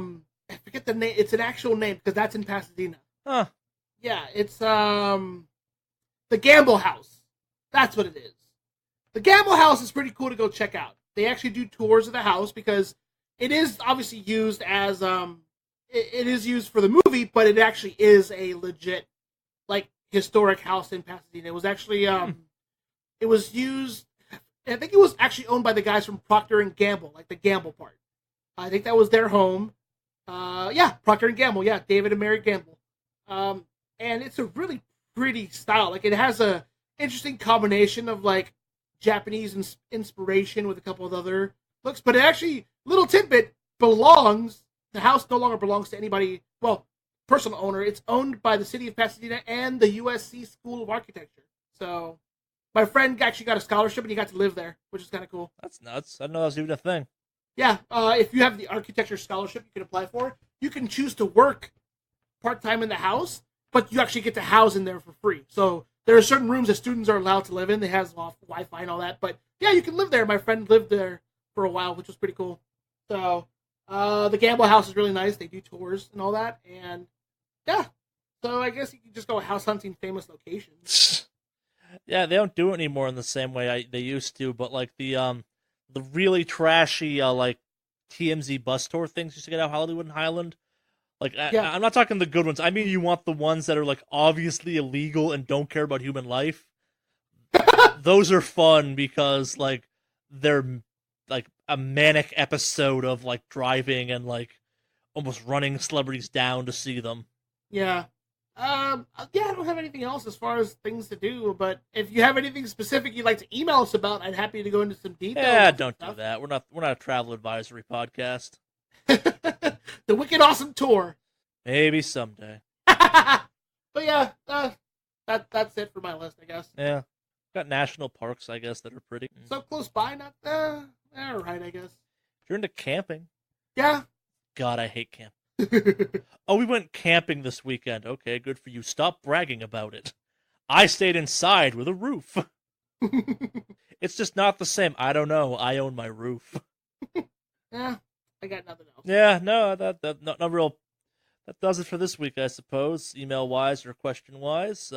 B: forget the name. It's an actual name because that's in Pasadena.
A: Huh.
B: Yeah, it's the Gamble House. That's what it is. The Gamble House is pretty cool to go check out. They actually do tours of the house because it is obviously used as it is used for the movie, but it actually is a legit historic house in Pasadena. It was actually it was used. I think it was actually owned by the guys from Procter and Gamble, like the Gamble part. I think that was their home. Procter and Gamble. Yeah, David and Mary Gamble. And it's a really pretty style. Like it has a interesting combination of Japanese inspiration with a couple of other looks, but it actually, little tidbit, the house no longer belongs to anybody, personal owner. It's owned by the city of Pasadena and the USC School of Architecture. So my friend actually got a scholarship and he got to live there, which is kind of cool.
A: That's nuts. I didn't know that was even a thing.
B: Yeah, if you have the architecture scholarship you can apply for, you can choose to work part-time in the house, but you actually get to house in there for free. So there are certain rooms that students are allowed to live in. They have Wi-Fi and all that. But yeah, you can live there. My friend lived there for a while, which was pretty cool. So the Gamble House is really nice. They do tours and all that. And yeah, so I guess you can just go house hunting famous locations.
A: Yeah, they don't do it anymore in the same way they used to. But the really trashy TMZ bus tour things used to get out of Hollywood and Highland. I'm not talking the good ones. I mean, you want the ones that are obviously illegal and don't care about human life. Those are fun because they're a manic episode of driving and almost running celebrities down to see them.
B: Yeah. I don't have anything else as far as things to do, but if you have anything specific you'd like to email us about, I'd happy to go into some details.
A: Yeah, don't do that. We're not a travel advisory podcast.
B: The Wicked Awesome Tour.
A: Maybe someday.
B: But yeah, that's it for my list, I guess.
A: Yeah. Got national parks, I guess, that are pretty.
B: So close by, not alright, I guess.
A: If you're into camping.
B: Yeah.
A: God, I hate camping. Oh, we went camping this weekend. Okay, good for you. Stop bragging about it. I stayed inside with a roof. It's just not the same. I don't know. I own my roof.
B: Yeah, I got nothing else.
A: Yeah, no, not real. That does it for this week, I suppose. Email-wise or question-wise.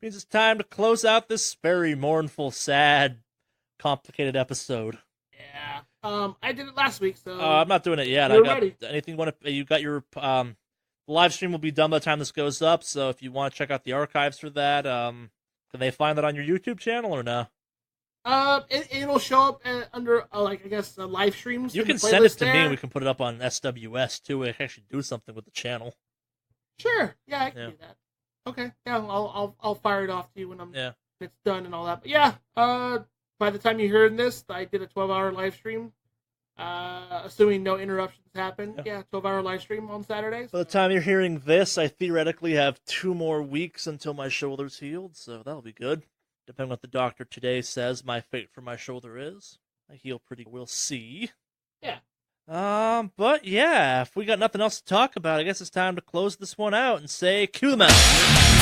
A: Means it's time to close out this very mournful, sad, complicated episode.
B: Yeah. I did it last week, so
A: I'm not doing it yet.
B: You're
A: I got
B: ready.
A: anything you got your the live stream will be done by the time this goes up, so if you want to check out the archives for that, can they find that on your YouTube channel or no?
B: It'll show up under I guess live streams.
A: You can send it to me and we can put it up on SWS too. We can actually do something with the channel.
B: Sure. Yeah, I can do that. Okay. Yeah, I'll fire it off to you when it's done and all that. But yeah, by the time you hear this, I did a 12-hour live stream. Assuming no interruptions happen. Yeah, 12-hour live stream on Saturdays.
A: By the time you're hearing this, I theoretically have 2 more weeks until my shoulder's healed, so that'll be good. Depending on what the doctor today says my fate for my shoulder is. I heal pretty, we'll see.
B: Yeah.
A: But yeah, if we got nothing else to talk about, I guess it's time to close this one out and say, cue them out.